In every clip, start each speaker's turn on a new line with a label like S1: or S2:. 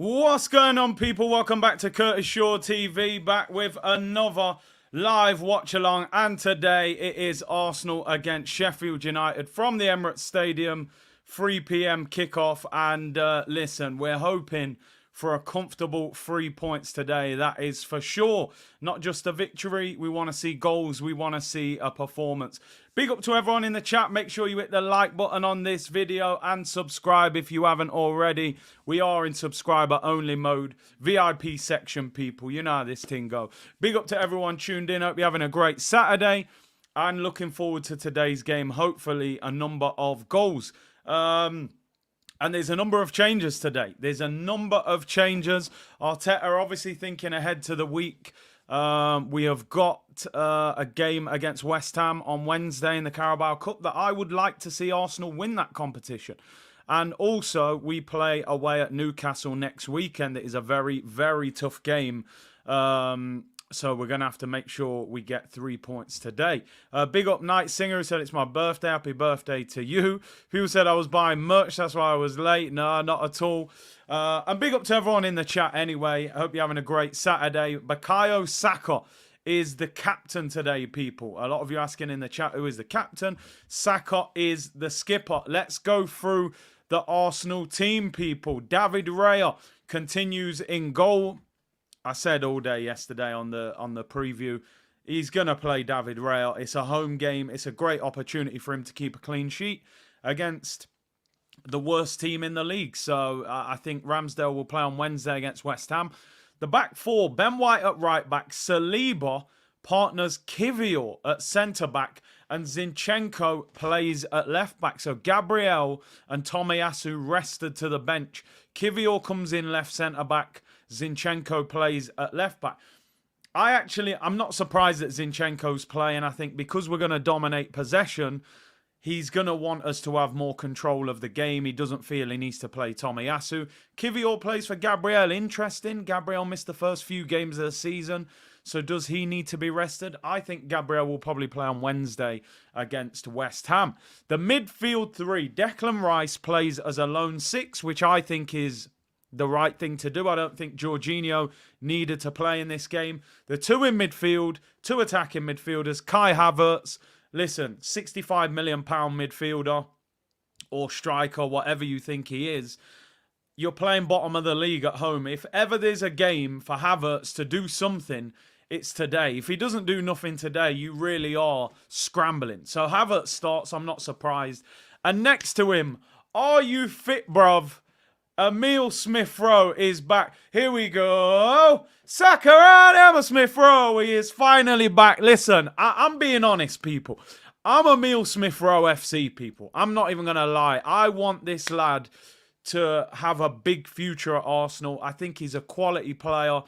S1: What's going on, people? Welcome back to Curtis Shaw TV, back with another live watch along. And today it is Arsenal against Sheffield United from the Emirates Stadium, 3 p.m. kickoff. And listen, we're hoping for a comfortable 3 points today. That is for sure. Not just a victory. We want to see goals. We want to see a performance. Big up to everyone in the chat. Make sure you hit the like button on this video and subscribe if you haven't already. We are in subscriber only mode. VIP section, people. You know how this thing go. Big up to everyone tuned in. Hope you're having a great Saturday. And looking forward to today's game. Hopefully a number of goals. And there's a number of changes today. There's a number of changes. Arteta obviously thinking ahead to the week. We have got a game against West Ham on Wednesday in the Carabao Cup that I would like to see Arsenal win that competition. And also, we play away at Newcastle next weekend. It is a very, very tough game. So we're going to have to make sure we get 3 points today. Big up Night Singer who said it's my birthday. Happy birthday to you. People said I was buying merch. That's why I was late. No, not at all. And big up to everyone in the chat anyway. I hope you're having a great Saturday. Bukayo Saka is the captain today, people. A lot of you asking in the chat who is the captain. Saka is the skipper. Let's go through the Arsenal team, people. David Raya continues in goal. I said all day yesterday on the preview, he's going to play David Raya. It's a home game. It's a great opportunity for him to keep a clean sheet against the worst team in the league. So I think Ramsdale will play on Wednesday against West Ham. The back four, Ben White at right back, Saliba partners Kivior at centre-back, and Zinchenko plays at left-back. So Gabriel and Tomiyasu rested to the bench. Kivior comes in left centre-back. Zinchenko plays at left-back. I'm not surprised that Zinchenko's playing. I think because we're going to dominate possession, he's going to want us to have more control of the game. He doesn't feel he needs to play Tomiyasu. Kivior plays for Gabriel. Interesting. Gabriel missed the first few games of the season. So does he need to be rested? I think Gabriel will probably play on Wednesday against West Ham. The midfield three. Declan Rice plays as a lone six, which I think is the right thing to do. I don't think Jorginho needed to play in this game. The two in midfield, two attacking midfielders. Kai Havertz, listen, £65 million midfielder or striker, whatever you think he is. You're playing bottom of the league at home. If ever there's a game for Havertz to do something, it's today. If he doesn't do nothing today, you really are scrambling. So Havertz starts, I'm not surprised. And next to him, are you fit, bruv? Emile Smith-Rowe is back. Here we go. Saka and Emile Smith-Rowe. He is finally back. Listen, I'm being honest, people. I'm Emile Smith-Rowe FC, people. I'm not even going to lie. I want this lad to have a big future at Arsenal. I think he's a quality player.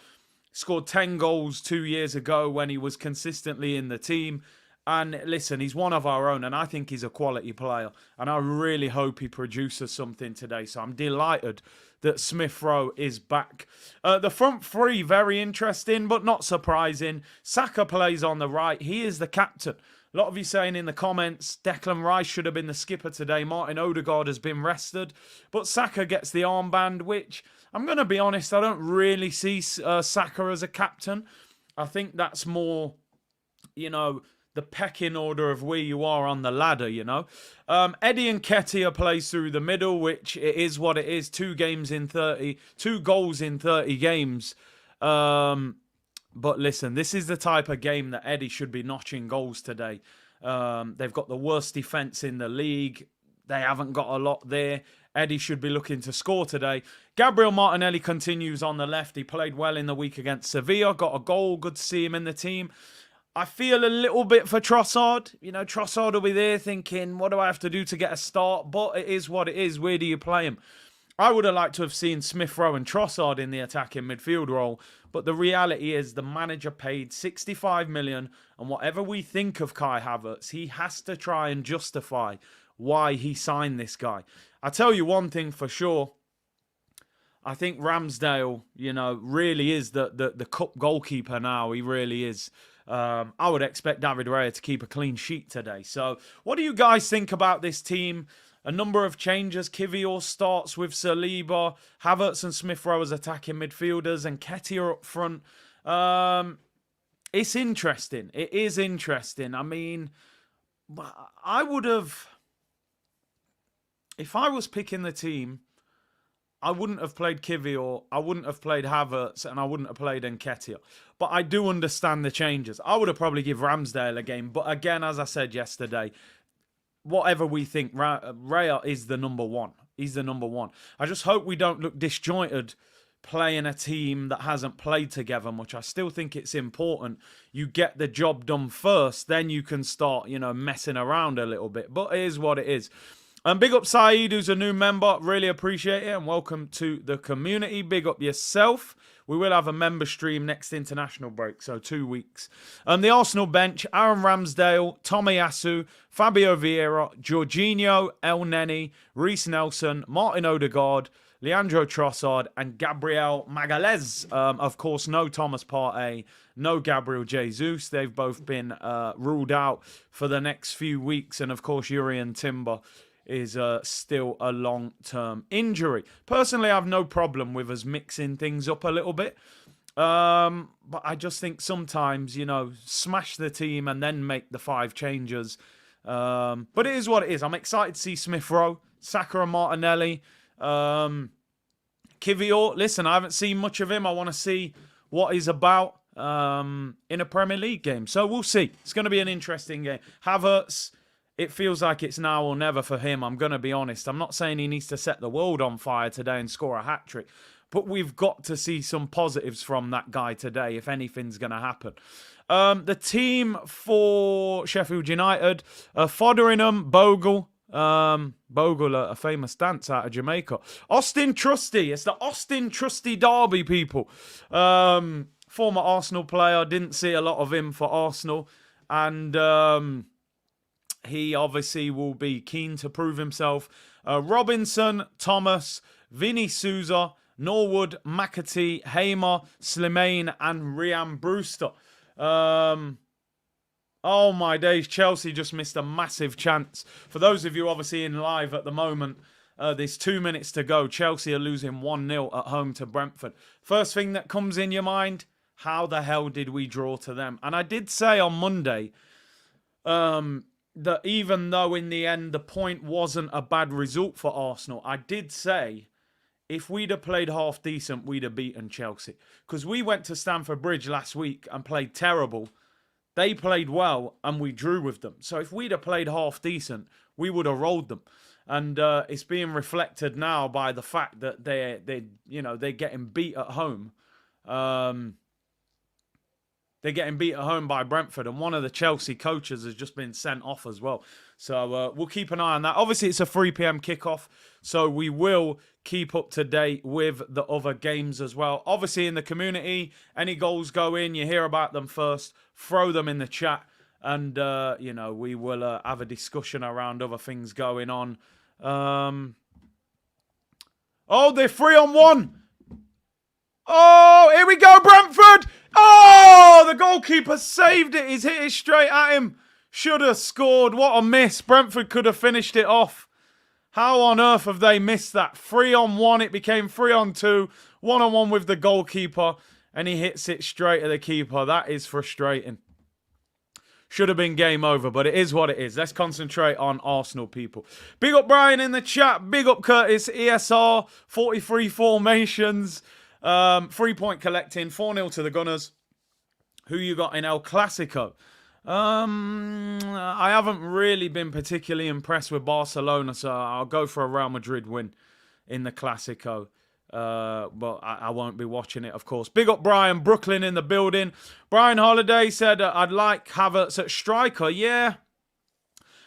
S1: Scored 10 goals 2 years ago when he was consistently in the team. And listen, he's one of our own, and I think he's a quality player. And I really hope he produces something today. So I'm delighted that Smith-Rowe is back. The front three, very interesting, but not surprising. Saka plays on the right. He is the captain. A lot of you saying in the comments, Declan Rice should have been the skipper today. Martin Odegaard has been rested. But Saka gets the armband, which, I'm going to be honest, I don't really see Saka as a captain. I think that's more, the pecking order of where you are on the ladder, Eddie Nketiah plays through the middle, which it is what it is. 2 goals in 30 games. But listen, this is the type of game that Eddie should be notching goals today. They've got the worst defence in the league. They haven't got a lot there. Eddie should be looking to score today. Gabriel Martinelli continues on the left. He played well in the week against Sevilla. Got a goal. Good to see him in the team. I feel a little bit for Trossard. Trossard will be there thinking, what do I have to do to get a start? But it is what it is. Where do you play him? I would have liked to have seen Smith-Rowe and Trossard in the attacking midfield role. But the reality is the manager paid 65 million. And whatever we think of Kai Havertz, he has to try and justify why he signed this guy. I tell you one thing for sure. I think Ramsdale, really is the cup goalkeeper now. He really is. I would expect David Raya to keep a clean sheet today. So what do you guys think about this team? a number of changes. Kivior starts with Saliba, Havertz and Smith Rowe as attacking midfielders, and Nketiah up front. It's interesting. It is interesting. I mean, I would have, if I was picking the team, I wouldn't have played Kivior, I wouldn't have played Havertz, and I wouldn't have played Nketiah. But I do understand the changes. I would have probably give Ramsdale a game. But again, as I said yesterday, whatever we think, Raya is the number one. He's the number one. I just hope we don't look disjointed playing a team that hasn't played together much. I still think it's important you get the job done first, then you can start, messing around a little bit. But it is what it is. And big up Saeed, who's a new member. Really appreciate it. And welcome to the community. Big up yourself. We will have a member stream next international break, so 2 weeks. The Arsenal bench, Aaron Ramsdale, Tomiyasu, Fabio Vieira, Jorginho, El Neni, Reece Nelson, Martin Odegaard, Leandro Trossard, and Gabriel Magalhaes. Of course, no Thomas Partey, no Gabriel Jesus. They've both been ruled out for the next few weeks. And of course, Jurriën Timber is still a long-term injury. Personally, I have no problem with us mixing things up a little bit. But I just think sometimes, smash the team and then make the 5 changes. But it is what it is. I'm excited to see Smith Rowe, Saka and Martinelli. Kivior, listen, I haven't seen much of him. I want to see what he's about in a Premier League game. So we'll see. It's going to be an interesting game. Havertz, it feels like it's now or never for him. I'm going to be honest. I'm not saying he needs to set the world on fire today and score a hat-trick. But we've got to see some positives from that guy today if anything's going to happen. The team for Sheffield United, Fotheringham, Bogle. Bogle, a famous dance out of Jamaica. Austin Trusty. It's the Austin Trusty derby, people. Former Arsenal player. Didn't see a lot of him for Arsenal. And he obviously will be keen to prove himself. Robinson, Thomas, Vinny Souza, Norwood, McAtee, Hamer, Slimane, and Ryan Brewster. Oh my days, Chelsea just missed a massive chance. For those of you obviously in live at the moment, there's 2 minutes to go. Chelsea are losing 1-0 at home to Brentford. First thing that comes in your mind, how the hell did we draw to them? And I did say on Monday that even though in the end the point wasn't a bad result for Arsenal, I did say if we'd have played half decent, we'd have beaten Chelsea. Because we went to Stamford Bridge last week and played terrible. They played well and we drew with them. So if we'd have played half decent, we would have rolled them. And it's being reflected now by the fact that they're getting beat at home. They're getting beat at home by Brentford, and one of the Chelsea coaches has just been sent off as well. So we'll keep an eye on that. Obviously, it's a 3 p.m. kickoff, so we will keep up to date with the other games as well. Obviously, in the community, any goals go in, you hear about them first, throw them in the chat, and, we will have a discussion around other things going on. Oh, they're 3-on-1. Oh, here we go, Brentford. Oh, the goalkeeper saved it. He's hit it straight at him. Should have scored. What a miss. Brentford could have finished it off. How on earth have they missed that? 3-on-1. It became 3-on-2. 1-on-1 with the goalkeeper. And he hits it straight at the keeper. That is frustrating. Should have been game over, but it is what it is. Let's concentrate on Arsenal, people. Big up Brian in the chat. Big up Curtis. ESR. 43 formations. 3-point collecting, 4-0 to the Gunners. Who you got in El Clasico? I haven't really been particularly impressed with Barcelona, so I'll go for a Real Madrid win in the Clasico. But I won't be watching it, of course. Big up Brian, Brooklyn in the building. Brian Holiday said, I'd like Havertz at striker. Yeah.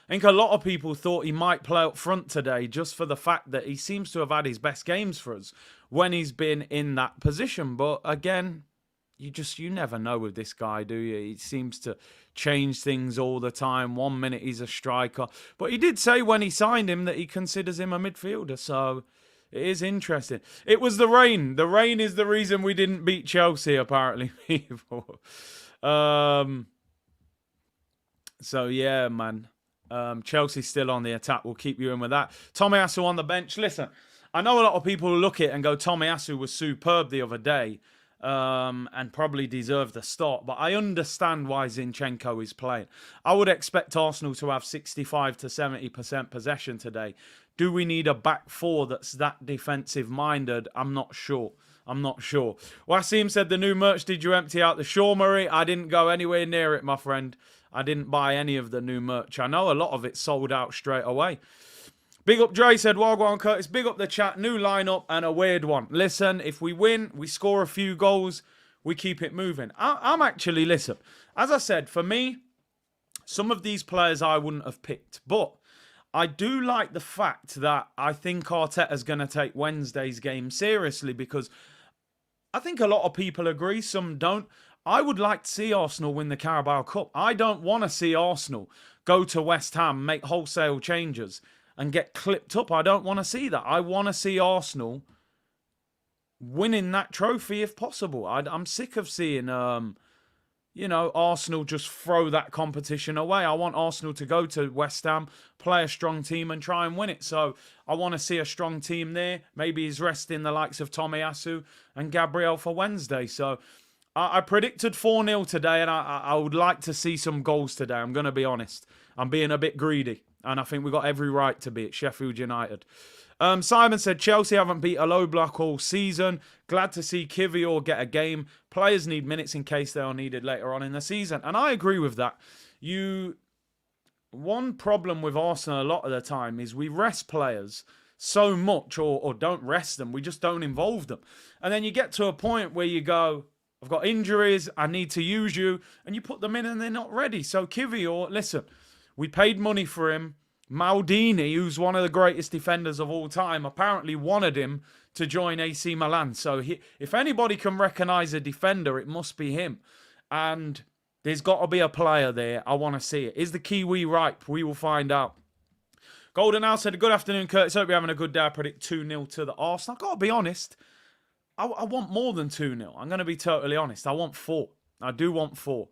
S1: I think a lot of people thought he might play up front today just for the fact that he seems to have had his best games for us when he's been in that position. But again, you never know with this guy, do you? He seems to change things all the time. 1 minute he's a striker. But he did say when he signed him that he considers him a midfielder. So it is interesting. It was the rain. The rain is the reason we didn't beat Chelsea, apparently, people. So yeah, man. Chelsea still on the attack. We'll keep you in with that. Tomiyasu on the bench. Listen, I know a lot of people look at it and go, Tomiyasu was superb the other day and probably deserved the start. But I understand why Zinchenko is playing. I would expect Arsenal to have 65 to 70% possession today. Do we need a back four that's that defensive-minded? I'm not sure. Wasim said, the new merch, did you empty out the Shawmery? I didn't go anywhere near it, my friend. I didn't buy any of the new merch. I know a lot of it sold out straight away. Big up Dre said, Wagwan Curtis, big up the chat, new lineup and a weird one. Listen, if we win, we score a few goals, we keep it moving. I'm actually, listen, as I said, for me, some of these players I wouldn't have picked, but I do like the fact that I think Arteta's going to take Wednesday's game seriously, because I think a lot of people agree, some don't. I would like to see Arsenal win the Carabao Cup. I don't want to see Arsenal go to West Ham, make wholesale changes and get clipped up. I don't want to see that. I want to see Arsenal winning that trophy if possible. I'm sick of seeing, Arsenal just throw that competition away. I want Arsenal to go to West Ham, play a strong team and try and win it. So I want to see a strong team there. Maybe he's resting the likes of Tomiyasu and Gabriel for Wednesday. So I predicted 4-0 today, and I would like to see some goals today. I'm going to be honest. I'm being a bit greedy, and I think we've got every right to be at Sheffield United. Simon said, Chelsea haven't beat a low block all season. Glad to see Kivior get a game. Players need minutes in case they are needed later on in the season. And I agree with that. One problem with Arsenal a lot of the time is we rest players so much, or don't rest them. We just don't involve them. And then you get to a point where you go, I've got injuries, I need to use you, and you put them in and they're not ready. So Kivior, listen, we paid money for him. Maldini, who's one of the greatest defenders of all time, apparently wanted him to join AC Milan. So if anybody can recognise a defender, it must be him. And there's got to be a player there. I want to see it. Is the Kiwi ripe? We will find out. Golden Owl said, good afternoon, Curtis. Hope you're having a good day. I predict 2-0 to the Arsenal. I've got to be honest. I want more than 2-0. I'm going to be totally honest. I want 4. I do want 4.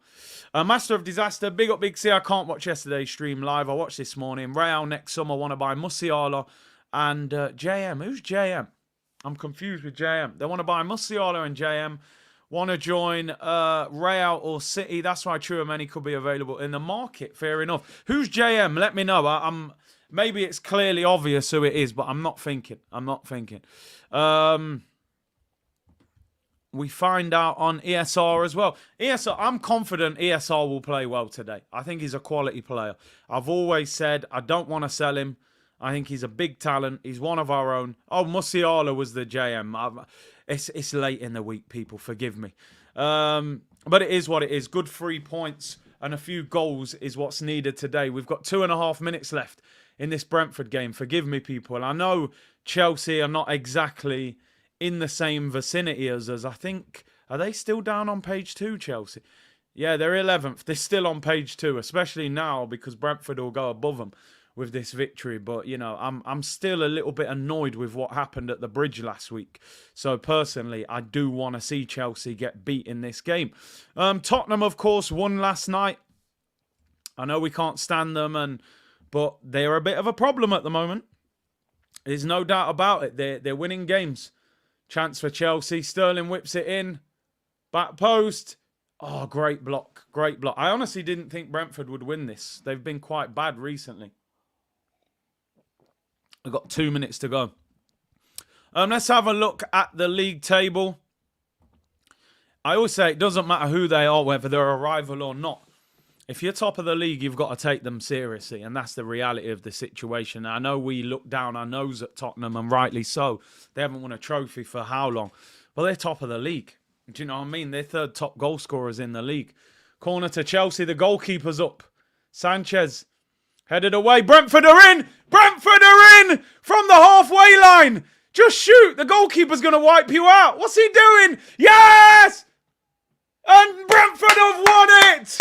S1: Master of Disaster, big up Big C. I can't watch yesterday's stream live. I watched this morning. Real next summer want to buy Musiala and JM. Who's JM? I'm confused with JM. They want to buy Musiala and JM. Want to join Real or City. That's why Tchouaméni could be available in the market. Fair enough. Who's JM? Let me know. Maybe it's clearly obvious who it is, but I'm not thinking. We find out on ESR as well. ESR, I'm confident ESR will play well today. I think he's a quality player. I've always said I don't want to sell him. I think he's a big talent. He's one of our own. Oh, Musiala was the JM. It's late in the week, people. Forgive me. But it is what it is. Good 3 points and a few goals is what's needed today. We've got 2.5 minutes left in this Brentford game. Forgive me, people. I know Chelsea are not exactly in the same vicinity as us. I think, are they still down on page 2, Chelsea? Yeah, they're 11th. They're still on page 2, especially now because Brentford will go above them with this victory. But, I'm still a little bit annoyed with what happened at the Bridge last week. So, personally, I do want to see Chelsea get beat in this game. Tottenham, of course, won last night. I know we can't stand them, but they're a bit of a problem at the moment. There's no doubt about it. They're winning games. Chance for Chelsea. Sterling whips it in. Back post. Oh, great block. Great block. I honestly didn't think Brentford would win this. They've been quite bad recently. We've got 2 minutes to go. Let's have a look at the league table. I always say it doesn't matter who they are, whether they're a rival or not. If you're top of the league, you've got to take them seriously, and that's the reality of the situation. I know we look down our nose at Tottenham, and rightly so. They haven't won a trophy for how long? Well, they're top of the league. Do you know what I mean? They're third top goal scorers in the league. Corner to Chelsea. The goalkeeper's up. Sanchez headed away. Brentford are in! Brentford are in! From the halfway line! Just shoot! The goalkeeper's going to wipe you out. What's he doing? Yes! And Brentford have won it!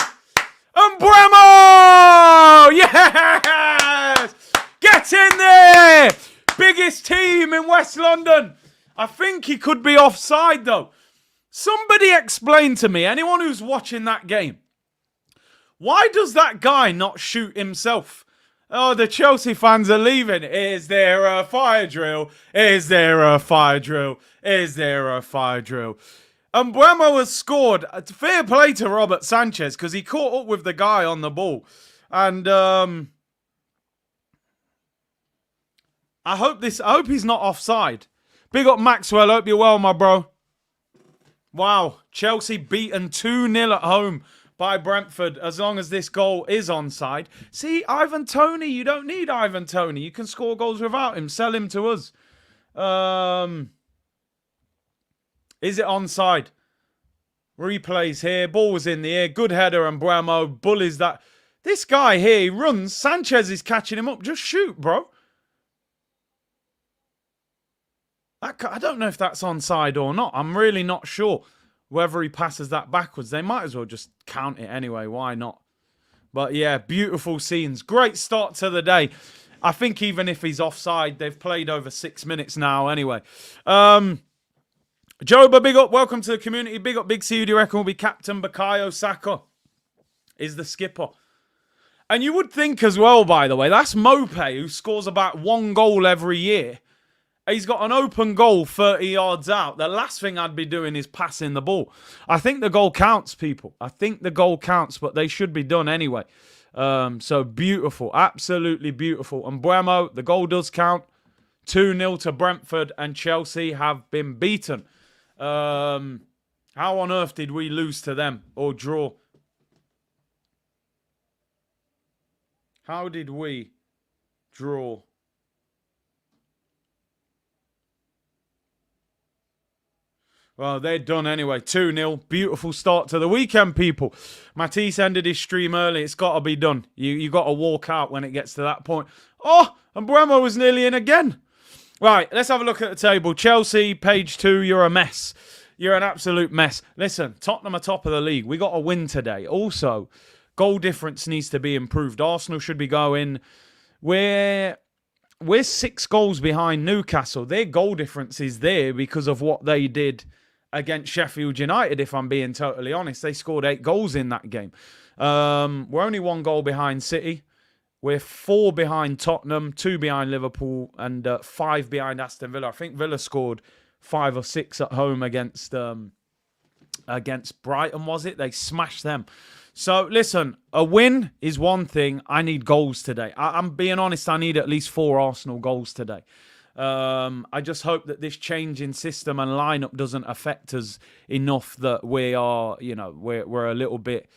S1: And Bremo! Yes! Get in there! Biggest team in West London. I think he could be offside, though. Somebody explain to me, anyone who's watching that game, why does that guy not shoot himself? Oh, the Chelsea fans are leaving. Is there a fire drill? Is there a fire drill? Is there a fire drill? And Buemo has scored. Fair play to Robert Sanchez because he caught up with the guy on the ball. And I hope he's not offside. Big up Maxwell. Hope you're well, my bro. Wow. Chelsea beaten 2-0 at home by Brentford as long as this goal is onside. See, Ivan Toney, you don't need Ivan Toney. You can score goals without him. Sell him to us. Is it onside? Replays here. Ball was in the air. Good header and Buemo bullies that. This guy here, he runs. Sanchez is catching him up. Just shoot, bro. I don't know if that's onside or not. I'm really not sure whether he passes that backwards. They might as well just count it anyway. Why not? But yeah, beautiful scenes. Great start to the day. I think even if he's offside, they've played over 6 minutes now anyway. Joba, big up. Welcome to the community. Big up, Big C. Who do you reckon will be captain? Bukayo Saka is the skipper. And you would think as well, by the way, that's Mope, who scores about 1 goal every year. He's got an open goal 30 yards out. The last thing I'd be doing is passing the ball. I think the goal counts, people. I think the goal counts, but they should be done anyway. So beautiful. Absolutely beautiful. And Buemo, the goal does count. 2-0 to Brentford and Chelsea have been beaten. How on earth did we lose to them or draw? How did we draw? Well, they're done anyway. 2-0. Beautiful start to the weekend, people. Matisse ended his stream early. It's got to be done. You got to walk out when it gets to that point. Oh, and Buemo was nearly in again. Right, let's have a look at the table. Chelsea, page 2, you're a mess. You're an absolute mess. Listen, Tottenham are top of the league. We got a win today. Also, goal difference needs to be improved. Arsenal should be going. We're 6 goals behind Newcastle. Their goal difference is there because of what they did against Sheffield United, if I'm being totally honest. They scored 8 goals in that game. We're only 1 goal behind City. We're 4 behind Tottenham, 2 behind Liverpool, and 5 behind Aston Villa. I think Villa scored 5 or 6 at home against Brighton, was it? They smashed them. So, listen, a win is one thing. I need goals today. I'm being honest, I need at least 4 Arsenal goals today. I just hope that this change in system and lineup doesn't affect us enough that we are, we're a little bit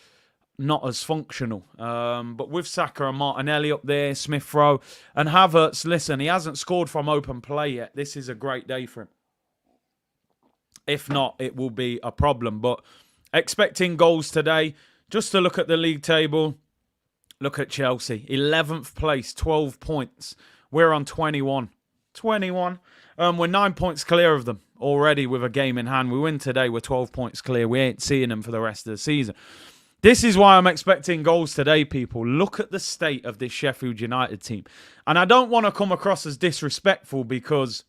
S1: not as functional. But with Saka and Martinelli up there, Smith Rowe and Havertz, listen, he hasn't scored from open play yet. This is a great day for him. If not, it will be a problem. But expecting goals today. Just to look at the league table, look at Chelsea. 11th place, 12 points. We're on 21. 21. We're 9 points clear of them already with a game in hand. We win today, we're 12 points clear. We ain't seeing them for the rest of the season. This is why I'm expecting goals today, people. Look at the state of this Sheffield United team. And I don't want to come across as disrespectful because,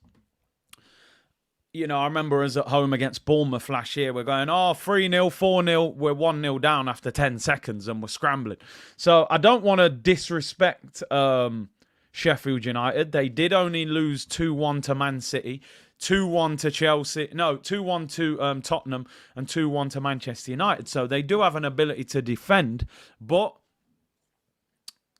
S1: I remember us at home against Bournemouth last year. We're going, 3-0, 4-0. We're 1-0 down after 10 seconds and we're scrambling. So I don't want to disrespect Sheffield United. They did only lose 2-1 to Man City, 2-1 to Chelsea. No, 2-1 to Tottenham and 2-1 to Manchester United. So they do have an ability to defend, but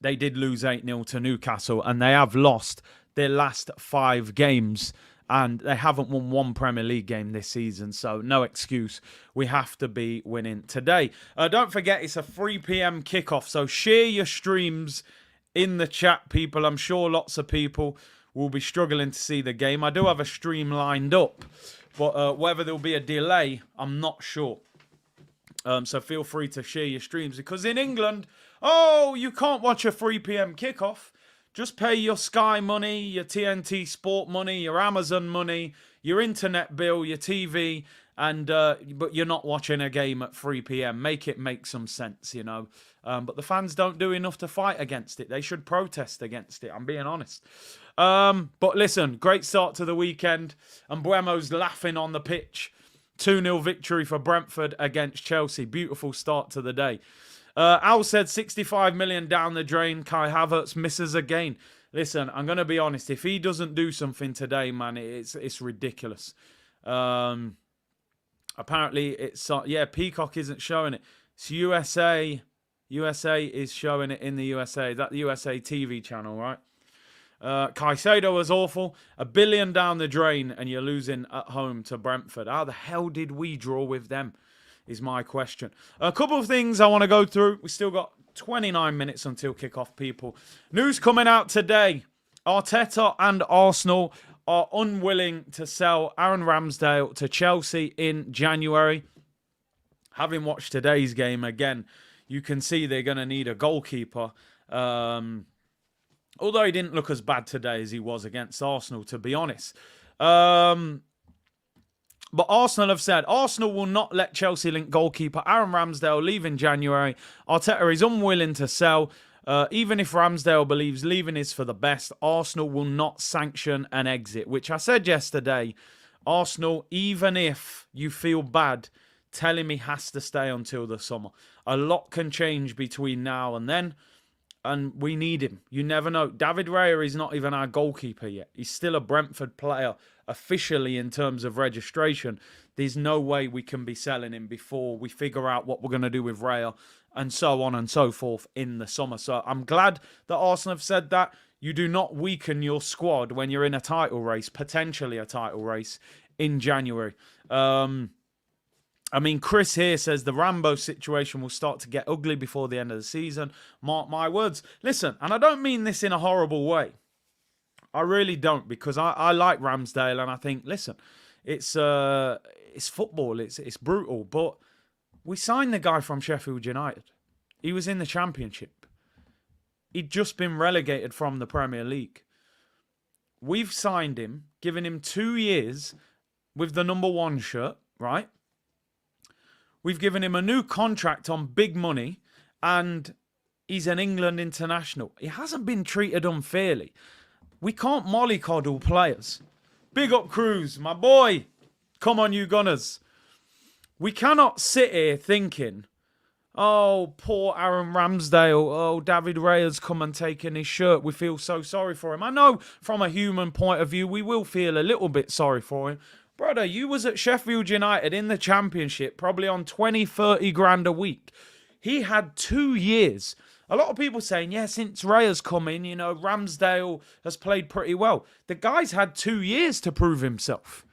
S1: they did lose 8-0 to Newcastle and they have lost their last 5 games. And they haven't won 1 Premier League game this season, so no excuse. We have to be winning today. Don't forget, it's a 3 p.m. kickoff, so share your streams in the chat, people. I'm sure lots of people will be struggling to see the game. I do have a stream lined up, but whether there'll be a delay, I'm not sure. So feel free to share your streams, because in England, you can't watch a 3 p.m. kickoff. Just pay your Sky money, your TNT Sport money, your Amazon money, your internet bill, your TV, and but you're not watching a game at 3 p.m. Make it make some sense, But the fans don't do enough to fight against it. They should protest against it, I'm being honest. But listen, great start to the weekend. And Buemo's laughing on the pitch. 2-0 victory for Brentford against Chelsea. Beautiful start to the day. Al said 65 million down the drain. Kai Havertz misses again. Listen, I'm going to be honest. If he doesn't do something today, man, it's ridiculous. Apparently, it's... yeah, Peacock isn't showing it. It's USA. USA is showing it in the USA. Is that the USA TV channel, right? Caicedo was awful. $1 billion down the drain, and you're losing at home to Brentford. How the hell did we draw with them? Is my question. A couple of things I want to go through. We still got 29 minutes until kickoff, people. News coming out today. Arteta and Arsenal are unwilling to sell Aaron Ramsdale to Chelsea in January. Having watched today's game again, you can see they're going to need a goalkeeper. Although he didn't look as bad today as he was against Arsenal, to be honest. But Arsenal have said Arsenal will not let Chelsea link goalkeeper Aaron Ramsdale leave in January. Arteta is unwilling to sell. Even if Ramsdale believes leaving is for the best, Arsenal will not sanction an exit. Which I said yesterday, Arsenal, even if you feel bad, tell him he has to stay until the summer. A lot can change between now and then. And we need him. You never know. David Raya is not even our goalkeeper yet. He's still a Brentford player officially in terms of registration. There's no way we can be selling him before we figure out what we're going to do with Raya and so on and so forth in the summer. So I'm glad that Arsenal have said that. You do not weaken your squad when you're in a title race, potentially a title race, in January. I mean, Chris here says the Rambo situation will start to get ugly before the end of the season. Mark my words. Listen, and I don't mean this in a horrible way. I really don't, because I like Ramsdale and I think, listen, it's football, it's brutal, but we signed the guy from Sheffield United. He was in the Championship. He'd just been relegated from the Premier League. We've signed him, given him 2 years with the number 1 shirt, right? We've given him a new contract on big money, and he's an England international. He hasn't been treated unfairly. We can't mollycoddle players. Big up Cruz, my boy. Come on, you Gunners. We cannot sit here thinking, oh, poor Aaron Ramsdale. Oh, David Raya's come and taken his shirt. We feel so sorry for him. I know from a human point of view, we will feel a little bit sorry for him. Brother, you was at Sheffield United in the Championship, probably on 20, 30 grand a week. He had 2 years. A lot of people saying, yeah, since Raya's come in, you know, Ramsdale has played pretty well. The guy's had 2 years to prove himself.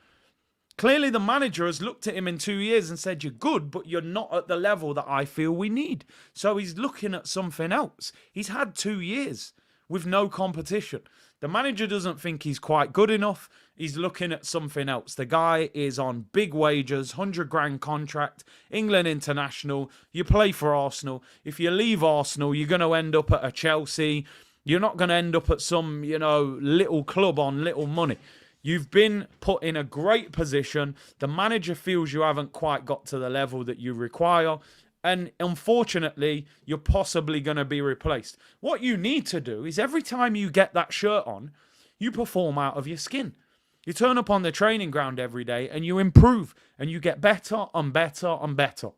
S1: Clearly, the manager has looked at him in 2 years and said, you're good, but you're not at the level that I feel we need. So he's looking at something else. He's had 2 years with no competition. The manager doesn't think he's quite good enough. He's looking at something else. The guy is on big wages, 100 grand contract, England international. You play for Arsenal. If you leave Arsenal, you're going to end up at a Chelsea. You're not going to end up at some, you know, little club on little money. You've been put in a great position. The manager feels you haven't quite got to the level that you require. And unfortunately, you're possibly going to be replaced. What you need to do is every time you get that shirt on, you perform out of your skin. You turn up on the training ground every day and you improve and you get better and better and better.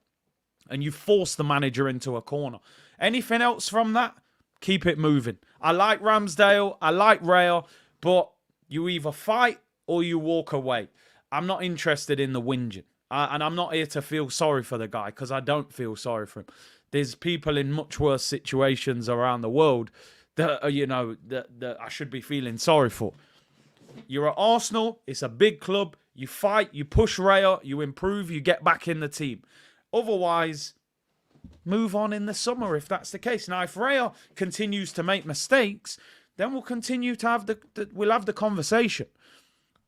S1: And you force the manager into a corner. Anything else from that? Keep it moving. I like Ramsdale. I like Raya. But you either fight or you walk away. I'm not interested in the whinging. And I'm not here to feel sorry for the guy, because I don't feel sorry for him. There's people in much worse situations around the world that, you know, that I should be feeling sorry for. You're at Arsenal. It's a big club. You fight. You push Raya. You improve. You get back in the team. Otherwise, move on in the summer if that's the case. Now, if Raya continues to make mistakes, then we'll continue to have we'll have the conversation.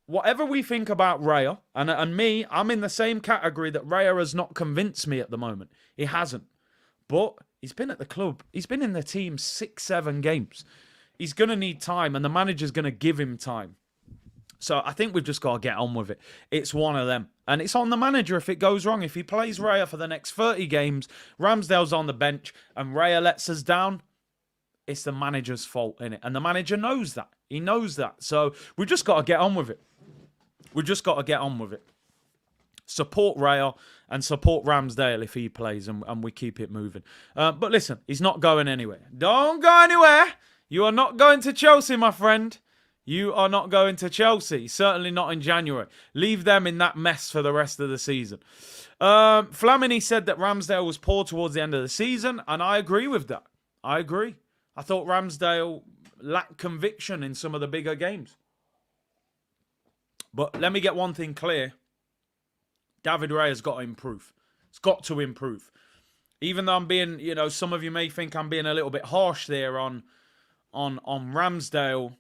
S1: Whatever we think about Raya, and me, I'm in the same category that Raya has not convinced me at the moment. He hasn't. But he's been at the club. He's been in the team 6-7 games. He's going to need time, and the manager's going to give him time. So I think we've just got to get on with it. It's one of them. And it's on the manager if it goes wrong. If he plays Raya for the next 30 games, Ramsdale's on the bench, and Raya lets us down, it's the manager's fault, innit? And the manager knows that. He knows that. So we've just got to get on with it. We've just got to get on with it. support Raya and support Ramsdale if he plays, and we keep it moving. But listen, he's not going anywhere. Don't go anywhere. You are not going to Chelsea, my friend. You are not going to Chelsea. Certainly not in January. Leave them in that mess for the rest of the season. Flamini said that Ramsdale was poor towards the end of the season, and I agree with that. I agree. I thought Ramsdale lacked conviction in some of the bigger games. But let me get one thing clear. David Raya has got to improve. It's got to improve. Even though I'm being, some of you may think I'm being a little bit harsh there on Ramsdale,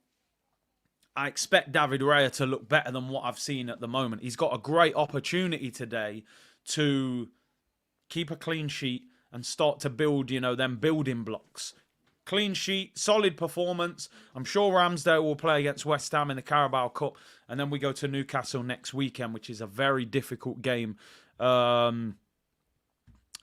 S1: I expect David Raya to look better than what I've seen at the moment. He's got a great opportunity today to keep a clean sheet and start to build, them building blocks. Clean sheet, solid performance. I'm sure Ramsdale will play against West Ham in the Carabao Cup. And then we go to Newcastle next weekend, which is a very difficult game in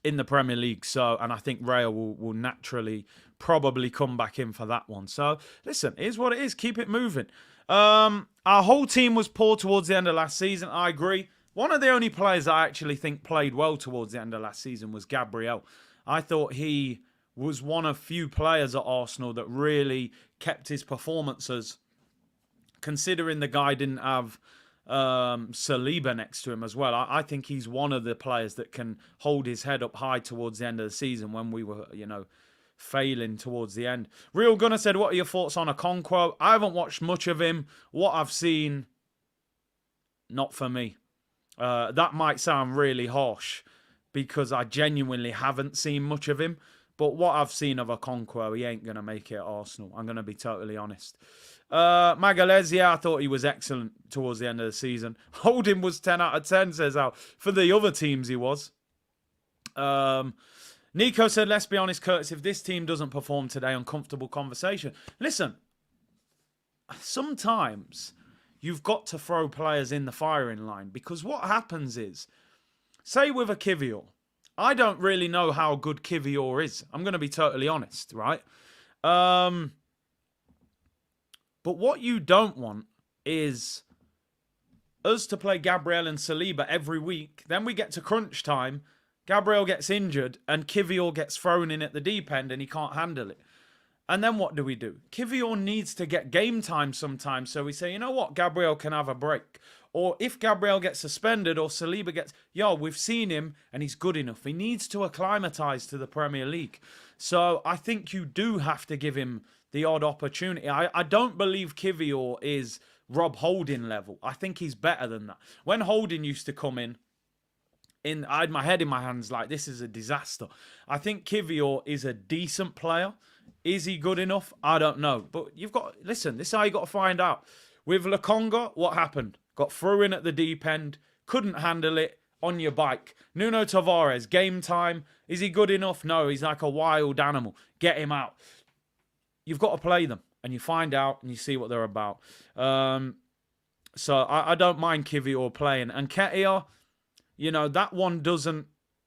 S1: the Premier League. And I think Raya will naturally probably come back in for that one. So, listen, here's what it is. Keep it moving. Our whole team was poor towards the end of last season. I agree. One of the only players I actually think played well towards the end of last season was Gabriel. I thought he was one of few players at Arsenal that really kept his performances, considering the guy didn't have Saliba next to him as well. I think he's one of the players that can hold his head up high towards the end of the season when we were, failing towards the end. Real Gunner said, what are your thoughts on Okonkwo? I haven't watched much of him. What I've seen, not for me. That might sound really harsh because I genuinely haven't seen much of him. But what I've seen of Okonkwo, he ain't going to make it at Arsenal. I'm going to be totally honest. Magalhaes, I thought he was excellent towards the end of the season. Holding was 10 out of 10, says Al. For the other teams, he was. Nico said, let's be honest, Curtis, if this team doesn't perform today, uncomfortable conversation. Listen, sometimes you've got to throw players in the firing line because what happens is, say with a Kivior, I don't really know how good Kivior is. I'm going to be totally honest, right? But what you don't want is us to play Gabriel and Saliba every week. Then we get to crunch time. Gabriel gets injured and Kivior gets thrown in at the deep end and he can't handle it. And then what do? Kivior needs to get game time sometimes. So we say, you know what? Gabriel can have a break. Or if Gabriel gets suspended or Saliba gets... we've seen him and he's good enough. He needs to acclimatise to the Premier League. So I think you do have to give him the odd opportunity. I don't believe Kivior is Rob Holding level. I think he's better than that. When Holding used to come in, I had my head in my hands like, this is a disaster. I think Kivior is a decent player. Is he good enough? I don't know. But listen, this is how you got to find out. With Lokonga, what happened? Got thrown in at the deep end, couldn't handle it, on your bike. Nuno Tavares, game time. Is he good enough? No, he's like a wild animal. Get him out. You've got to play them, and you find out, and you see what they're about. So I don't mind Kivior playing. And Ketia, that one doesn't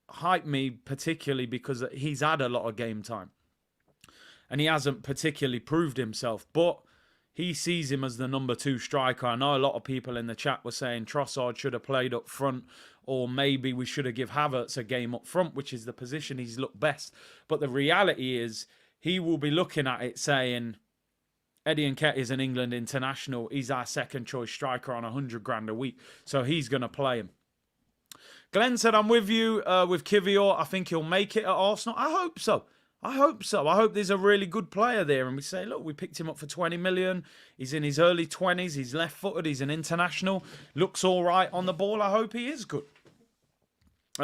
S1: hype me particularly because he's had a lot of game time. And he hasn't particularly proved himself. But he sees him as the number 2 striker. I know a lot of people in the chat were saying Trossard should have played up front. Or maybe we should have given Havertz a game up front, which is the position he's looked best. But the reality is, he will be looking at it saying, Eddie Nketiah is an England international. He's our second choice striker on 100 grand a week. So he's going to play him. Glenn said, I'm with you with Kivior. I think he'll make it at Arsenal. I hope so. I hope there's a really good player there. And we say, look, we picked him up for 20 million. He's in his early 20s. He's left-footed. He's an international. Looks all right on the ball. I hope he is good.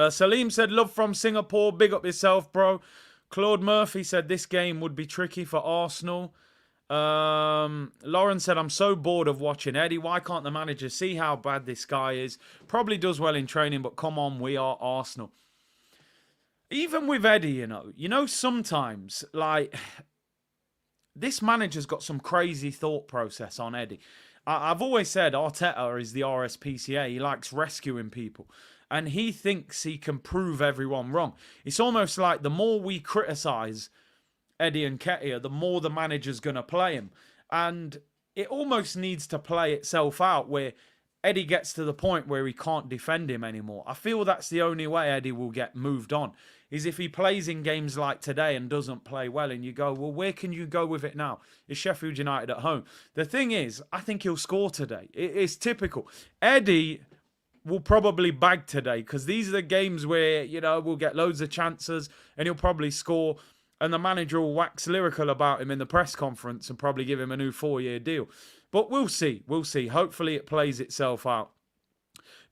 S1: Salim said, love from Singapore. Big up yourself, bro. Claude Murphy said, this game would be tricky for Arsenal. Lauren said, I'm so bored of watching Eddie. Why can't the manager see how bad this guy is? Probably does well in training, but come on, we are Arsenal. Even with Eddie, sometimes, like, this manager's got some crazy thought process on Eddie. I've always said Arteta is the RSPCA. He likes rescuing people. And he thinks he can prove everyone wrong. It's almost like the more we criticise Eddie Nketiah, the more the manager's going to play him. And it almost needs to play itself out where Eddie gets to the point where he can't defend him anymore. I feel that's the only way Eddie will get moved on, is if he plays in games like today and doesn't play well, and you go, well, where can you go with it now? It's Sheffield United at home. The thing is, I think he'll score today. It's typical. Eddie will probably bag today, because these are the games where, you know, we'll get loads of chances and he'll probably score, and the manager will wax lyrical about him in the press conference and probably give him a new 4-year deal. But we'll see. We'll see. Hopefully it plays itself out.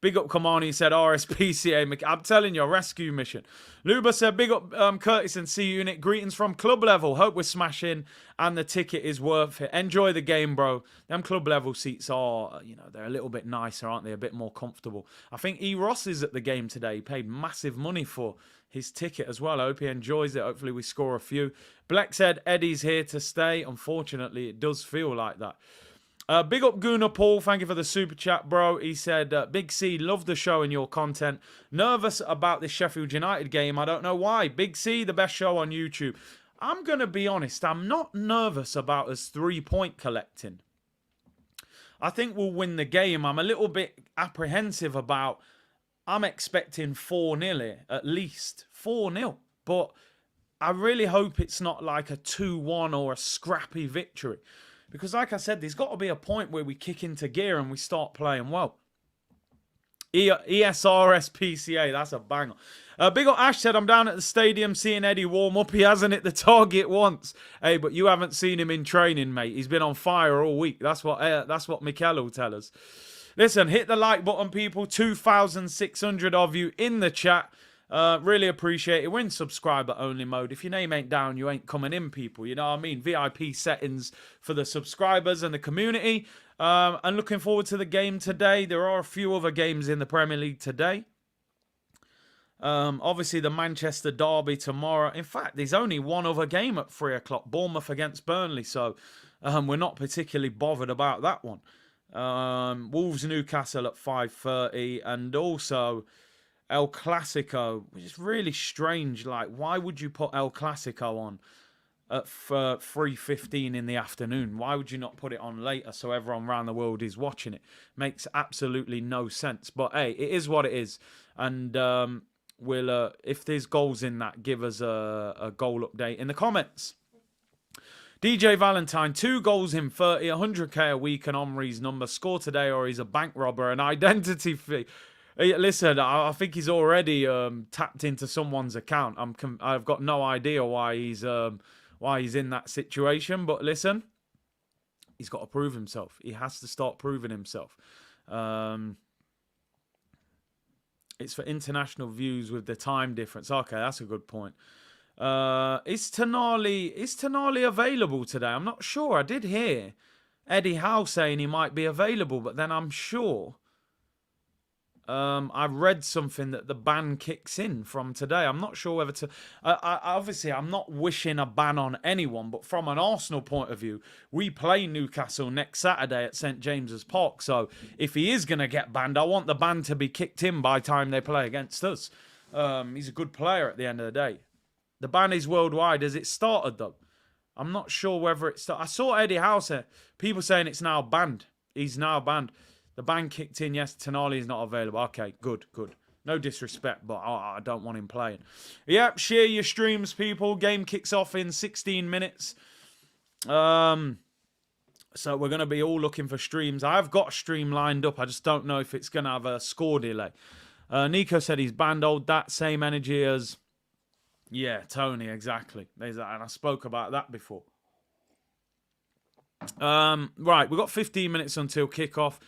S1: Big up Kamani said RSPCA. I'm telling you, a rescue mission. Luba said, big up Curtis and C Unit. Greetings from club level. Hope we're smashing and the ticket is worth it. Enjoy the game, bro. Them club level seats are, you know, they're a little bit nicer, aren't they? A bit more comfortable. I think E. Ross is at the game today. He paid massive money for his ticket as well. I hope he enjoys it. Hopefully we score a few. Bleck said Eddie's here to stay. Unfortunately, it does feel like that. Big up Gunnar Paul, thank you for the super chat, bro. He said, Big C, love the show and your content. Nervous about this Sheffield United game. I don't know why. Big C, the best show on YouTube. I'm going to be honest, I'm not nervous about us 3-point collecting. I think we'll win the game. I'm a little bit apprehensive about, I'm expecting 4-0 here, at least. 4-0. But I really hope it's not like a 2-1 or a scrappy victory. Because like I said, there's got to be a point where we kick into gear and we start playing well. ESRSPCA, that's a banger. Big up Ash said, I'm down at the stadium seeing Eddie warm up. He hasn't hit the target once. Hey, but you haven't seen him in training, mate. He's been on fire all week. That's what Mikel will tell us. Listen, hit the like button, people. 2,600 of you in the chat. Really appreciate it. We're in subscriber only mode. If your name ain't down, you ain't coming in, people. You know what I mean? VIP settings for the subscribers and the community. And looking forward to the game today. There are a few other games in the Premier League today. Obviously, the Manchester derby tomorrow. In fact, there's only one other game at 3 o'clock. Bournemouth against Burnley. So we're not particularly bothered about that one. Wolves Newcastle at 5:30. And also El Clasico, which is really strange. Like, why would you put El Clasico on at 3:15 in the afternoon? Why would you not put it on later so everyone around the world is watching it? Makes absolutely no sense. But hey, it is what it is. And we'll, if there's goals in that, give us a goal update in the comments. DJ Valentine, 2 goals in 30, 100k a week, and Omri's number. Score today or he's a bank robber, an identity fee. Listen, I think he's already tapped into someone's account. I've got no idea why he's in that situation. But listen, he's got to prove himself. He has to start proving himself. It's for international views with the time difference. Okay, that's a good point. Is Tonali available today? I'm not sure. I did hear Eddie Howe saying he might be available, but then I'm sure. I read something that the ban kicks in from today. I'm not sure whether to... obviously, I'm not wishing a ban on anyone, but from an Arsenal point of view, we play Newcastle next Saturday at St James's Park. So if he is going to get banned, I want the ban to be kicked in by the time they play against us. He's a good player at the end of the day. The ban is worldwide. Has it started, though? I'm not sure whether it started. I saw Eddie Howe say, people saying it's now banned. He's now banned. The ban kicked in. Yes, Tonali is not available. Okay, good. No disrespect, but I don't want him playing. Yep, share your streams, people. Game kicks off in 16 minutes. So we're going to be all looking for streams. I've got a stream lined up. I just don't know if it's going to have a score delay. Nico said he's banned. Old that same energy as... Yeah, Tony, exactly. And I spoke about that before. Right, we've got 15 minutes until kickoff.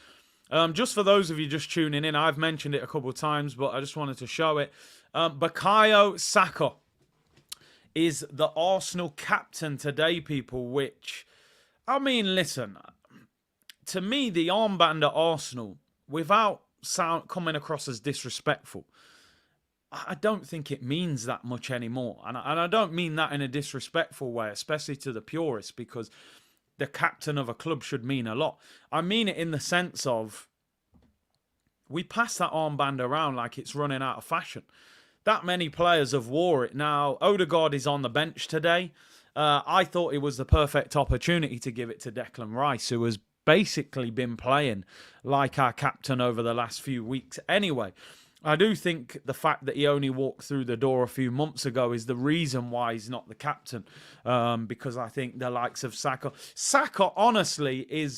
S1: Just for those of you just tuning in, I've mentioned it a couple of times, but I just wanted to show it. Bukayo Saka is the Arsenal captain today, people, which, I mean, listen, to me, the armband at Arsenal, without coming across as disrespectful, I don't think it means that much anymore. And I don't mean that in a disrespectful way, especially to the purists, because the captain of a club should mean a lot. I mean it in the sense of, we pass that armband around like it's running out of fashion. That many players have wore it. Now, Odegaard is on the bench today. I thought it was the perfect opportunity to give it to Declan Rice, who has basically been playing like our captain over the last few weeks anyway. I do think the fact that he only walked through the door a few months ago is the reason why he's not the captain. Because I think the likes of Saka honestly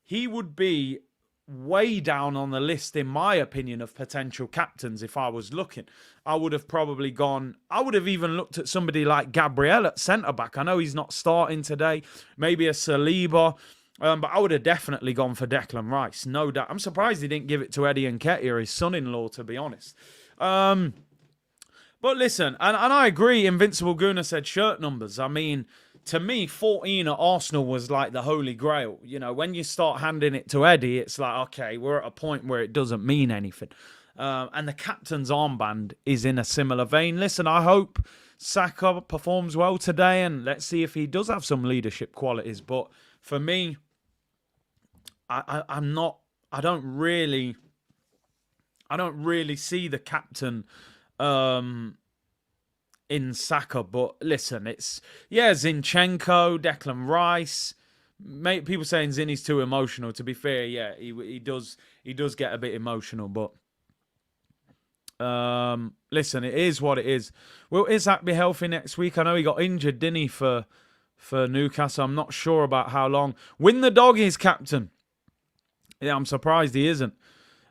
S1: he would be way down on the list, in my opinion, of potential captains if I was looking. I would have even looked at somebody like Gabriel at centre-back. I know he's not starting today. Maybe a Saliba. But I would have definitely gone for Declan Rice, no doubt. I'm surprised he didn't give it to Eddie Nketiah, his son-in-law, to be honest. But listen, and I agree, Invincible Guna said shirt numbers. I mean, to me, 14 at Arsenal was like the holy grail. You know, when you start handing it to Eddie, it's like, okay, we're at a point where it doesn't mean anything. And the captain's armband is in a similar vein. Listen, I hope Saka performs well today, and let's see if he does have some leadership qualities. But for me, I don't really see the captain in Saka. But listen, it's Zinchenko, Declan Rice. People saying Zinny's too emotional. To be fair, yeah, he does get a bit emotional. But listen, it is what it is. Will Isak be healthy next week? I know he got injured, didn't he, for Newcastle. I'm not sure about how long. Win the doggies, captain. Yeah, I'm surprised he isn't.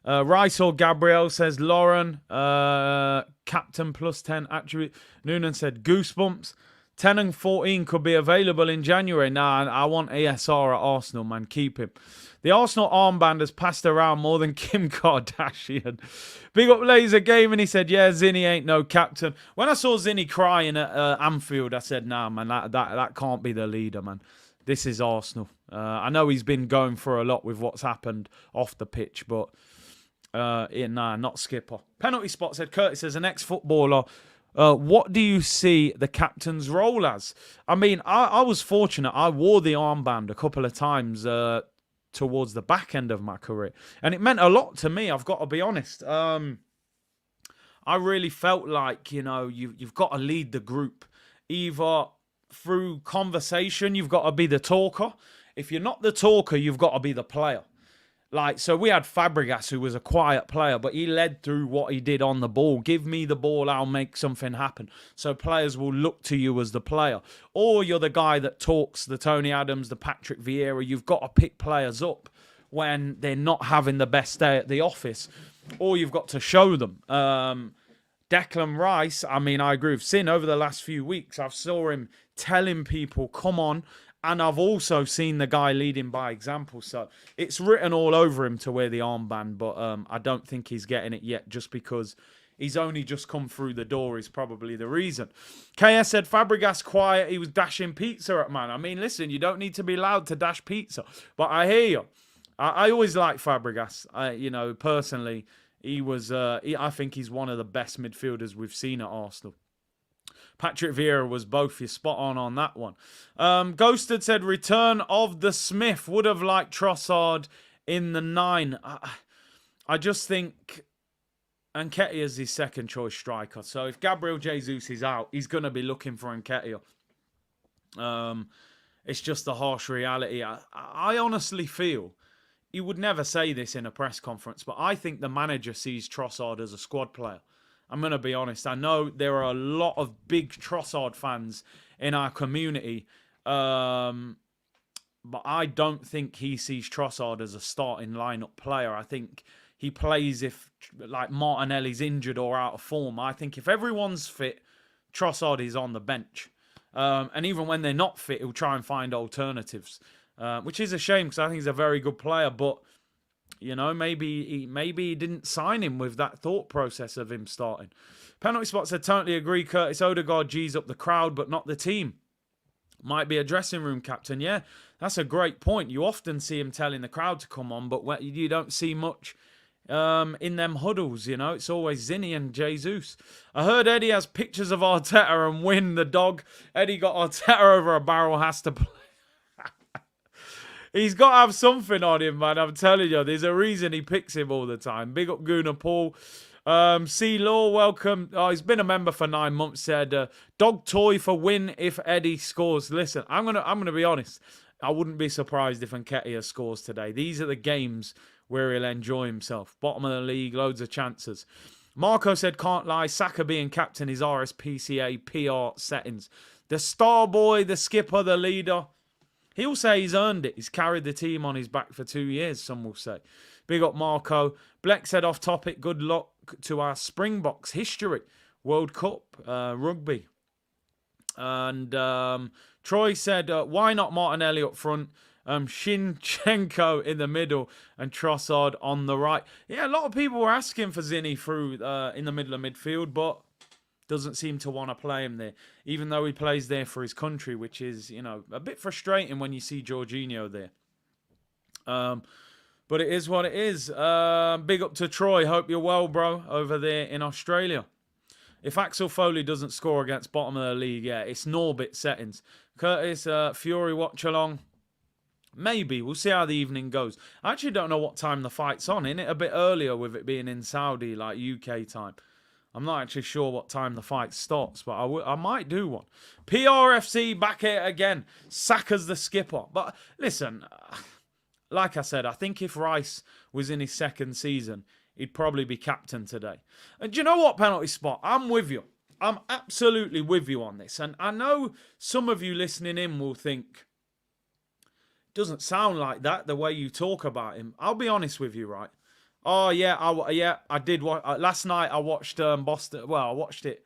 S1: Rice or Gabriel, says Lauren. Captain plus 10 attribute. Noonan said goosebumps. 10 and 14 could be available in January. Nah, I want ASR at Arsenal, man. Keep him. The Arsenal armband has passed around more than Kim Kardashian. Big up Laser Gaming. He said, yeah, Zinny ain't no captain. When I saw Zinny crying at Anfield, I said, nah, man, that can't be the leader, man. This is Arsenal. I know he's been going for a lot with what's happened off the pitch, but not skipper. Penalty spot, said Curtis, as an ex-footballer, what do you see the captain's role as? I mean, I was fortunate. I wore the armband a couple of times towards the back end of my career, and it meant a lot to me, I've got to be honest. I really felt like, you've got to lead the group. Either through conversation, you've got to be the talker. If you're not the talker, you've got to be the player. So we had Fabregas, who was a quiet player, but he led through what he did on the ball. Give me the ball, I'll make something happen. So players will look to you as the player. Or you're the guy that talks, the Tony Adams, the Patrick Vieira. You've got to pick players up when they're not having the best day at the office. Or you've got to show them. Declan Rice, I mean, I agree with Sin. Over the last few weeks, I've saw him telling people, come on. And I've also seen the guy leading by example. So it's written all over him to wear the armband. But I don't think he's getting it yet, just because he's only just come through the door is probably the reason. KS said, Fabregas quiet. He was dashing pizza at man. I mean, listen, you don't need to be loud to dash pizza. But I hear you. I always like Fabregas. Personally, he was. I think he's one of the best midfielders we've seen at Arsenal. Patrick Vieira was both. You're spot on that one. Ghosted said, return of the Smith. Would have liked Trossard in the 9. I just think Nketiah is his second choice striker. So if Gabriel Jesus is out, he's going to be looking for Nketiah. It's just the harsh reality. I honestly feel, he would never say this in a press conference, but I think the manager sees Trossard as a squad player. I'm going to be honest. I know there are a lot of big Trossard fans in our community, but I don't think he sees Trossard as a starting lineup player. I think he plays if, like, Martinelli's injured or out of form. I think if everyone's fit, Trossard is on the bench. And even when they're not fit, he'll try and find alternatives, which is a shame because I think he's a very good player, but maybe he didn't sign him with that thought process of him starting. Penalty spot said, totally agree, Curtis. Odegaard G's up the crowd, but not the team. Might be a dressing room captain. Yeah, that's a great point. You often see him telling the crowd to come on, but you don't see much in them huddles, It's always Zinny and Jesus. I heard Eddie has pictures of Arteta and Win the dog. Eddie got Arteta over a barrel, has to play. He's got to have something on him, man. I'm telling you, there's a reason he picks him all the time. Big up Gunnar Paul. C. Law, welcome. Oh, he's been a member for 9 months. Said, dog toy for Win if Eddie scores. Listen, I'm gonna be honest. I wouldn't be surprised if Nketiah scores today. These are the games where he'll enjoy himself. Bottom of the league, loads of chances. Marco said, can't lie, Saka being captain is RSPCA PR settings. The star boy, the skipper, the leader. He'll say he's earned it. He's carried the team on his back for 2 years, some will say. Big up Marco. Bleck said, off topic, good luck to our Springboks history. World Cup, rugby. And Troy said, why not Martinelli up front? Shinchenko in the middle and Trossard on the right. Yeah, a lot of people were asking for Zinni through in the middle of midfield, but doesn't seem to want to play him there, even though he plays there for his country, which is, you know, a bit frustrating when you see Jorginho there. But it is what it is. Big up to Troy. Hope you're well, bro, over there in Australia. If Axel Foley doesn't score against bottom of the league, yeah, it's Norbit settings. Curtis, Fury, Watchalong. Maybe. We'll see how the evening goes. I actually don't know what time the fight's on. Isn't it a bit earlier with it being in Saudi, like UK time? I'm not actually sure what time the fight starts, but I might do one. PRFC back here again. Saka's the skipper. But listen, like I said, I think if Rice was in his second season, he'd probably be captain today. And do you know what, Penalty Spot? I'm with you. I'm absolutely with you on this. And I know some of you listening in will think, doesn't sound like that, the way you talk about him. I'll be honest with you, right? Oh, yeah, I did. Last night I watched Boston. Well, I watched it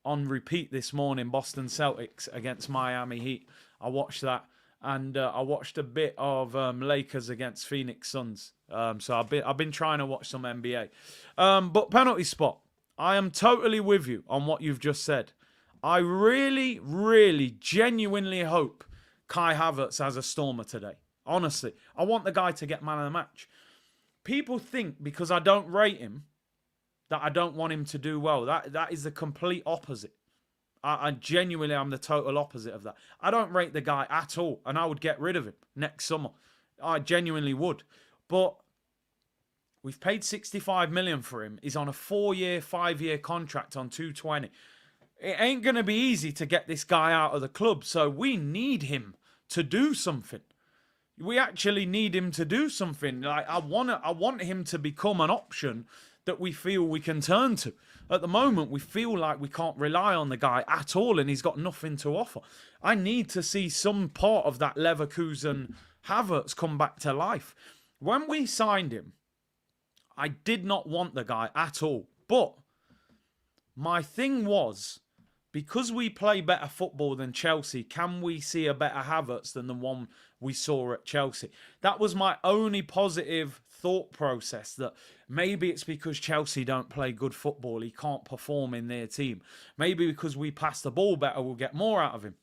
S1: on repeat this morning, Boston Celtics against Miami Heat. I watched that. And I watched a bit of Lakers against Phoenix Suns. So I've been trying to watch some NBA. But Penalty Spot, I am totally with you on what you've just said. I really, really, genuinely hope Kai Havertz has a stormer today. Honestly, I want the guy to get man of the match. People think because I don't rate him that I don't want him to do well. That is the complete opposite. I genuinely am the total opposite of that. I don't rate the guy at all, and I would get rid of him next summer. I genuinely would. But we've paid 65 million for him. He's on a 4-year, 5-year contract on 220. It ain't going to be easy to get this guy out of the club, so we need him to do something. We actually need him to do something. Like I want him to become an option that we feel we can turn to. At the moment, we feel like we can't rely on the guy at all, and he's got nothing to offer. I need to see some part of that Leverkusen Havertz come back to life. When we signed him, I did not want the guy at all. But my thing was, because we play better football than Chelsea, can we see a better Havertz than the one we saw at Chelsea? That was my only positive thought process, that maybe it's because Chelsea don't play good football, he can't perform in their team. Maybe because we pass the ball better, we'll get more out of him.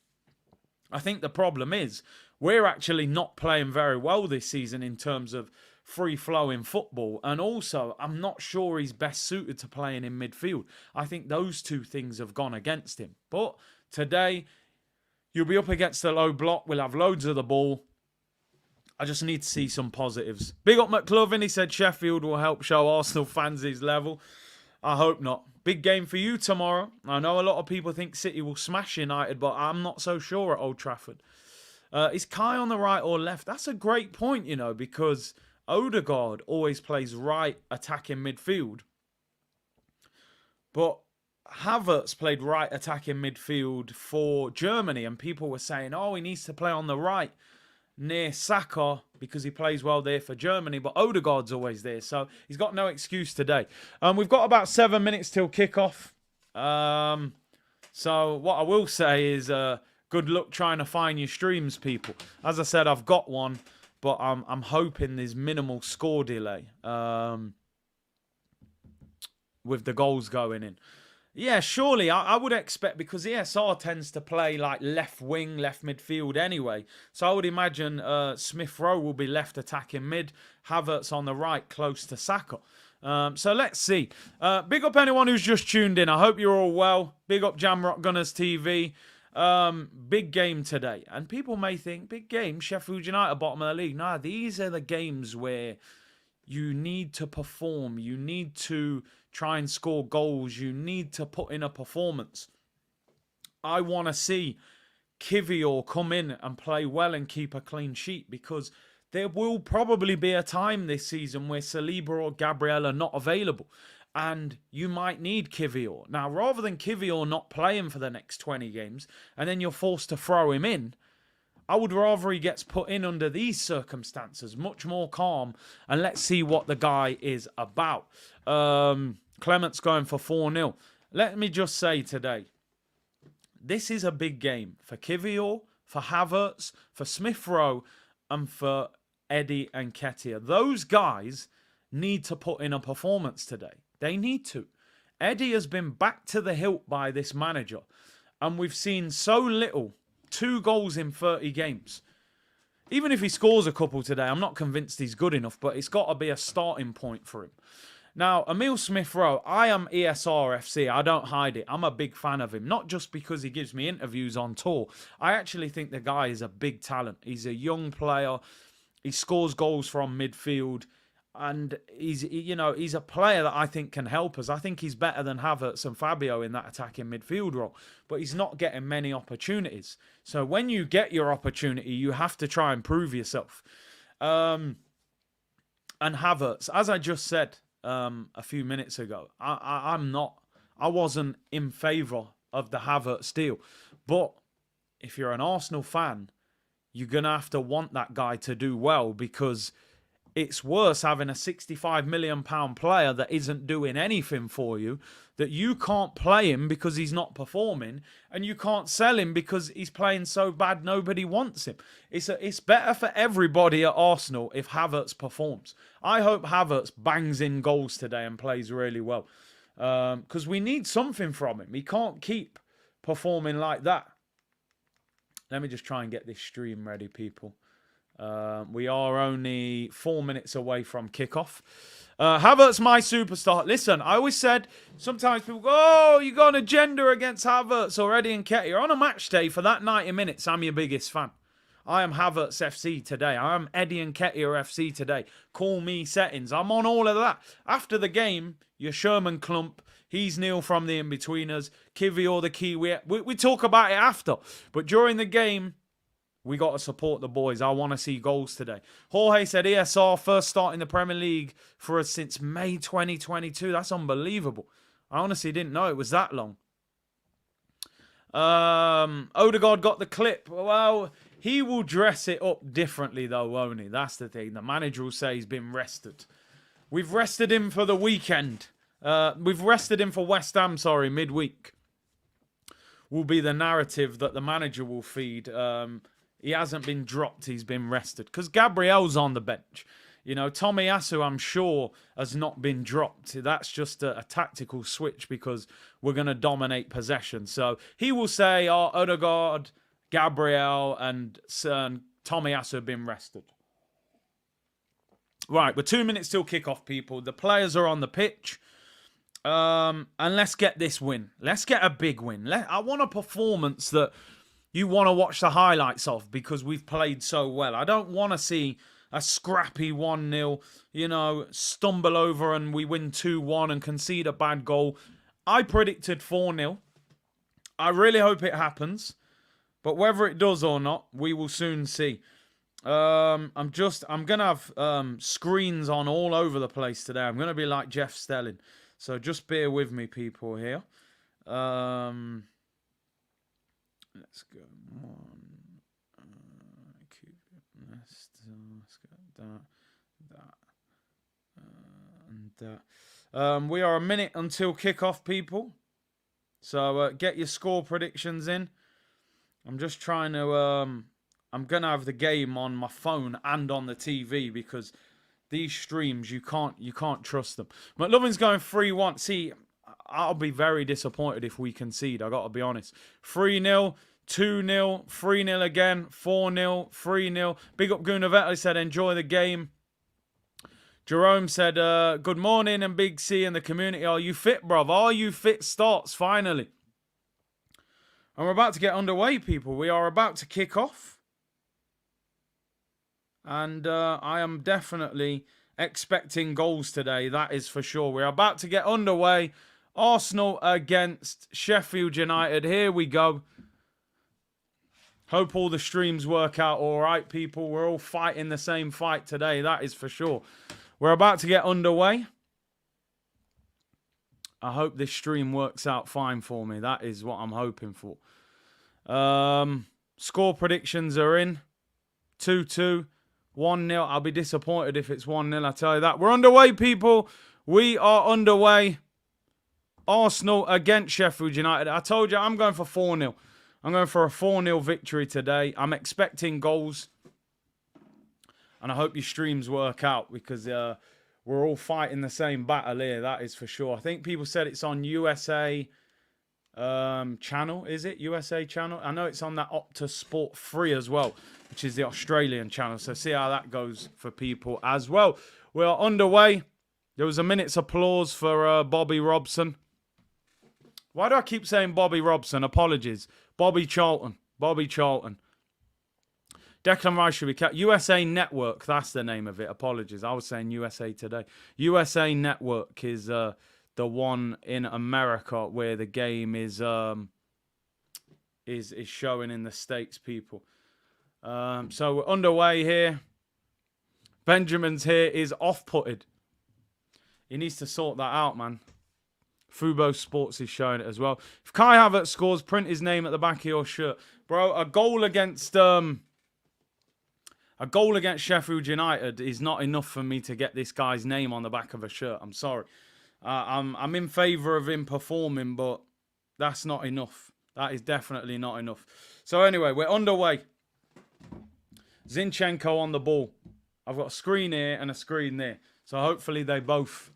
S1: I think the problem is we're actually not playing very well this season in terms of free-flowing football. And also, I'm not sure he's best suited to playing in midfield. I think those two things have gone against him. But today, you'll be up against a low block. We'll have loads of the ball. I just need to see some positives. Big up McLovin. He said Sheffield will help show Arsenal fans his level. I hope not. Big game for you tomorrow. I know a lot of people think City will smash United, but I'm not so sure at Old Trafford. Is Kai on the right or left? That's a great point, you know, because Odegaard always plays right attacking midfield. But Havertz played right attacking midfield for Germany, and people were saying, oh, he needs to play on the right near Saka because he plays well there for Germany, but Odegaard's always there, so he's got no excuse today. We've got about 7 minutes till kickoff. So what I will say is good luck trying to find your streams, people. As I said, I've got one, but I'm hoping there's minimal score delay with the goals going in. Yeah, surely I would expect, because ESR tends to play like left wing, left midfield anyway. So I would imagine Smith Rowe will be left attacking mid, Havertz on the right, close to Saka. So let's see. Big up anyone who's just tuned in. I hope you're all well. Big up Jamrock Gunners TV. Big game today. And people may think, big game, Sheffield United, bottom of the league. No, these are the games where you need to perform. You need to try and score goals. You need to put in a performance. I want to see Kivior come in and play well and keep a clean sheet, because there will probably be a time this season where Saliba or Gabriel are not available, and you might need Kivior. Now, rather than Kivior not playing for the next 20 games and then you're forced to throw him in, I would rather he gets put in under these circumstances, much more calm, and let's see what the guy is about. Clement's going for 4-0. Let me just say today, this is a big game for Kivior, for Havertz, for Smith Rowe, and for Eddie and Nketiah. Those guys need to put in a performance today. They need to. Eddie has been backed to the hilt by this manager, and we've seen so little. 2 goals in 30 games. Even if he scores a couple today, I'm not convinced he's good enough, but it's got to be a starting point for him. Now, Emile Smith-Rowe, I am ESR FC. I don't hide it. I'm a big fan of him. Not just because he gives me interviews on tour. I actually think the guy is a big talent. He's a young player. He scores goals from midfield. And he's a player that I think can help us. I think he's better than Havertz and Fabio in that attacking midfield role. But he's not getting many opportunities. So when you get your opportunity, you have to try and prove yourself. And Havertz, as I just said a few minutes ago, I wasn't in favour of the Havertz deal. But if you're an Arsenal fan, you're going to have to want that guy to do well, because it's worse having a £65 million player that isn't doing anything for you, that you can't play him because he's not performing, and you can't sell him because he's playing so bad nobody wants him. It's better for everybody at Arsenal if Havertz performs. I hope Havertz bangs in goals today and plays really well, because we need something from him. He can't keep performing like that. Let me just try and get this stream ready, people. We are only 4 minutes away from kickoff. Havertz, my superstar. Listen, I always said, sometimes people go, oh, you got an agenda against Havertz or Eddie and Nketiah. On a match day for that 90 minutes, I'm your biggest fan. I am Havertz FC today. I am Eddie and Nketiah FC today. Call me settings. I'm on all of that. After the game, you're Sherman Klump. He's Neil from the In-Betweeners. Kivior the Kiwi. We talk about it after. But during the game, we got to support the boys. I want to see goals today. Jorge said ESR first start in the Premier League for us since May 2022. That's unbelievable. I honestly didn't know it was that long. Odegaard got the clip. Well, he will dress it up differently though, won't he? That's the thing. The manager will say he's been rested. We've rested him for the weekend. We've rested him for West Ham, midweek. Will be the narrative that the manager will feed. He hasn't been dropped, he's been rested. Because Gabriel's on the bench. You know, Tomiyasu, I'm sure, has not been dropped. That's just a tactical switch because we're going to dominate possession. So he will say, oh, Odegaard, Gabriel, and Tomiyasu have been rested. Right, we're 2 minutes till kickoff, people. The players are on the pitch. And let's get this win. Let's get a big win. I want a performance that you want to watch the highlights of because we've played so well. I don't want to see a scrappy 1-0, stumble over and we win 2-1 and concede a bad goal. I predicted 4-0. I really hope it happens. But whether it does or not, we will soon see. I'm going to have screens on all over the place today. I'm going to be like Jeff Stelling. So just bear with me, people, here. Let's go on. Let's go that. We are a minute until kickoff, people. So get your score predictions in. I'm just trying to. I'm gonna have the game on my phone and on the TV because these streams you can't trust them. McLovin's going 3-1. See, I'll be very disappointed if we concede. I got to be honest. 3-0, 2-0, 3-0 again, 4-0, 3-0. Big up Gunavetli said enjoy the game. Jerome said good morning and Big C in the community. Are you fit, bruv? Are you fit? Starts finally. And we're about to get underway, people. We are about to kick off. And I am definitely expecting goals today. That is for sure. We're about to get underway. Arsenal against Sheffield United. Here we go. Hope all the streams work out all right, people. We're all fighting the same fight today, that is for sure. We're about to get underway. I hope this stream works out fine for me. That is what I'm hoping for. Score predictions are in. 2-2. 1-0. I'll be disappointed if it's 1-0, I tell you that. We're underway, people. We are underway. Arsenal against Sheffield United. I told you I'm going for 4-0. I'm going for a 4-0 victory today. I'm expecting goals. And I hope your streams work out because we're all fighting the same battle here. That is for sure. I think people said it's on USA channel. Is it? USA channel? I know it's on that Optus Sport 3 as well, which is the Australian channel. So see how that goes for people as well. We are underway. There was a minute's applause for Bobby Robson. Why do I keep saying Bobby Robson? Apologies. Bobby Charlton. Bobby Charlton. Declan Rice should be kept. USA Network. That's the name of it. Apologies. I was saying USA Today. USA Network is the one in America where the game is showing in the States, people. So we're underway here. Benjamin's here is off-putted. He needs to sort that out, man. Fubo Sports is showing it as well. If Kai Havertz scores, print his name at the back of your shirt. Bro, a goal against Sheffield United is not enough for me to get this guy's name on the back of a shirt. I'm sorry. I'm in favour of him performing, but that's not enough. That is definitely not enough. So anyway, we're underway. Zinchenko on the ball. I've got a screen here and a screen there. So hopefully they both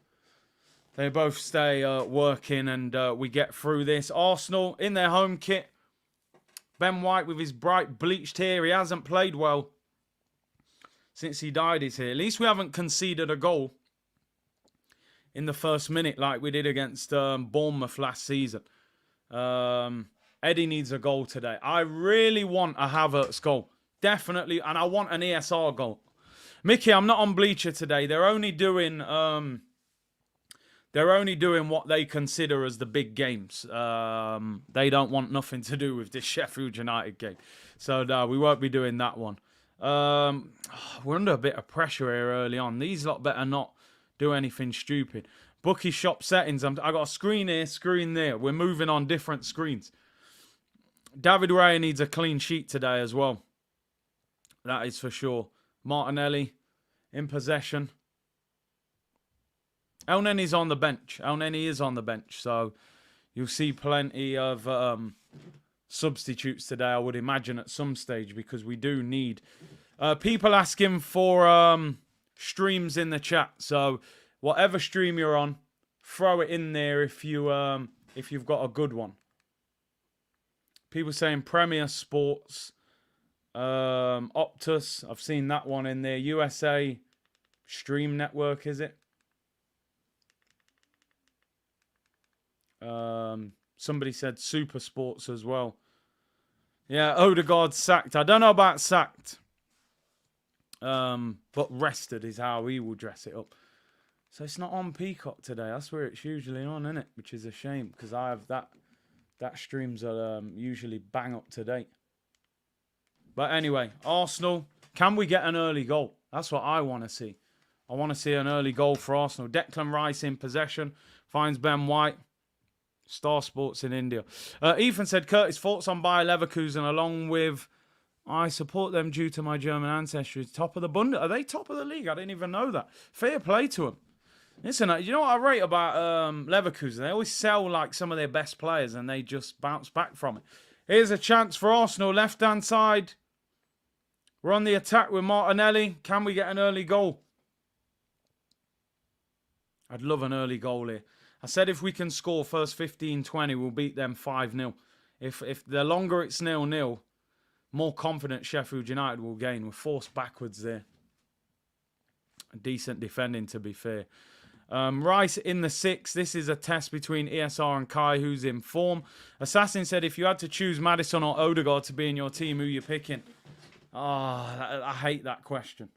S1: stay working and we get through this. Arsenal in their home kit. Ben White with his bright bleached hair. He hasn't played well since he dyed his hair. At least we haven't conceded a goal in the first minute like we did against Bournemouth last season. Eddie needs a goal today. I really want a Havertz goal. Definitely. And I want an ESR goal. Mickey, I'm not on Bleacher today. They're only doing what they consider as the big games. They don't want nothing to do with this Sheffield United game. So no, we won't be doing that one. We're under a bit of pressure here early on. These lot better not do anything stupid. Bookie shop settings. I got a screen here, screen there. We're moving on different screens. David Raya needs a clean sheet today as well. That is for sure. Martinelli in possession. El Nenny's on the bench. El Nenny is on the bench. So you'll see plenty of substitutes today, I would imagine, at some stage, because we do need people asking for streams in the chat. So whatever stream you're on, throw it in there if you've got a good one. People saying Premier Sports, Optus. I've seen that one in there. USA Stream Network, is it? Somebody said Super Sports as well. Yeah, Odegaard sacked. I don't know about sacked. But rested is how he will dress it up. So it's not on Peacock today. That's where it's usually on, isn't it? Which is a shame because I have that streams are usually bang up to date. But anyway, Arsenal, can we get an early goal? That's what I want to see. I want to see an early goal for Arsenal. Declan Rice in possession. Finds Ben White. Star Sports in India. Ethan said, Curtis, thoughts on Bayer Leverkusen along with, I support them due to my German ancestry. Top of the Bundesliga. Are they top of the league? I didn't even know that. Fair play to them. Listen, you know what I rate about Leverkusen? They always sell like some of their best players and they just bounce back from it. Here's a chance for Arsenal. Left-hand side. We're on the attack with Martinelli. Can we get an early goal? I'd love an early goal here. I said if we can score first 15-20, we'll beat them 5-0. If the longer it's 0-0, more confident Sheffield United will gain. We're forced backwards there. Decent defending, to be fair. Rice in the 6. This is a test between ESR and Kai, who's in form. Assassin said, if you had to choose Maddison or Odegaard to be in your team, who are you picking? I hate that question.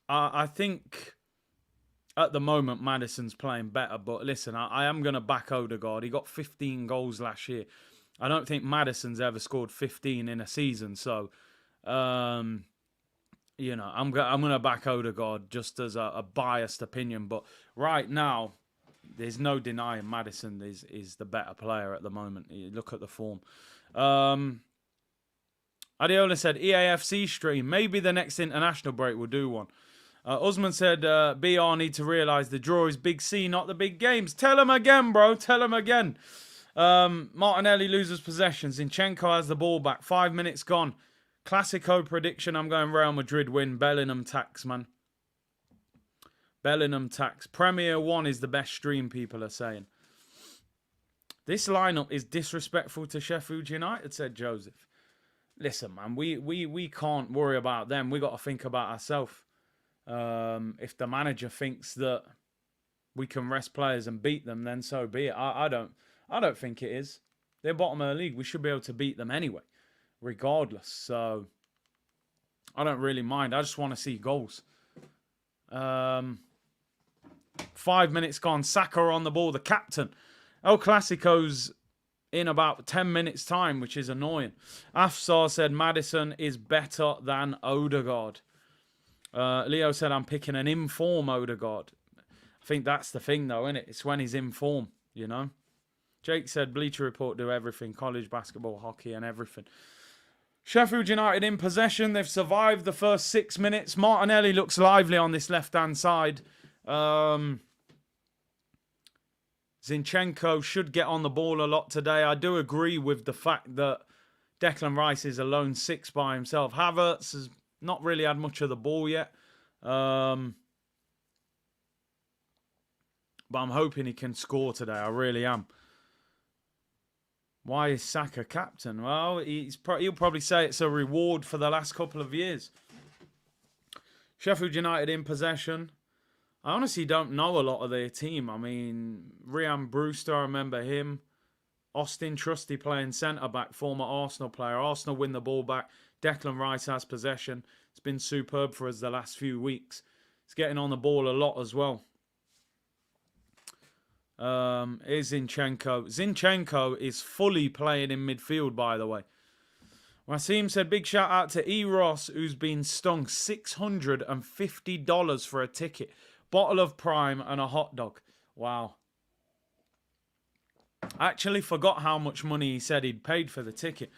S1: I think At the moment, Maddison's playing better. But listen, I am going to back Odegaard. He got 15 goals last year. I don't think Maddison's ever scored 15 in a season. So, you know, I'm gonna back Odegaard just as a biased opinion. But right now, there's no denying Maddison is the better player at the moment. You look at the form. Adiola said EAFC stream. Maybe the next international break will do one. Usman said BR need to realise the draw is Big C, not the big games. Tell him again, bro. Tell him again. Martinelli loses possession. Zinchenko has the ball back. 5 minutes gone. Classico prediction. I'm going Real Madrid win. Bellingham tax, man. Bellingham tax. Premier 1 is the best stream, people are saying. This lineup is disrespectful to Sheffield United, said Joseph. Listen, man, we can't worry about them. We got to think about ourselves. If the manager thinks that we can rest players and beat them, then so be it. I don't think it is. They're bottom of the league. We should be able to beat them anyway, regardless. So I don't really mind. I just want to see goals. 5 minutes gone. Saka on the ball, the captain. El Clasico's in about 10 minutes' time, which is annoying. Afsar said Maddison is better than Odegaard. Leo said I'm picking an in-form Odegaard. I think that's the thing, though, isn't it? It's when he's in form, you know. Jake said Bleacher Report do everything. College, basketball, hockey, and everything. Sheffield United in possession. They've survived the first 6 minutes. Martinelli looks lively on this left-hand side. Zinchenko should get on the ball a lot today. I do agree with the fact that Declan Rice is a lone 6 by himself. Havertz has not really had much of the ball yet. But I'm hoping he can score today. I really am. Why is Saka captain? Well, he'll probably say it's a reward for the last couple of years. Sheffield United in possession. I honestly don't know a lot of their team. I mean, Ryan Brewster, I remember him. Austin Trusty playing centre-back, former Arsenal player. Arsenal win the ball back. Declan Rice has possession. It's been superb for us the last few weeks. He's getting on the ball a lot as well. Is Zinchenko. Zinchenko is fully playing in midfield, by the way. Wasim said, big shout out to E. Ross, who's been stung $650 for a ticket. Bottle of Prime and a hot dog. Wow. I actually forgot how much money he said he'd paid for the ticket.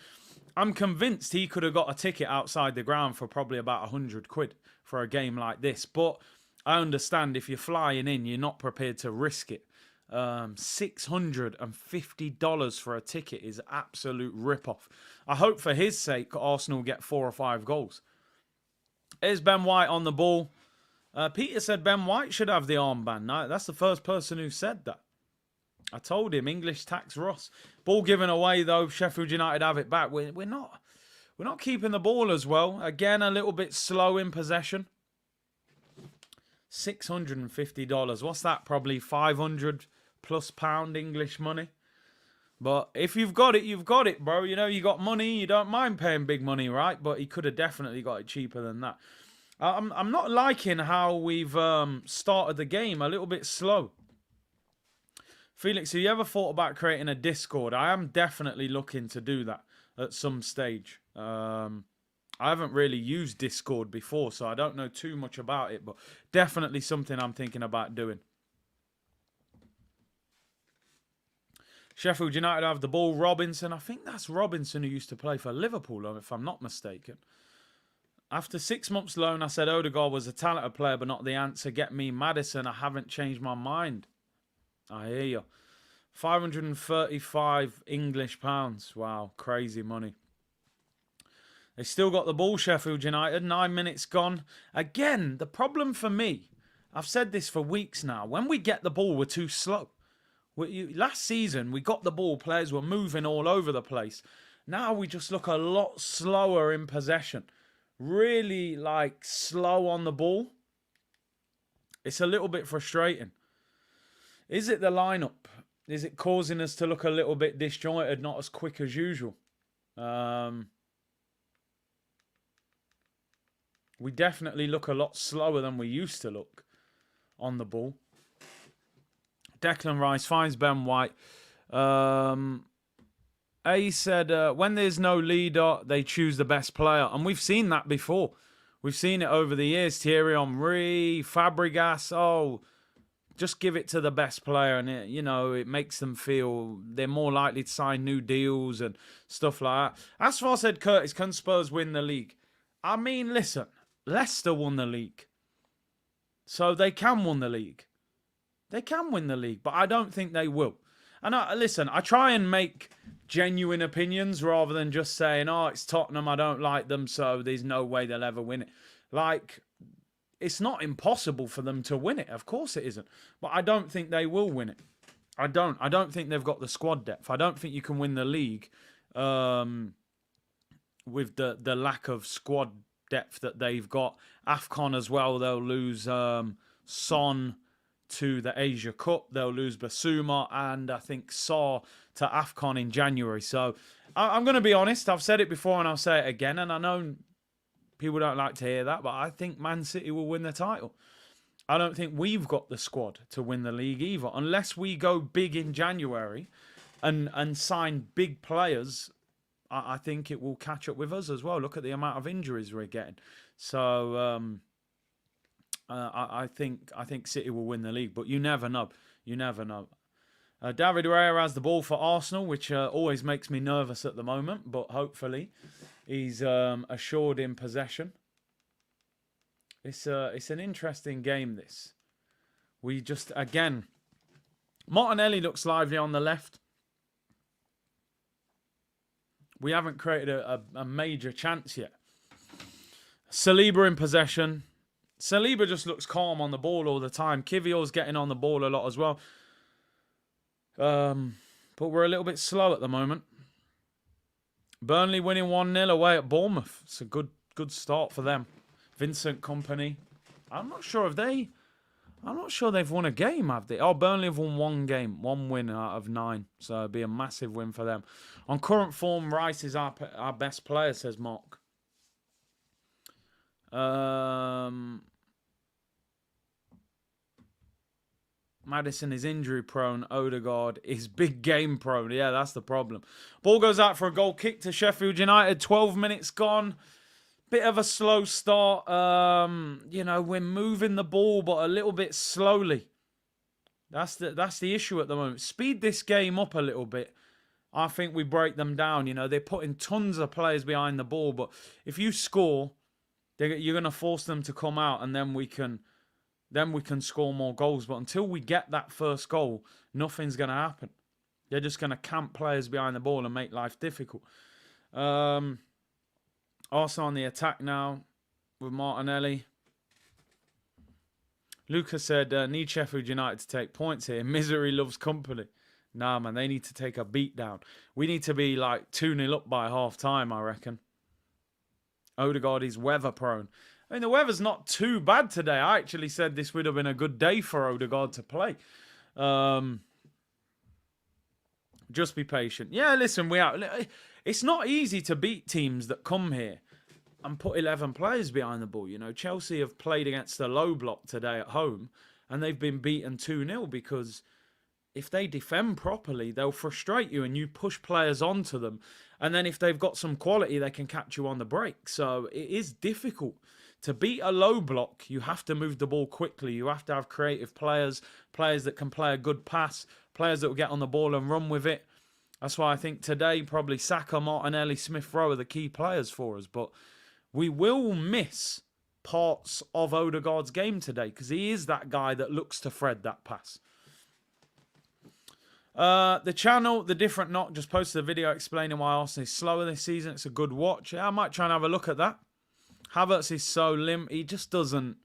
S1: I'm convinced he could have got a ticket outside the ground for probably about 100 quid for a game like this. But I understand if you're flying in, you're not prepared to risk it. $650 for a ticket is absolute rip-off. I hope for his sake Arsenal get 4 or 5 goals. Here's Ben White on the ball. Peter said Ben White should have the armband. No, that's the first person who said that. I told him, English tax Ross. Ball given away though. Sheffield United have it back. We're not keeping the ball as well. Again, a little bit slow in possession. $650. What's that? Probably 500 plus pound English money. But if you've got it, you've got it, bro. You know, you got money. You don't mind paying big money, right? But he could have definitely got it cheaper than that. I'm not liking how we've started the game. A little bit slow. Felix, have you ever thought about creating a Discord? I am definitely looking to do that at some stage. I haven't really used Discord before, so I don't know too much about it, but definitely something I'm thinking about doing. Sheffield United have the ball. Robinson, I think that's Robinson who used to play for Liverpool, if I'm not mistaken. After 6 months loan, I said Odegaard was a talented player, but not the answer. Get me Maddison. I haven't changed my mind. I hear you. 535 English pounds. Wow, crazy money. They still got the ball, Sheffield United. 9 minutes gone. Again, the problem for me, I've said this for weeks now, when we get the ball, we're too slow. Last season, we got the ball, players were moving all over the place. Now we just look a lot slower in possession. Really, like, slow on the ball. It's a little bit frustrating. Is it the lineup? Is it causing us to look a little bit disjointed, not as quick as usual? We definitely look a lot slower than we used to look. on the ball. Declan Rice finds Ben White. A said, when there's no leader, they choose the best player. And we've seen that before. We've seen it over the years. Thierry Henry, Fabregas. Oh, just give it to the best player. And, it makes them feel they're more likely to sign new deals and stuff like that. As far said, Curtis, can Spurs win the league? I mean, listen, Leicester won the league. So they can win the league. They can win the league, but I don't think they will. And listen, I try and make genuine opinions rather than just saying, oh, it's Tottenham, I don't like them, so there's no way they'll ever win it. Like, it's not impossible for them to win it. Of course it isn't. But I don't think they will win it. I don't think they've got the squad depth. I don't think you can win the league with the lack of squad depth that they've got. AFCON as well, they'll lose Son to the Asia Cup. They'll lose Basuma and I think Saw to AFCON in January. So I'm going to be honest. I've said it before and I'll say it again. And I know people don't like to hear that, but I think Man City will win the title. I don't think we've got the squad to win the league either. Unless we go big in January and sign big players, I think it will catch up with us as well. Look at the amount of injuries we're getting. So I think City will win the league, but you never know. You never know. David Raya has the ball for Arsenal, which always makes me nervous at the moment, but hopefully he's assured in possession. It's an interesting game, this. We just, again, Martinelli looks lively on the left. We haven't created a major chance yet. Saliba in possession. Saliba just looks calm on the ball all the time. Kivior's getting on the ball a lot as well. But we're a little bit slow at the moment. Burnley winning 1-0 away at Bournemouth. It's a good start for them. Vincent Kompany. I'm not sure they've won a game, have they? Oh, Burnley have won one game. One win out of 9. So it'd be a massive win for them. On current form, Rice is our best player, says Mark. Maddison is injury prone. Odegaard is big game prone. Yeah, that's the problem. Ball goes out for a goal kick to Sheffield United. 12 minutes gone. Bit of a slow start. We're moving the ball, but a little bit slowly. That's the issue at the moment. Speed this game up a little bit. I think we break them down. They're putting tons of players behind the ball, but if you score, you're going to force them to come out, and then we can score more goals. But until we get that first goal, nothing's going to happen. They're just going to camp players behind the ball and make life difficult. Also on the attack now with Martinelli. Lucas said, need Sheffield United to take points here. Misery loves company. Nah, man, they need to take a beat down. We need to be like 2-0 up by half time, I reckon. Odegaard is weather prone. I mean, the weather's not too bad today. I actually said this would have been a good day for Odegaard to play. Just be patient. Yeah, listen, it's not easy to beat teams that come here and put 11 players behind the ball. Chelsea have played against a low block today at home and they've been beaten 2-0 because if they defend properly, they'll frustrate you and you push players onto them. And then if they've got some quality, they can catch you on the break. So it is difficult. To beat a low block, you have to move the ball quickly. You have to have creative players, players that can play a good pass, players that will get on the ball and run with it. That's why I think today probably Saka, Martinelli, Smith Rowe are the key players for us. But we will miss parts of Odegaard's game today because he is that guy that looks to thread that pass. The channel, The Different Knock, just posted a video explaining why Arsenal is slower this season. It's a good watch. Yeah, I might try and have a look at that. Havertz is so limp. He just doesn't...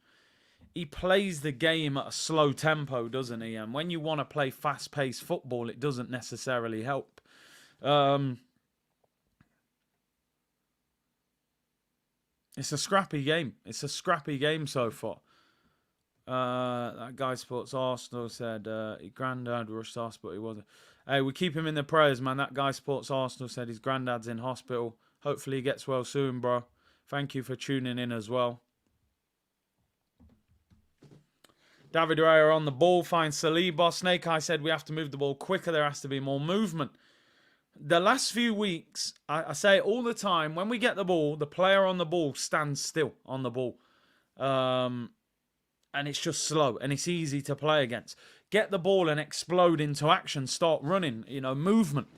S1: He plays the game at a slow tempo, doesn't he? And when you want to play fast-paced football, it doesn't necessarily help. It's a scrappy game. It's a scrappy game so far. That guy Sports Arsenal said his granddad rushed to hospital. He wasn't. Hey, we keep him in the prayers, man. That guy Sports Arsenal said his granddad's in hospital. Hopefully he gets well soon, bro. Thank you for tuning in as well. David Raya on the ball, finds Saliba. Snake Eye said we have to move the ball quicker. There has to be more movement. The last few weeks, I say it all the time, when we get the ball, the player on the ball stands still on the ball. And it's just slow and it's easy to play against. Get the ball and explode into action. Start running, movement.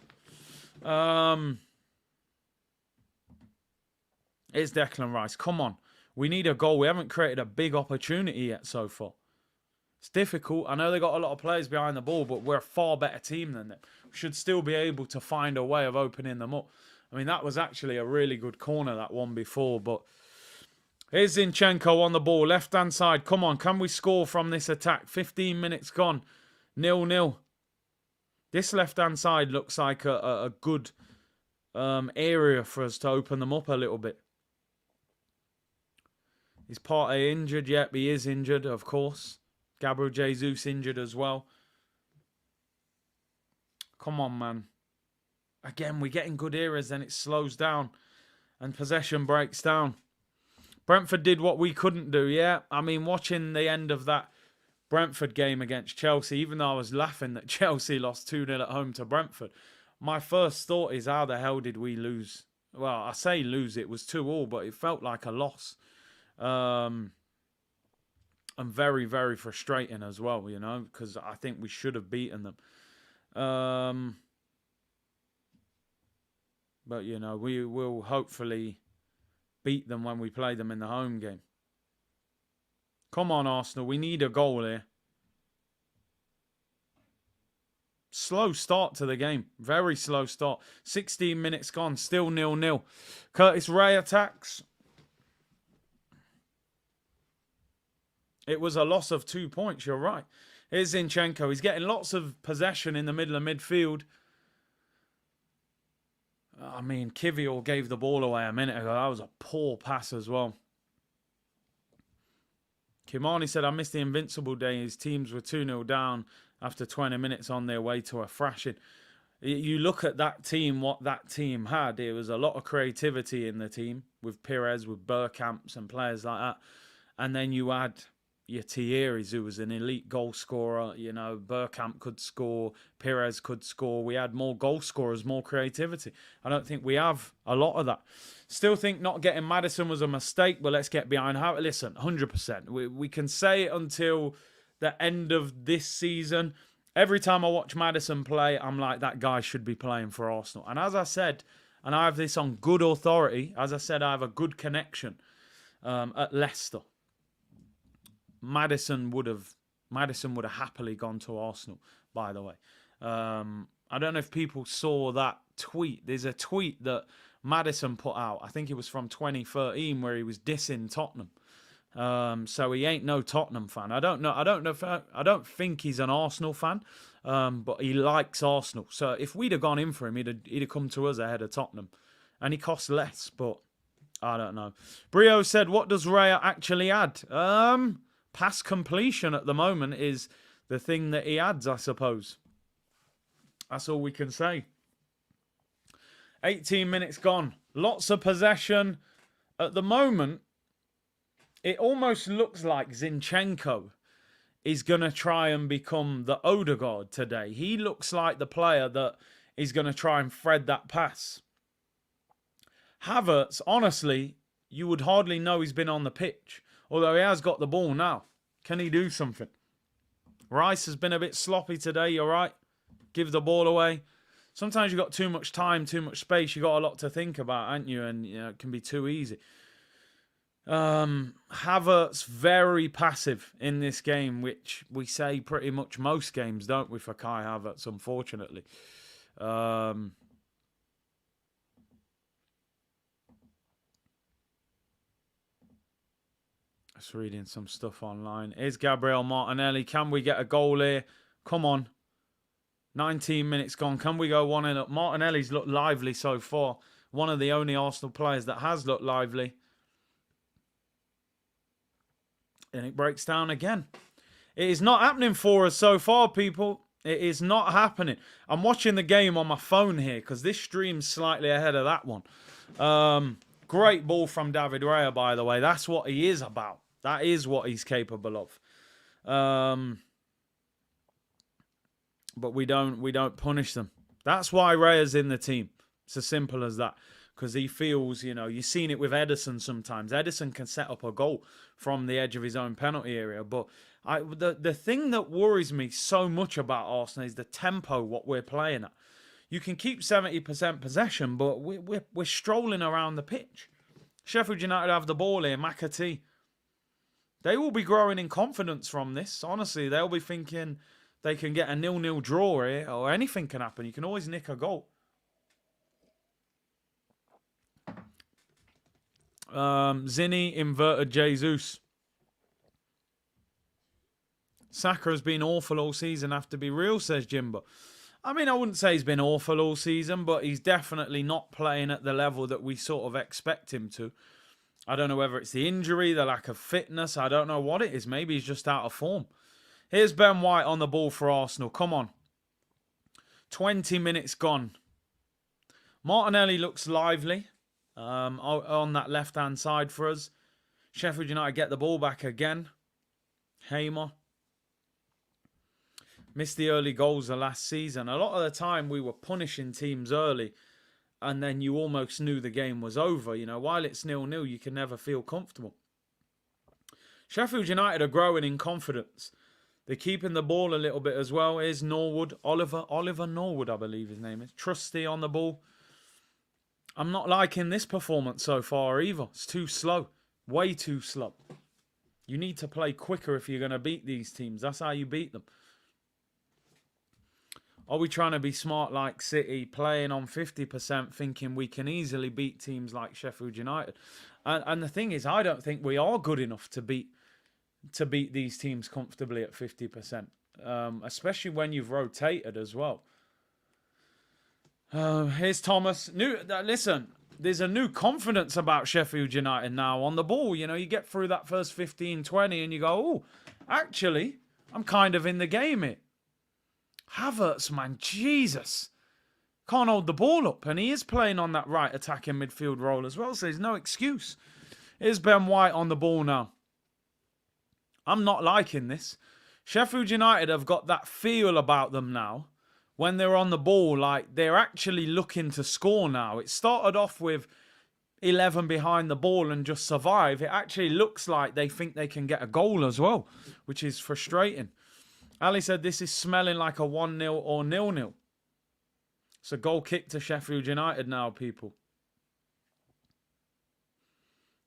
S1: It's Declan Rice. Come on. We need a goal. We haven't created a big opportunity yet so far. It's difficult. I know they got a lot of players behind the ball, but we're a far better team than them. We should still be able to find a way of opening them up. I mean, that was actually a really good corner, that one before. But here's Zinchenko on the ball. Left-hand side. Come on. Can we score from this attack? 15 minutes gone. 0-0. This left-hand side looks like a good area for us to open them up a little bit. Is Partey injured? Yep, he is injured, of course. Gabriel Jesus injured as well. Come on, man. Again, we're getting good eras, then it slows down and possession breaks down. Brentford did what we couldn't do, yeah. I mean, watching the end of that Brentford game against Chelsea, even though I was laughing that Chelsea lost 2-0 at home to Brentford, my first thought is, how the hell did we lose? Well, I say lose, it was 2-2, but it felt like a loss. And very, very frustrating as well, because I think we should have beaten them. But, we will hopefully beat them when we play them in the home game. Come on, Arsenal. We need a goal here. Slow start to the game. Very slow start. 16 minutes gone. Still 0-0. Curtis Ray attacks. It was a loss of 2 points, you're right. Here's Zinchenko. He's getting lots of possession in the middle of midfield. I mean, Kivior gave the ball away a minute ago. That was a poor pass as well. Kimani said, I missed the invincible days. Teams were 2-0 down after 20 minutes on their way to a thrashing. You look at that team, what that team had. It was a lot of creativity in the team with Pires, with Bergkamps and players like that. And then you add your Thierry's, who was an elite goal scorer. Bergkamp could score, Pires could score. We had more goal scorers, more creativity. I don't think we have a lot of that. Still think not getting Maddison was a mistake, but let's get behind how. Listen, 100%. We can say it until the end of this season. Every time I watch Maddison play, I'm like, that guy should be playing for Arsenal. And as I said, and I have this on good authority, as I said, I have a good connection at Leicester. Maddison would have happily gone to Arsenal, by the way. I don't know if people saw that tweet. There's a tweet that Maddison put out. I think it was from 2013 where he was dissing Tottenham. So he ain't no Tottenham fan. I don't think he's an Arsenal fan, but he likes Arsenal. So if we'd have gone in for him, he'd have come to us ahead of Tottenham. And he costs less, but I don't know. Brio said, what does Raya actually add? Pass completion at the moment is the thing that he adds, I suppose. That's all we can say. 18 minutes gone. Lots of possession. At the moment, it almost looks like Zinchenko is going to try and become the Odegaard today. He looks like the player that is going to try and thread that pass. Havertz, honestly, you would hardly know he's been on the pitch. Although he has got the ball now. Can he do something? Rice has been a bit sloppy today, you're right. Give the ball away. Sometimes you've got too much time, too much space. You've got a lot to think about, haven't you? And it can be too easy. Havertz, very passive in this game, which we say pretty much most games, don't we, for Kai Havertz, unfortunately. Just reading some stuff online. Here's Gabriel Martinelli. Can we get a goal here? Come on. 19 minutes gone. Can we go 1-0 up? Martinelli's looked lively so far. One of the only Arsenal players that has looked lively. And it breaks down again. It is not happening for us so far, people. It is not happening. I'm watching the game on my phone here because this stream's slightly ahead of that one. Great ball from David Raya, by the way. That's what he is about. That is what he's capable of. But we don't punish them. That's why Raya's in the team. It's as simple as that. Because he feels, you've seen it with Edison sometimes. Edison can set up a goal from the edge of his own penalty area. But the thing that worries me so much about Arsenal is the tempo, what we're playing at. You can keep 70% possession, but we're strolling around the pitch. Sheffield United have the ball here, McAtee. They will be growing in confidence from this. Honestly, they'll be thinking they can get a 0-0 draw here, or anything can happen. You can always nick a goal. Zinni inverted Jesus. Saka has been awful all season, have to be real, says Jimbo. I mean, I wouldn't say he's been awful all season, but he's definitely not playing at the level that we sort of expect him to. I don't know whether it's the injury, the lack of fitness. I don't know what it is. Maybe he's just out of form. Here's Ben White on the ball for Arsenal. Come on. 20 minutes gone. Martinelli looks lively on that left-hand side for us. Sheffield United get the ball back again. Hamer. Missed the early goals of last season. A lot of the time we were punishing teams early and then you almost knew the game was over. While it's 0-0, you can never feel comfortable. Sheffield United are growing in confidence. They're keeping the ball a little bit as well. Here's Norwood. Oliver Norwood, I believe his name is. Trusty on the ball. I'm not liking this performance so far either. It's too slow. Way too slow. You need to play quicker if you're going to beat these teams. That's how you beat them. Are we trying to be smart like City, playing on 50%, thinking we can easily beat teams like Sheffield United? And the thing is, I don't think we are good enough to beat these teams comfortably at 50%, especially when you've rotated as well. Here's Thomas. Listen, there's a new confidence about Sheffield United now on the ball. You get through that first 15, 20 and you go, oh, actually, I'm kind of in the game here. Havertz, man, Jesus. Can't hold the ball up. And he is playing on that right attacking midfield role as well, so there's no excuse. Here's Ben White on the ball now. I'm not liking this. Sheffield United have got that feel about them now. When they're on the ball, like they're actually looking to score now. It started off with 11 behind the ball and just survive. It actually looks like they think they can get a goal as well, which is frustrating. Ali said this is smelling like a 1-0 or 0-0. It's a goal kick to Sheffield United now, people.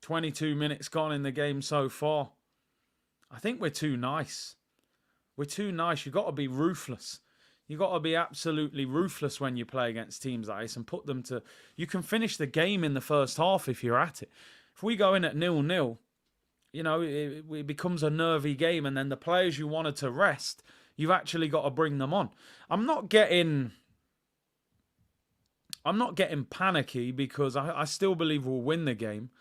S1: 22 minutes gone in the game so far. I think we're too nice. We're too nice. You've got to be ruthless. You've got to be absolutely ruthless when you play against teams like this and put them to... You can finish the game in the first half if you're at it. If we go in at 0-0, it becomes a nervy game, and then the players you wanted to rest, you've actually got to bring them on. I'm not getting panicky because I still believe we'll win the game.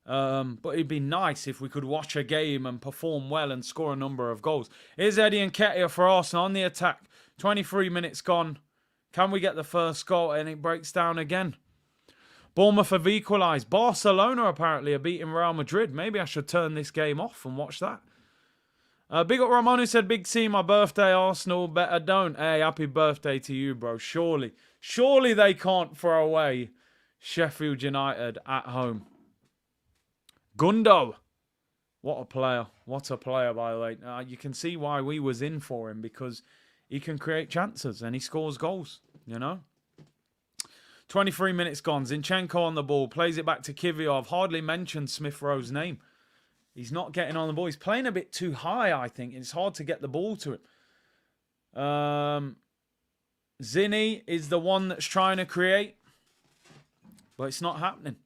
S1: But it'd be nice if we could watch a game and perform well and score a number of goals. Here's Eddie Nketiah for Arsenal on the attack. 23 minutes gone. Can we get the first goal? And it breaks down again. Bournemouth have equalised. Barcelona apparently are beating Real Madrid. Maybe I should turn this game off and watch that. Big up Ramon who said, big C, my birthday, Arsenal. Better don't. Hey, happy birthday to you, bro. Surely they can't throw away Sheffield United at home. Gundo. What a player. What a player, by the way. You can see why we was in for him, because he can create chances and he scores goals, 23 minutes gone. Zinchenko on the ball. Plays it back to Kvyat. I've hardly mentioned Smith Rowe's name. He's not getting on the ball. He's playing a bit too high, I think. It's hard to get the ball to him. Zinni is the one that's trying to create, but it's not happening.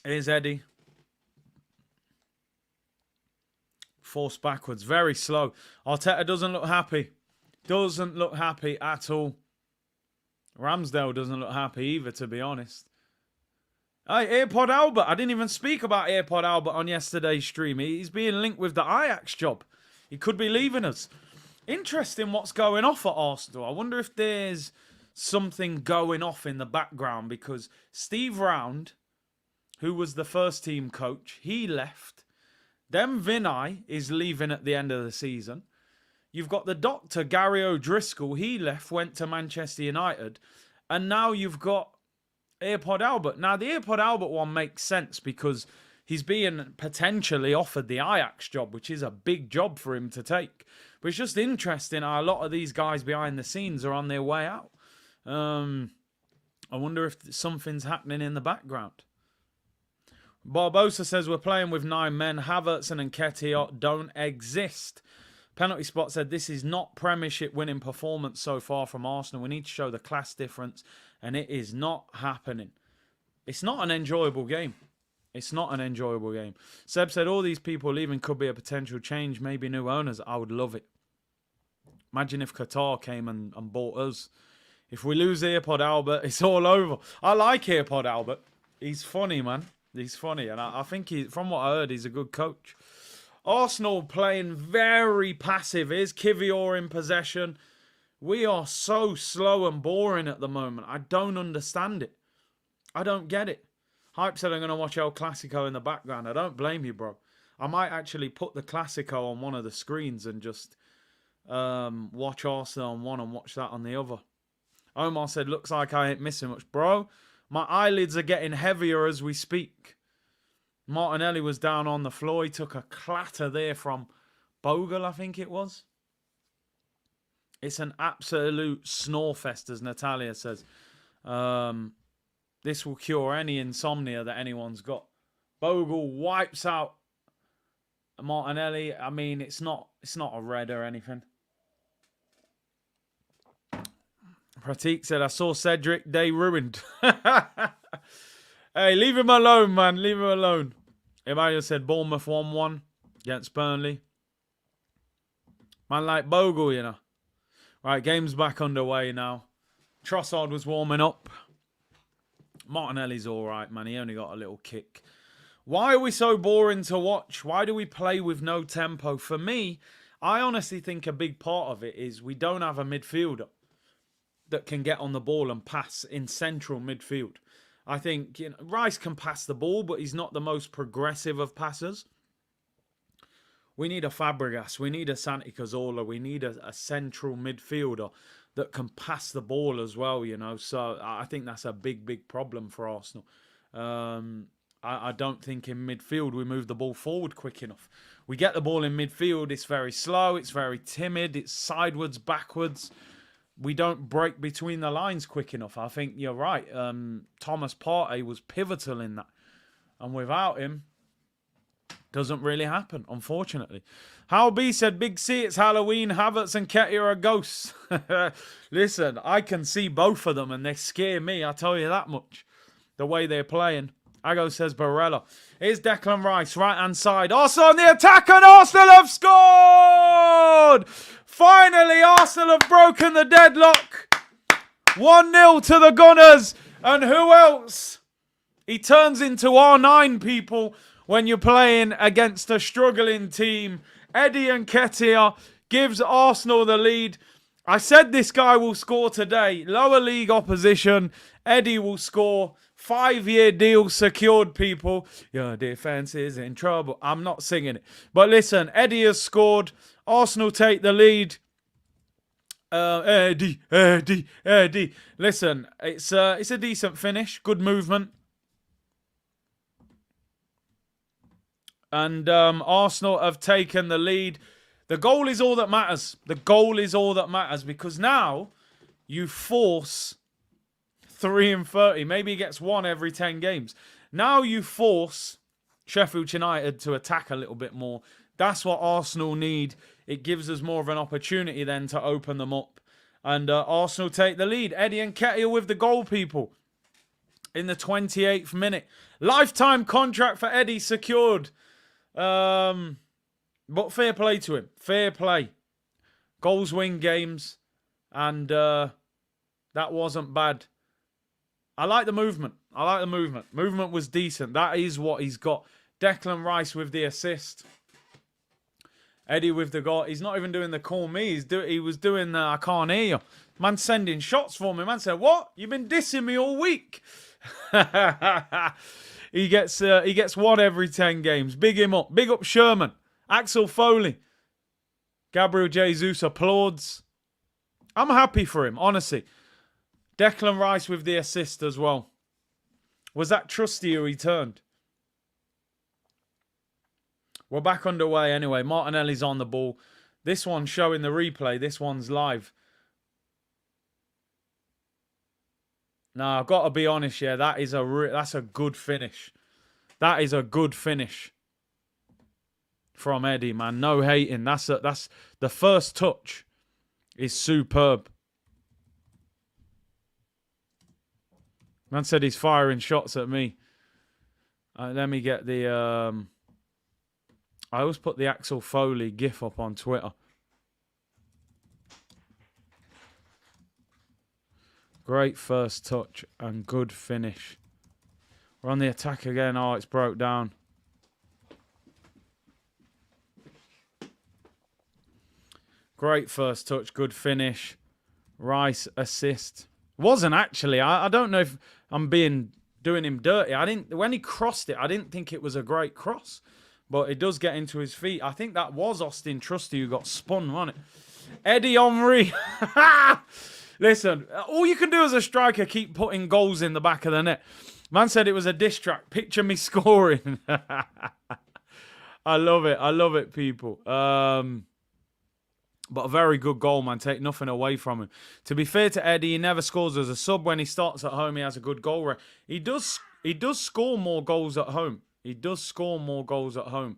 S1: Here's Eddie. Forced backwards. Very slow. Arteta doesn't look happy. Doesn't look happy at all. Ramsdale doesn't look happy either, to be honest. Hey, AirPod Albert. I didn't even speak about AirPod Albert on yesterday's stream. He's being linked with the Ajax job. He could be leaving us. Interesting what's going off at Arsenal. I wonder if there's something going off in the background, because Steve Round, who was the first team coach, he left. Then Vinay is leaving at the end of the season. You've got the doctor, Gary O'Driscoll. He left, went to Manchester United. And now you've got Earpod Albert. Now, the Earpod Albert one makes sense because he's being potentially offered the Ajax job, which is a big job for him to take. But it's just interesting how a lot of these guys behind the scenes are on their way out. I wonder if something's happening in the background. Barbosa says we're playing with 9 men. Havertz and Nketiah don't exist. Penalty Spot said this is not Premiership winning performance so far from Arsenal. We need to show the class difference, and it is not happening. It's not an enjoyable game. It's not an enjoyable game. Seb said all these people leaving could be a potential change, maybe new owners. I would love it. Imagine if Qatar came and bought us. If we lose Earpod Albert, it's all over. I like Earpod Albert. He's funny, man. He's funny. And I think, from what I heard, he's a good coach. Arsenal playing very passive. Here's Kivior in possession. We are so slow and boring at the moment. I don't understand it. I don't get it. Hype said I'm going to watch El Clasico in the background. I don't blame you, bro. I might actually put the Clasico on one of the screens and just watch Arsenal on one and watch that on the other. Omar said, looks like I ain't missing much. Bro, my eyelids are getting heavier as we speak. Martinelli was down on the floor. He took a clatter there from Bogle, I think it was. It's an absolute snorefest, as Natalia says. This will cure any insomnia that anyone's got. Bogle wipes out Martinelli. I mean, it's not a red or anything. Pratik said, I saw Cedric, day ruined. Hey, leave him alone, man. Leave him alone. Emmanuel said Bournemouth 1-1 against Burnley. Man like Bogle, you know. Right, game's back underway now. Trossard was warming up. Martinelli's all right, man. He only got a little kick. Why are we so boring to watch? Why do we play with no tempo? For me, I honestly think a big part of it is we don't have a midfielder that can get on the ball and pass in central midfield. I think Rice can pass the ball, but he's not the most progressive of passers. We need a Fabregas. We need a Santi Cazorla. We need a central midfielder that can pass the ball as well, you know. So I think that's a big, big problem for Arsenal. I don't think in midfield we move the ball forward quick enough. We get the ball in midfield. It's very slow. It's very timid. It's sideways, backwards. We don't break between the lines quick enough. I think you're right. Thomas Partey was pivotal in that. And without him, doesn't really happen, unfortunately. Hal B said, Big C, it's Halloween. Havertz and Nketiah are ghosts. Listen, I can see both of them and they scare me. I tell you that much. The way they're playing. Ago says Barella. Here's Declan Rice, right-hand side. Arsenal on the attack and Arsenal have scored! Finally, Arsenal have broken the deadlock. 1-0 to the Gunners. And who else? He turns into R9, people, when you're playing against a struggling team. Eddie Nketiah gives Arsenal the lead. I said this guy will score today. Lower league opposition. Eddie will score. 5-year deal secured, people. Your defense is in trouble. I'm not singing it. But listen, Eddie has scored. Arsenal take the lead. Eddie. Listen, it's a decent finish. Good movement. And Arsenal have taken the lead. The goal is all that matters. The goal is all that matters because now you force 3 and 30. Maybe he gets 1 every 10 games. Now you force Sheffield United to attack a little bit more. That's what Arsenal need. It gives us more of an opportunity then to open them up. And Arsenal take the lead. Eddie Nketiah with the goal, people. In the 28th minute. Lifetime contract for Eddie secured. But fair play to him. Fair play. Goals win games. And that wasn't bad. I like the movement. Movement was decent. That is what he's got. Declan Rice with the assist. Eddie with the goal. He's not even doing the call me. He was doing the I can't hear you. Man sending shots for me. Man said, what? You've been dissing me all week. He gets one every 10 games. Big him up. Big up Sherman. Axel Foley. Gabriel Jesus applauds. I'm happy for him, honestly. Declan Rice with the assist as well. Was that Trusty who he turned? We're back underway anyway. Martinelli's on the ball. This one's showing the replay. This one's live. Now, I've got to be honest here. That's a good finish. That is a good finish from Eddie, man. No hating. That's the first touch is superb. Man said he's firing shots at me. Let me get the... I always put the Axel Foley gif up on Twitter. Great first touch and good finish. We're on the attack again. Oh, it's broke down. Great first touch, good finish. Rice assist. Wasn't actually. I don't know if I'm doing him dirty. When he crossed it, I didn't think it was a great cross. But it does get into his feet. I think that was Austin Trusty who got spun, wasn't it? Eddie Henry. Listen, all you can do as a striker, keep putting goals in the back of the net. Man said it was a diss track. Picture me scoring. I love it. I love it, people. But a very good goal, man. Take nothing away from him. To be fair to Eddie, he never scores as a sub. When he starts at home, he has a good goal rate. He does score more goals at home. He does score more goals at home.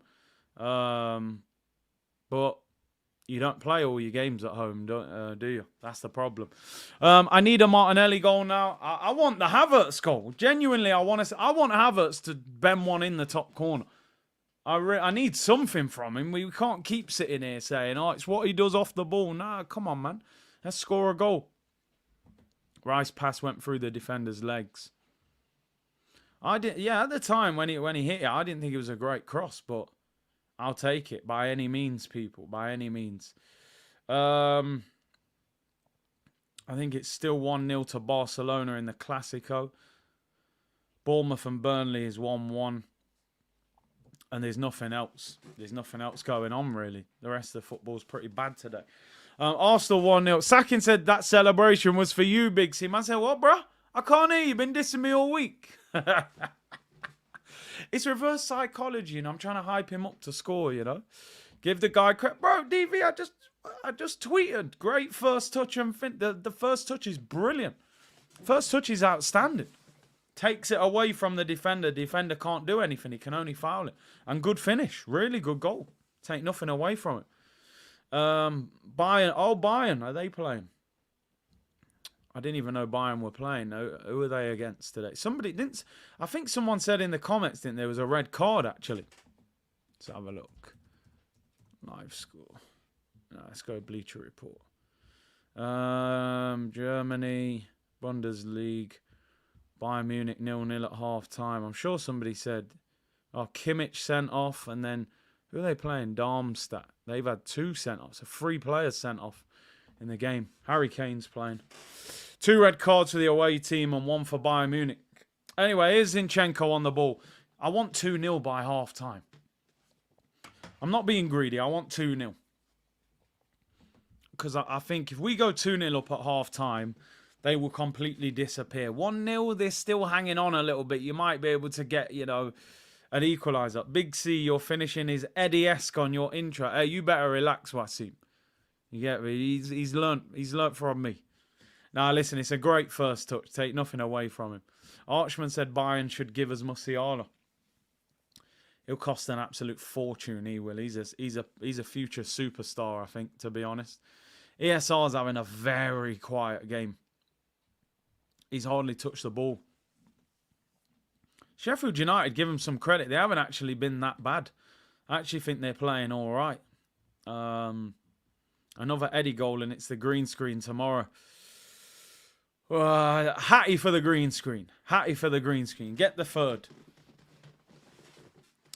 S1: But you don't play all your games at home, do you? That's the problem. I need a Martinelli goal now. I want the Havertz goal. Genuinely, I want Havertz to bend one in the top corner. I need something from him. We can't keep sitting here saying, oh, it's what he does off the ball. Nah, come on, man. Let's score a goal. Rice pass went through the defender's legs. At the time when he hit it, I didn't think it was a great cross, but I'll take it by any means, people, by any means. I think it's still 1-0 to Barcelona in the Clásico. Bournemouth and Burnley is 1-1. And there's nothing else. There's nothing else going on, really. The rest of the football's pretty bad today. Arsenal 1-0. Sakin said that celebration was for you, Big Sim. I said, what, bro? I can't hear you. You've been dissing me all week. It's reverse psychology, and I'm trying to hype him up to score, you know. Give the guy credit. Bro, DV, I just tweeted. Great first touch. And the first touch is brilliant. First touch is outstanding. Takes it away from the defender. Defender can't do anything. He can only foul it. And good finish. Really good goal. Take nothing away from it. Bayern. Oh, Bayern. Are they playing? I didn't even know Bayern were playing. Who are they against today? Somebody didn't. I think someone said in the comments, didn't there was a red card, actually. Let's have a look. Live score. No, let's go Bleacher Report. Germany. Bundesliga. Bayern Munich 0-0 at half-time. I'm sure somebody said, oh, Kimmich sent off. And then, who are they playing? Darmstadt. They've had 2 sent-offs. So 3 players sent off in the game. Harry Kane's playing. 2 red cards for the away team and 1 for Bayern Munich. Anyway, here's Zinchenko on the ball. I want 2-0 by half-time. I'm not being greedy. I want 2-0. Because I think if we go 2-0 up at half-time, they will completely disappear. 1-0, they're still hanging on a little bit. You might be able to get, you know, an equaliser. Big C, your finishing is Eddie-esque on your intro. Hey, you better relax, Wasim. You get me? He's learnt from me. Now, listen, it's a great first touch. Take nothing away from him. Archman said Bayern should give us Musiala. He'll cost an absolute fortune, he will. He's a future superstar, I think, to be honest. ESR's having a very quiet game. He's hardly touched the ball. Sheffield United, give them some credit. They haven't actually been that bad. I actually think they're playing all right. Another Eddie goal, and it's the green screen tomorrow. Hattie for the green screen. Hattie for the green screen. Get the third.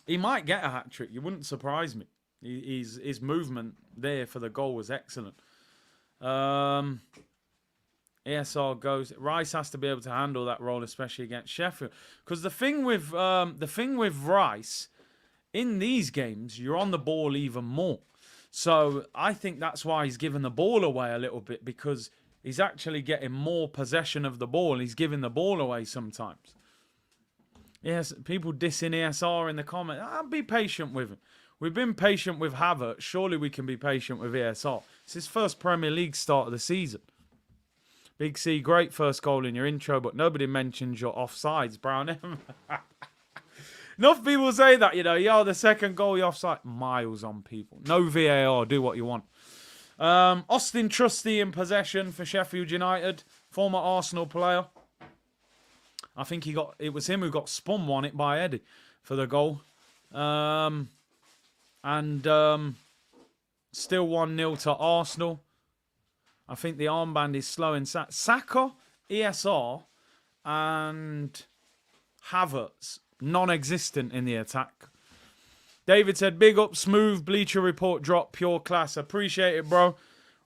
S1: He might get a hat-trick. You wouldn't surprise me. His movement there for the goal was excellent. ESR goes. Rice has to be able to handle that role, especially against Sheffield. Because the thing with Rice, in these games, you're on the ball even more. So I think that's why he's given the ball away a little bit, because he's actually getting more possession of the ball. He's giving the ball away sometimes. Yes, people dissing ESR in the comments. I'll be patient with him. We've been patient with Havertz. Surely we can be patient with ESR. It's his first Premier League start of the season. Big C, great first goal in your intro, but nobody mentions your offsides, Brown. Enough people say that, you know. Yo, the second goal, you're offside. Miles on people. No VAR, do what you want. Austin Trusty in possession for Sheffield United. Former Arsenal player. I think it was him who got spun on it by Eddie for the goal. Still 1-0 to Arsenal. I think the armband is slowing Saka, ESR, and Havertz, non-existent in the attack. David said, big up, smooth, Bleacher Report drop, pure class. Appreciate it, bro.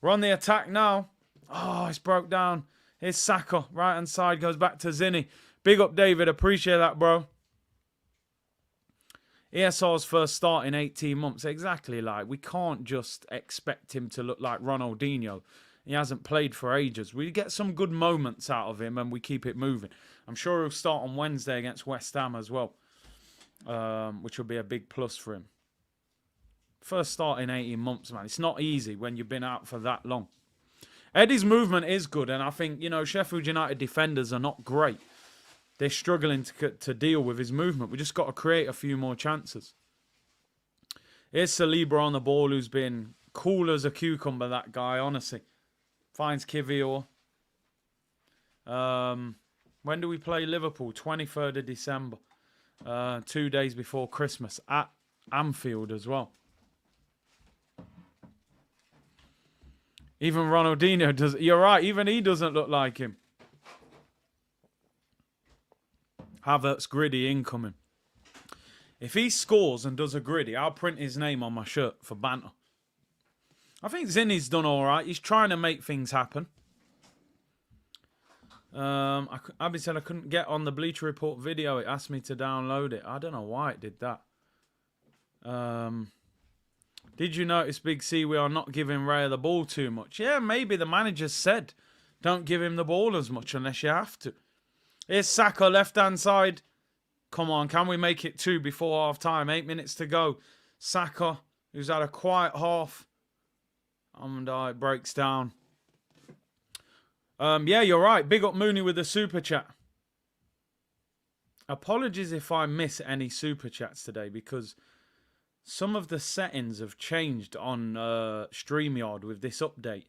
S1: We're on the attack now. Oh, it's broke down. Here's Saka, right-hand side, goes back to Zinni. Big up, David. Appreciate that, bro. ESR's first start in 18 months. Exactly, like, we can't just expect him to look like Ronaldinho. He hasn't played for ages. We get some good moments out of him and we keep it moving. I'm sure he'll start on Wednesday against West Ham as well, which will be a big plus for him. First start in 18 months, man. It's not easy when you've been out for that long. Eddie's movement is good, and I think, you know, Sheffield United defenders are not great. They're struggling to deal with his movement. We just got to create a few more chances. Here's Saliba on the ball, who's been cool as a cucumber, that guy, honestly. Finds Kivior. When do we play Liverpool? 23rd of December. 2 days before Christmas at Anfield as well. Even Ronaldinho does. You're right. Even he doesn't look like him. Havertz gritty incoming. If he scores and does a gritty, I'll print his name on my shirt for banter. I think Zinni's done all right. He's trying to make things happen. Abby said I couldn't get on the Bleacher Report video. It asked me to download it. I don't know why it did that. Did you notice, Big C, we are not giving Raya the ball too much? Yeah, maybe the manager said don't give him the ball as much unless you have to. Here's Saka, left-hand side. Come on, can we make it 2 before half-time? 8 minutes to go. Saka, who's had a quiet half. And it breaks down. Yeah, you're right. Big up Mooney with the super chat. Apologies if I miss any super chats today, because some of the settings have changed on StreamYard with this update.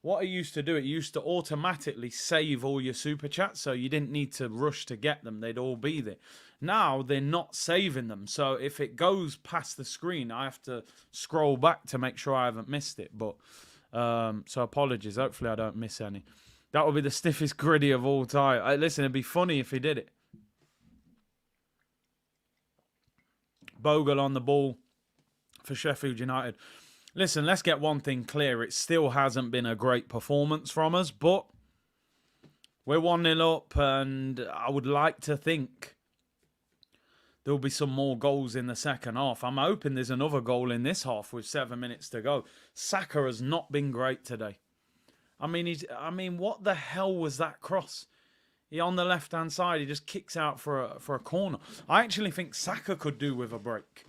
S1: What it used to do, it used to automatically save all your super chats, so you didn't need to rush to get them. They'd all be there. Now, they're not saving them. So if it goes past the screen, I have to scroll back to make sure I haven't missed it. But so apologies. Hopefully I don't miss any. That would be the stiffest gritty of all time. Listen, it'd be funny if he did it. Bogle on the ball for Sheffield United. Listen, let's get one thing clear. It still hasn't been a great performance from us, but we're 1-0 up, and I would like to think there'll be some more goals in the second half. I'm hoping there's another goal in this half with 7 minutes to go. Saka has not been great today. I mean, what the hell was that cross? He on the left-hand side, he just kicks out for a corner. I actually think Saka could do with a break,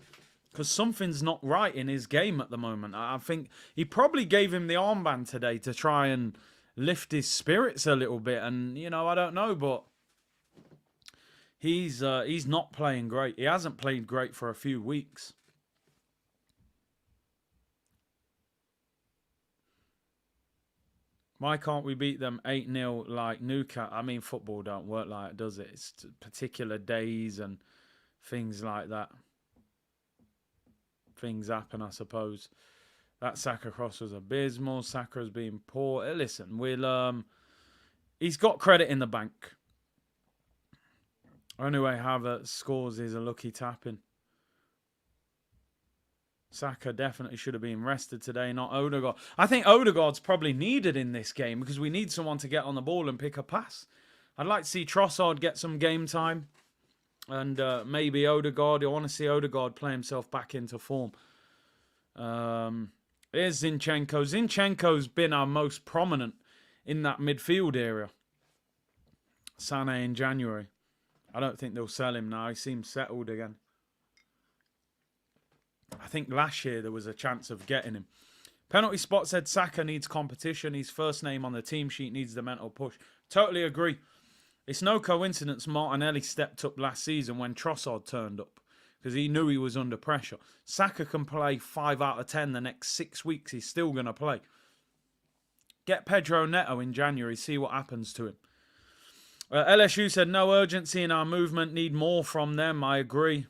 S1: because something's not right in his game at the moment. I think he probably gave him the armband today to try and lift his spirits a little bit. And, you know, I don't know, but he's not playing great. He hasn't played great for a few weeks. Why can't we beat them 8-0 like Newcastle? I mean, football don't work like it, does it? It's particular days and things like that. Things happen, I suppose. That Saka cross was abysmal. Saka's been poor. Listen, he's got credit in the bank. Only way Havertz scores is a lucky tapping. Saka definitely should have been rested today, not Odegaard. I think Odegaard's probably needed in this game because we need someone to get on the ball and pick a pass. I'd like to see Trossard get some game time. And maybe Odegaard. I want to see Odegaard play himself back into form. Here's Zinchenko. Zinchenko's been our most prominent in that midfield area. Sané in January. I don't think they'll sell him now. He seems settled again. I think last year there was a chance of getting him. Penalty Spot said Saka needs competition. His first name on the team sheet needs the mental push. Totally agree. It's no coincidence Martinelli stepped up last season when Trossard turned up because he knew he was under pressure. Saka can play 5 out of 10 the next 6 weeks. He's still going to play. Get Pedro Neto in January. See what happens to him. LSU said no urgency in our movement. Need more from them. I agree.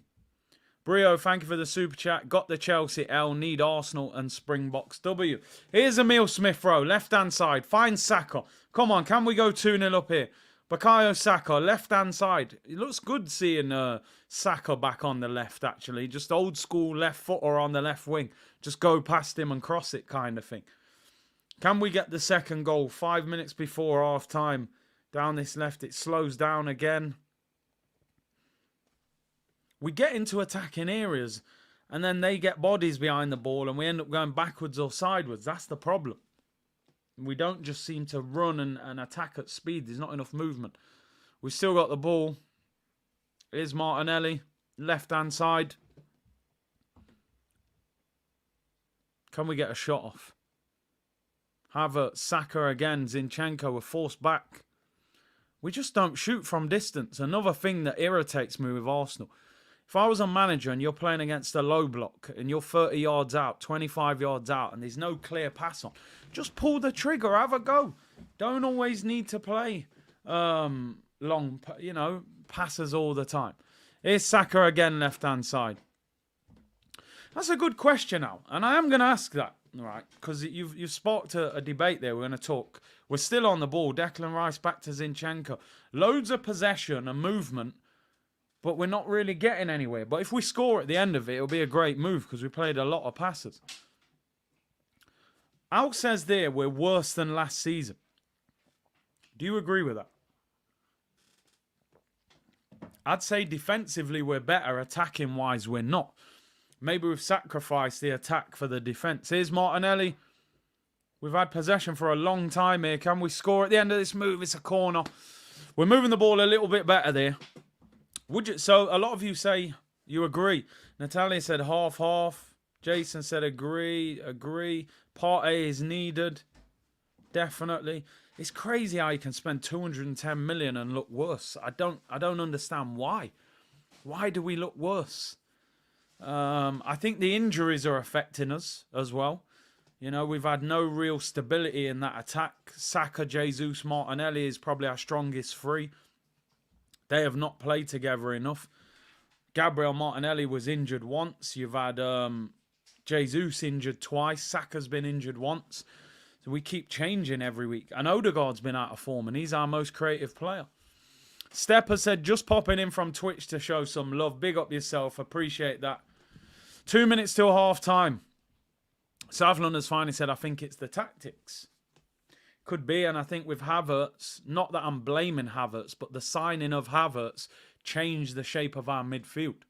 S1: Brio, thank you for the super chat. Got the Chelsea L. Need Arsenal and Springboks W. Here's Emil Smith-Rowe. Left-hand side. Find Saka. Come on, can we go 2-0 up here? Bukayo Saka, left-hand side. It looks good seeing Saka back on the left, actually. Just old school left footer on the left wing. Just go past him and cross it kind of thing. Can we get the second goal? 5 minutes before half-time. Down this left, it slows down again. We get into attacking areas and then they get bodies behind the ball and we end up going backwards or sideways. That's the problem. We don't just seem to run and attack at speed. There's not enough movement. We've still got the ball. Here's Martinelli, left-hand side. Can we get a shot off? Havertz, Saka again, Zinchenko were forced back. We just don't shoot from distance. Another thing that irritates me with Arsenal. If I was a manager and you're playing against a low block and you're 30 yards out, 25 yards out, and there's no clear pass on, just pull the trigger, have a go. Don't always need to play long, passes all the time. Here's Saka again, left-hand side. That's a good question now, and I am going to ask that, right? Because you've sparked a debate there. We're going to talk. We're still on the ball. Declan Rice back to Zinchenko. Loads of possession and movement, but we're not really getting anywhere. But if we score at the end of it, it'll be a great move because we played a lot of passes. Al says there we're worse than last season. Do you agree with that? I'd say defensively we're better. Attacking-wise, we're not. Maybe we've sacrificed the attack for the defence. Here's Martinelli. We've had possession for a long time here. Can we score at the end of this move? It's a corner. We're moving the ball a little bit better there. So a lot of you say you agree. Natalia said half-half. Jason said agree. Partey is needed. Definitely. It's crazy how you can spend 210 million and look worse. I don't understand why. Why do we look worse? I think the injuries are affecting us as well. You know, we've had no real stability in that attack. Saka, Jesus, Martinelli is probably our strongest three. They have not played together enough. Gabriel Martinelli was injured once. You've had Jesus injured twice. Saka's been injured once. So we keep changing every week. And Odegaard's been out of form, and he's our most creative player. Stepper said, just popping in from Twitch to show some love. Big up yourself. Appreciate that. 2 minutes till half time. South London's finally said, I think it's the tactics. Could be, and I think with Havertz, not that I'm blaming Havertz, but the signing of Havertz changed the shape of our midfield.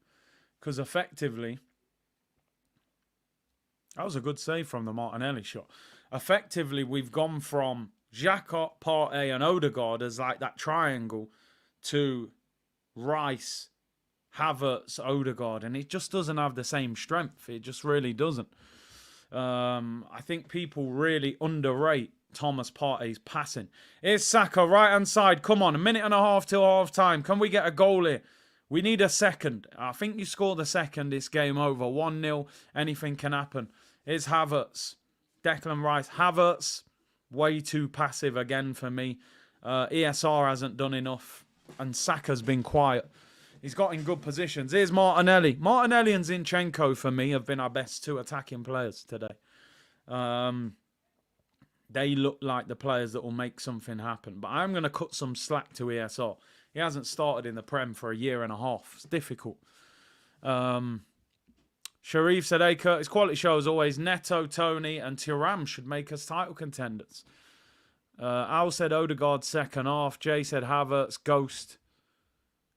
S1: Because effectively, that was a good save from the Martinelli shot. Effectively, we've gone from Xhaka, Partey and Odegaard as like that triangle to Rice, Havertz, Odegaard, and it just doesn't have the same strength. It just really doesn't. I think people really underrate Thomas Partey's passing. Here's Saka, right-hand side. Come on, a minute and a half till half-time. Can we get a goal here? We need a second. I think you score the second, it's game over. 1-0, anything can happen. Here's Havertz. Declan Rice. Havertz, way too passive again for me. ESR hasn't done enough. And Saka's been quiet. He's got in good positions. Here's Martinelli. Martinelli and Zinchenko, for me, have been our best two attacking players today. They look like the players that will make something happen. But I'm going to cut some slack to ESR. He hasn't started in the Prem for a year and a half. It's difficult. Sharif said, hey, Curtis, quality show as always. Neto, Tony, and Thuram should make us title contenders. Al said Odegaard second half. Jay said Havertz, Ghost.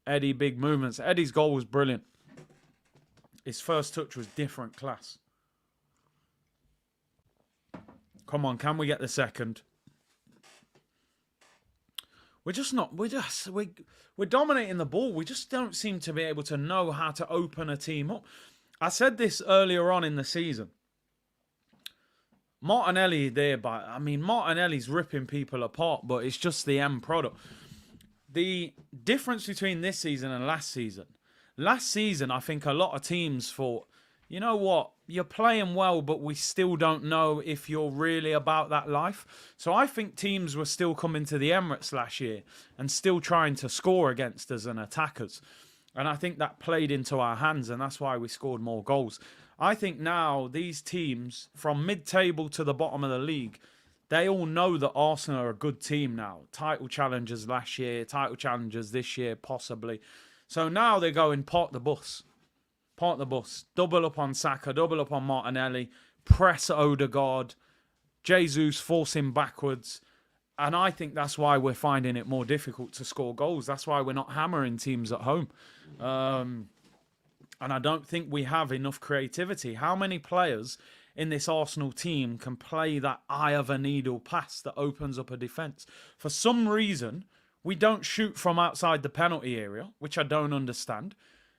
S1: Eddie, big movements. Eddie's goal was brilliant. His first touch was different class. Come on, can we get the second? We're just not. We're dominating the ball. We just don't seem to be able to know how to open a team up. I said this earlier on in the season. Martinelli there, but I mean Martinelli's ripping people apart, but it's just the end product. The difference between this season and last season, I think a lot of teams thought, you know what, you're playing well, but we still don't know if you're really about that life. So I think teams were still coming to the Emirates last year and still trying to score against us and attack us. And I think that played into our hands, and that's why we scored more goals. I think now these teams, from mid-table to the bottom of the league, they all know that Arsenal are a good team now. Title challengers last year, title challengers this year, possibly. So now they're going, park the bus. Park the bus. Double up on Saka, double up on Martinelli, press Odegaard, Jesus force him backwards. And I think that's why we're finding it more difficult to score goals. That's why we're not hammering teams at home. And I don't think we have enough creativity. How many players in this Arsenal team can play that eye of a needle pass that opens up a defence? For some reason, we don't shoot from outside the penalty area, which I don't understand.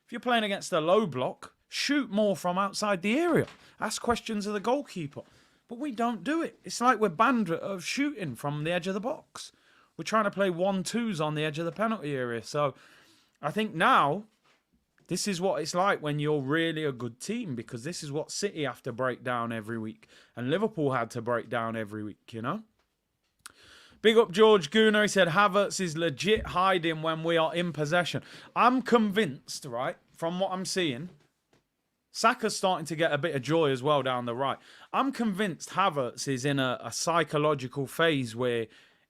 S1: If you're playing against a low block, shoot more from outside the area. Ask questions of the goalkeeper. But we don't do it. It's like we're banned of shooting from the edge of the box. We're trying to play 1-2s on the edge of the penalty area. So I think now this is what it's like when you're really a good team, because this is what City have to break down every week. And Liverpool had to break down every week, you know? Big up George Gooner. He said Havertz is legit hiding when we are in possession. I'm convinced, right, from what I'm seeing, Saka's starting to get a bit of joy as well down the right. I'm convinced Havertz is in a psychological phase where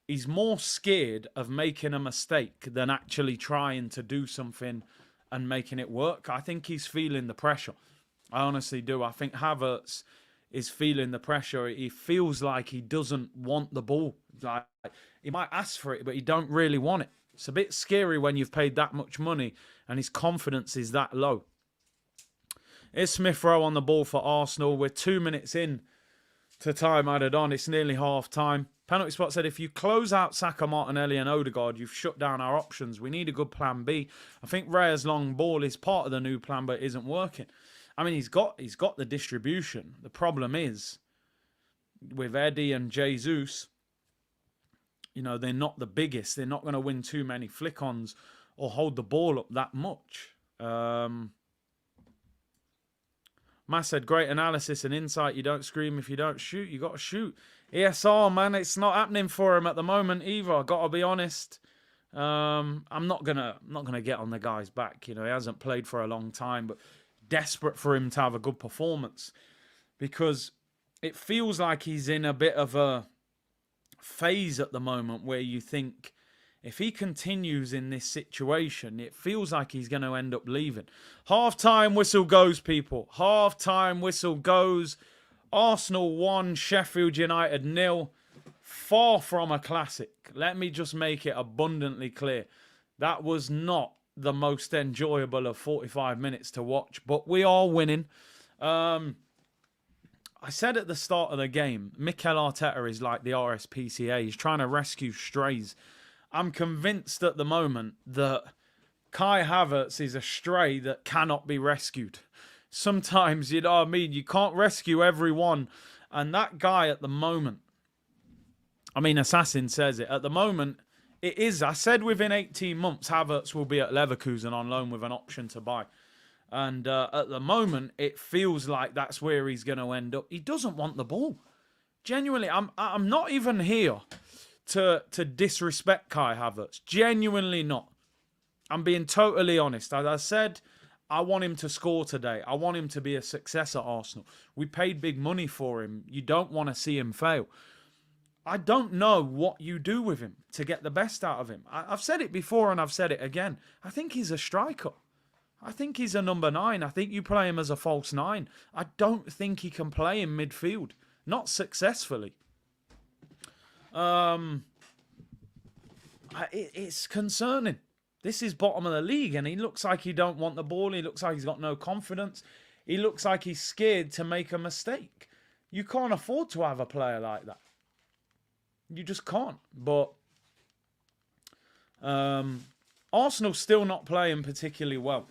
S1: he's more scared of making a mistake than actually trying to do something and making it work. I think he's feeling the pressure. I honestly do. I think Havertz is feeling the pressure. He feels like he doesn't want the ball. Like, he might ask for it, but he don't really want it. It's a bit scary when you've paid that much money and his confidence is that low. It's Smith Rowe on the ball for Arsenal. We're 2 minutes in to time added on. It's nearly half time. Penalty Spot said, if you close out Saka, Martinelli and Odegaard, you've shut down our options. We need a good plan B. I think Raya's long ball is part of the new plan, but it isn't working. I mean, he's got the distribution. The problem is, with Eddie and Jesus, you know, they're not the biggest. They're not going to win too many flick-ons or hold the ball up that much. Matt said, great analysis and insight. You don't scream if you don't shoot. You got to shoot. ESR, man, it's not happening for him at the moment either. I got to be honest. I'm not gonna get on the guy's back. You know, he hasn't played for a long time, but desperate for him to have a good performance, because it feels like he's in a bit of a phase at the moment where you think, if he continues in this situation, it feels like he's going to end up leaving. Half-time whistle goes, people. Half-time whistle goes. Arsenal 1, Sheffield United 0. Far from a classic. Let me just make it abundantly clear. That was not the most enjoyable of 45 minutes to watch, but we are winning. I said at the start of the game, Mikel Arteta is like the RSPCA. He's trying to rescue strays. I'm convinced at the moment that Kai Havertz is a stray that cannot be rescued. Sometimes, you know what I mean, you can't rescue everyone. And that guy at the moment, I mean, Assassin says it, at the moment, it is. I said within 18 months, Havertz will be at Leverkusen on loan with an option to buy. And at the moment, it feels like that's where he's going to end up. He doesn't want the ball. Genuinely, I'm not even here to disrespect Kai Havertz. Genuinely not. I'm being totally honest. As I said, I want him to score today. I want him to be a success at Arsenal. We paid big money for him. You don't want to see him fail. I don't know what you do with him to get the best out of him. I've said it before and I've said it again. I think he's a striker. I think he's a number 9. I think you play him as a false 9. I don't think he can play in midfield. Not successfully. It's concerning. This is bottom of the league, and he looks like he don't want the ball. He looks like he's got no confidence. He looks like he's scared to make a mistake. You can't afford to have a player like that. You just can't. But Arsenal still not playing particularly well.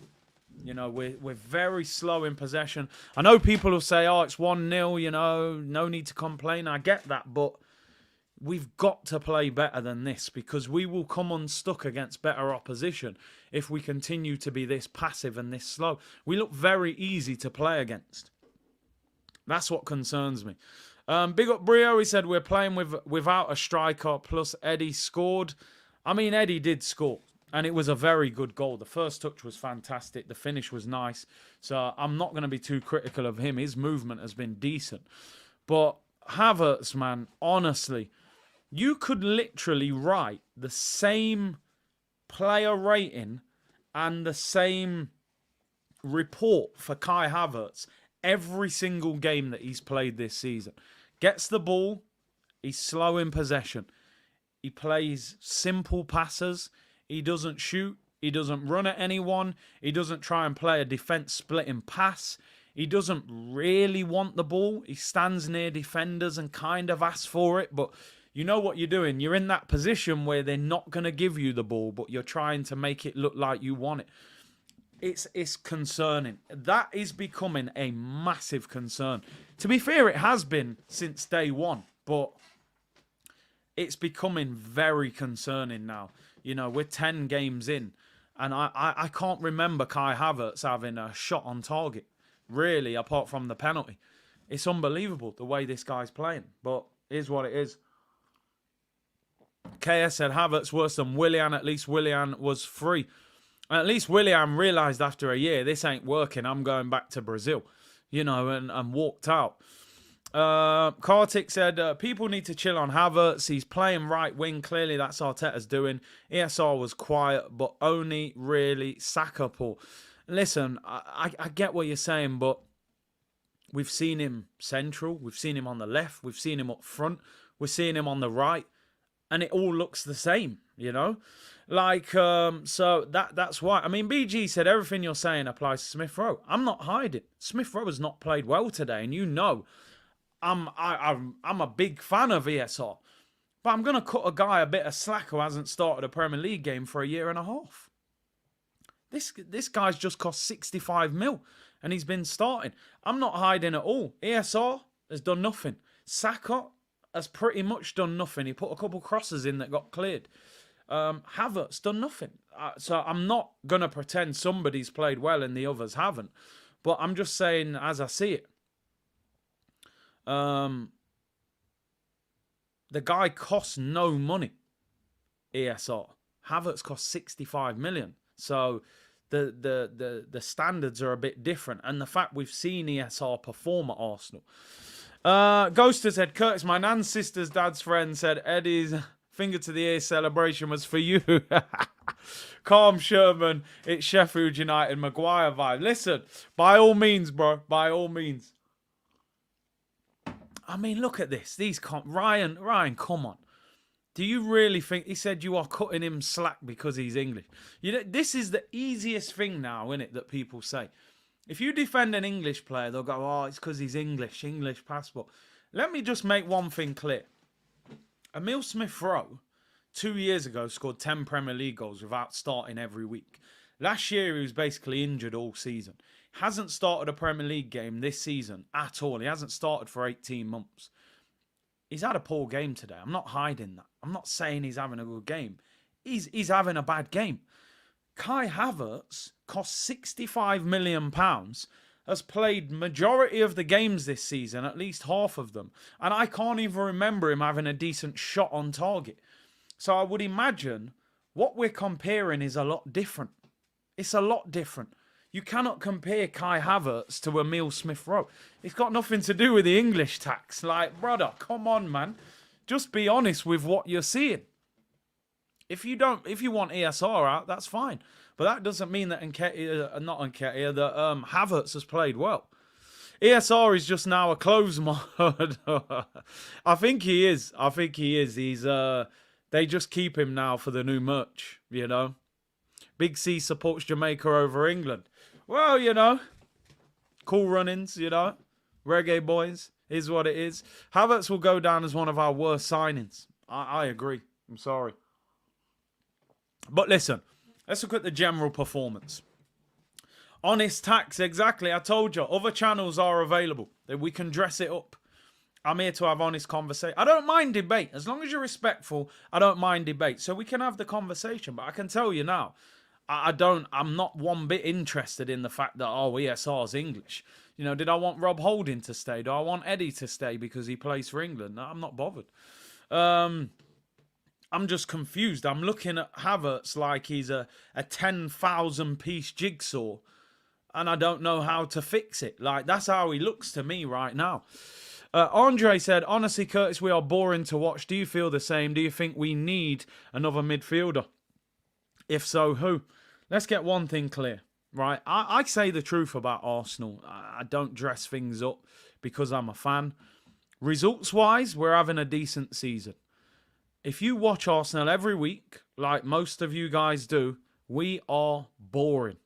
S1: You know, we're very slow in possession. I know people will say, oh, it's 1-0, you know, no need to complain. I get that, but we've got to play better than this, because we will come unstuck against better opposition if we continue to be this passive and this slow. We look very easy to play against. That's what concerns me. Big up Brio, he said we're playing without a striker, plus Eddie scored. I mean, Eddie did score, and it was a very good goal. The first touch was fantastic. The finish was nice. So I'm not going to be too critical of him. His movement has been decent. But Havertz, man, honestly, you could literally write the same player rating and the same report for Kai Havertz every single game that he's played this season. Gets the ball, he's slow in possession. He plays simple passes. He doesn't shoot. He doesn't run at anyone. He doesn't try and play a defense-splitting pass. He doesn't really want the ball. He stands near defenders and kind of asks for it, but you know what you're doing. You're in that position where they're not going to give you the ball, but you're trying to make it look like you want it. It's concerning. That is becoming a massive concern. To be fair, it has been since day one, but it's becoming very concerning now. You know, we're 10 games in, and I can't remember Kai Havertz having a shot on target, really, apart from the penalty. It's unbelievable the way this guy's playing, but it is what it is. KS said Havertz worse than Willian. At least Willian was free. At least Willian realised after a year, this ain't working. I'm going back to Brazil, you know, and walked out. Kartik said, people need to chill on Havertz. He's playing right wing. Clearly, that's Arteta's doing. ESR was quiet, but only really Saka, Paul. Listen, I get what you're saying, but we've seen him central. We've seen him on the left. We've seen him up front. We're seeing him on the right. And it all looks the same, you know? Like, so that's why. I mean, BG said everything you're saying applies to Smith Rowe. I'm not hiding. Smith Rowe has not played well today, and you know I'm a big fan of ESR. But I'm going to cut a guy a bit of slack who hasn't started a Premier League game for a year and a half. This guy's just cost 65 mil, and he's been starting. I'm not hiding at all. ESR has done nothing. Saka has pretty much done nothing. He put a couple crosses in that got cleared. Havertz done nothing. So I'm not going to pretend somebody's played well and the others haven't. But I'm just saying as I see it. The guy costs no money, ESR. Havertz costs 65 million. So the standards are a bit different. And the fact we've seen ESR perform at Arsenal. Ghoster said, Curtis, my nan's sister's dad's friend, said Eddie's finger to the ear celebration was for you. Calm Sherman, it's Sheffield United Maguire vibe. Listen, by all means, bro, by all means. I mean, look at this. Ryan, come on. Do you really think, he said you are cutting him slack because he's English? You know, this is the easiest thing now, isn't it, that people say. If you defend an English player, they'll go, oh, it's because he's English passport. Let me just make one thing clear. Emile Smith-Rowe, 2 years ago, scored 10 Premier League goals without starting every week. Last year, he was basically injured all season. Hasn't started a Premier League game this season at all. He hasn't started for 18 months. He's had a poor game today. I'm not hiding that. I'm not saying he's having a good game. He's having a bad game. Kai Havertz cost £65 million, has played majority of the games this season, at least half of them. And I can't even remember him having a decent shot on target. So I would imagine what we're comparing is a lot different. It's a lot different. You cannot compare Kai Havertz to Emile Smith-Rowe. It's got nothing to do with the English tax. Like, brother, come on, man. Just be honest with what you're seeing. If you want ESR out, that's fine. But that doesn't mean that that Havertz has played well. ESR is just now a close mod. I think he is. He's they just keep him now for the new merch, you know. Big C supports Jamaica over England. Well, you know, cool run-ins, you know. Reggae boys is what it is. Havertz will go down as one of our worst signings. I agree. I'm sorry. But listen, let's look at the general performance. Honest tax, exactly. I told you, other channels are available. We can dress it up. I'm here to have honest conversation. I don't mind debate. As long as you're respectful, I don't mind debate. So we can have the conversation. But I can tell you now, I'm not one bit interested in the fact that, oh, ESR's English. You know, did I want Rob Holding to stay? Do I want Eddie to stay because he plays for England? No, I'm not bothered. I'm just confused. I'm looking at Havertz like he's a 10,000 piece jigsaw. And I don't know how to fix it. Like, that's how he looks to me right now. Andre said, honestly, Curtis, we are boring to watch. Do you feel the same? Do you think we need another midfielder? If so, who? Let's get one thing clear, right? I say the truth about Arsenal. I don't dress things up because I'm a fan. Results-wise, we're having a decent season. If you watch Arsenal every week, like most of you guys do, we are boring.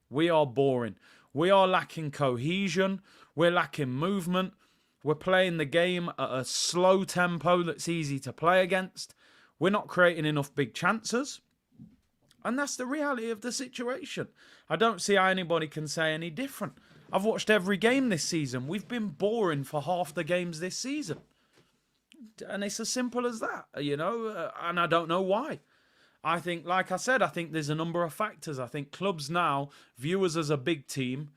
S1: We are boring. We are lacking cohesion. We're lacking movement. We're playing the game at a slow tempo that's easy to play against. We're not creating enough big chances. And that's the reality of the situation. I don't see how anybody can say any different. I've watched every game this season. We've been boring for half the games this season. And it's as simple as that, you know, and I don't know why. I think, like I said, I think there's a number of factors. I think clubs now view us as a big team.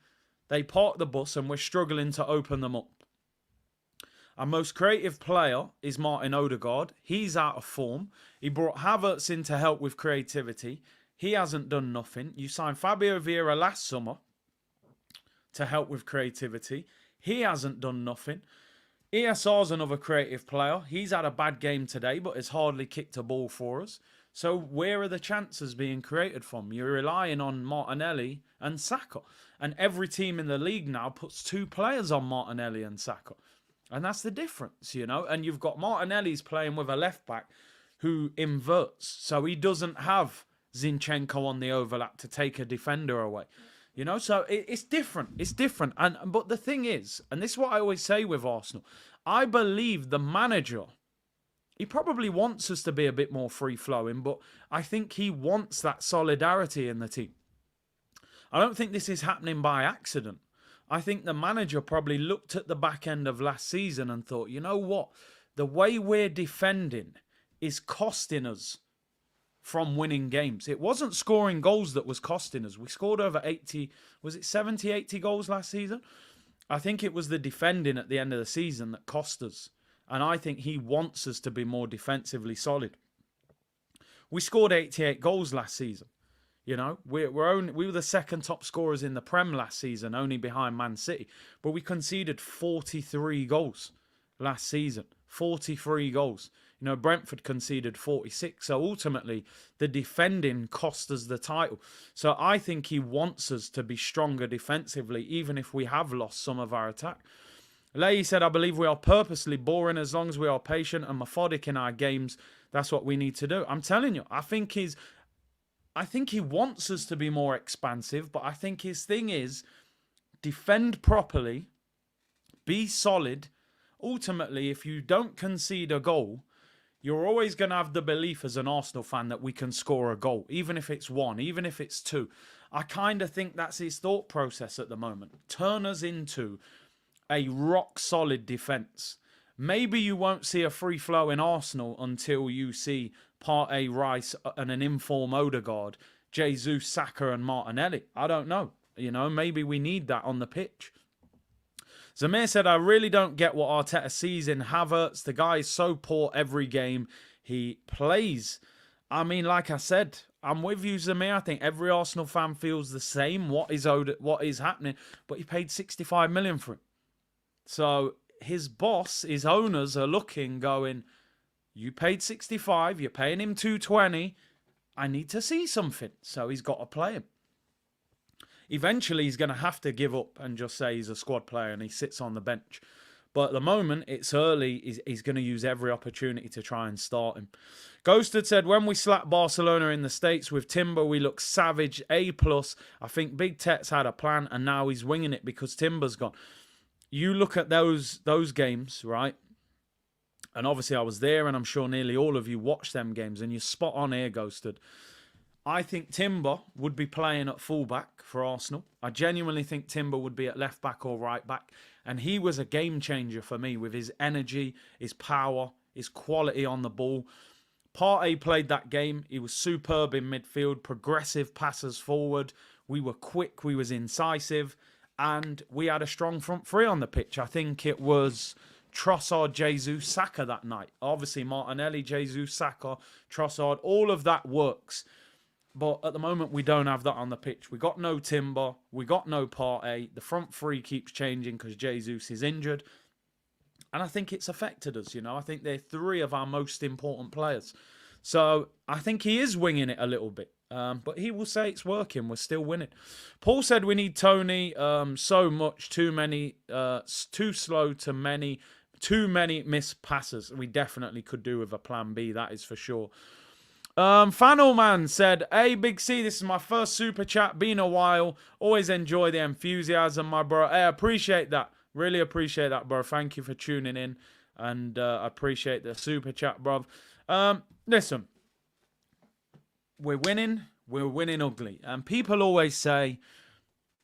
S1: They park the bus and we're struggling to open them up. Our most creative player is Martin Odegaard. He's out of form. He brought Havertz in to help with creativity. He hasn't done nothing. You signed Fabio Vieira last summer to help with creativity. He hasn't done nothing. ESR's another creative player. He's had a bad game today, but has hardly kicked a ball for us. So where are the chances being created from? You're relying on Martinelli and Saka. And every team in the league now puts two players on Martinelli and Saka. And that's the difference, you know. And you've got Martinelli's playing with a left-back who inverts. So he doesn't have Zinchenko on the overlap to take a defender away. You know, so it's different. It's different. But the thing is, and this is what I always say with Arsenal, I believe the manager, he probably wants us to be a bit more free-flowing, but I think he wants that solidarity in the team. I don't think this is happening by accident. I think the manager probably looked at the back end of last season and thought, you know what? The way we're defending is costing us from winning games. It wasn't scoring goals that was costing us. We scored over 80, was it 70, 80 goals last season? I think it was the defending at the end of the season that cost us. And I think he wants us to be more defensively solid. We scored 88 goals last season. You know, we were the second top scorers in the Prem last season, only behind Man City. But we conceded 43 goals last season. 43 goals. You know, Brentford conceded 46. So ultimately, the defending cost us the title. So I think he wants us to be stronger defensively, even if we have lost some of our attack. Leahy said, I believe we are purposely boring. As long as we are patient and methodic in our games, that's what we need to do. I'm telling you, I think he wants us to be more expansive, but I think his thing is defend properly, be solid. Ultimately, if you don't concede a goal, you're always going to have the belief as an Arsenal fan that we can score a goal, even if it's one, even if it's two. I kind of think that's his thought process at the moment. Turn us into a rock-solid defence. Maybe you won't see a free flow in Arsenal until you see Partey, Rice and an informed Odegaard, Jesus, Saka and Martinelli. I don't know. You know, maybe we need that on the pitch. Zamir said, I really don't get what Arteta sees in Havertz. The guy is so poor every game he plays. I mean, like I said, I'm with you, Zamir. I think every Arsenal fan feels the same. What is happening? But he paid 65 million for him. So his boss, his owners are looking, going, you paid 65, you're paying him 220, I need to see something. So he's got to play him. Eventually, he's going to have to give up and just say he's a squad player and he sits on the bench. But at the moment, it's early. He's going to use every opportunity to try and start him. Ghosted said, when we slapped Barcelona in the States with Timber, we looked savage. A+. I think Big Tet's had a plan and now he's winging it because Timber's gone. You look at those games, right? And obviously I was there and I'm sure nearly all of you watched them games and you're spot on here, Ghosted. I think Timber would be playing at fullback for Arsenal. I genuinely think Timber would be at left back or right back. And he was a game changer for me with his energy, his power, his quality on the ball. Partey played that game. He was superb in midfield, progressive passes forward. We were quick, we was incisive, and we had a strong front three on the pitch. I think it was Trossard, Jesus, Saka that night. Obviously, Martinelli, Jesus, Saka, Trossard, all of that works. But at the moment, we don't have that on the pitch. We got no Timber. We got no Partey. The front three keeps changing because Jesus is injured. And I think it's affected us, you know. I think they're three of our most important players. So I think he is winging it a little bit. But he will say it's working. We're still winning. Paul said we need Tony so much. Too many, too slow to many, too many missed passes. We definitely could do with a plan B, that is for sure. Fanel Man said, hey, Big C, this is my first super chat. Been a while. Always enjoy the enthusiasm, my bro. Hey, I appreciate that. Really appreciate that, bro. Thank you for tuning in. And I appreciate the super chat, bro. Listen, we're winning. We're winning ugly. And people always say,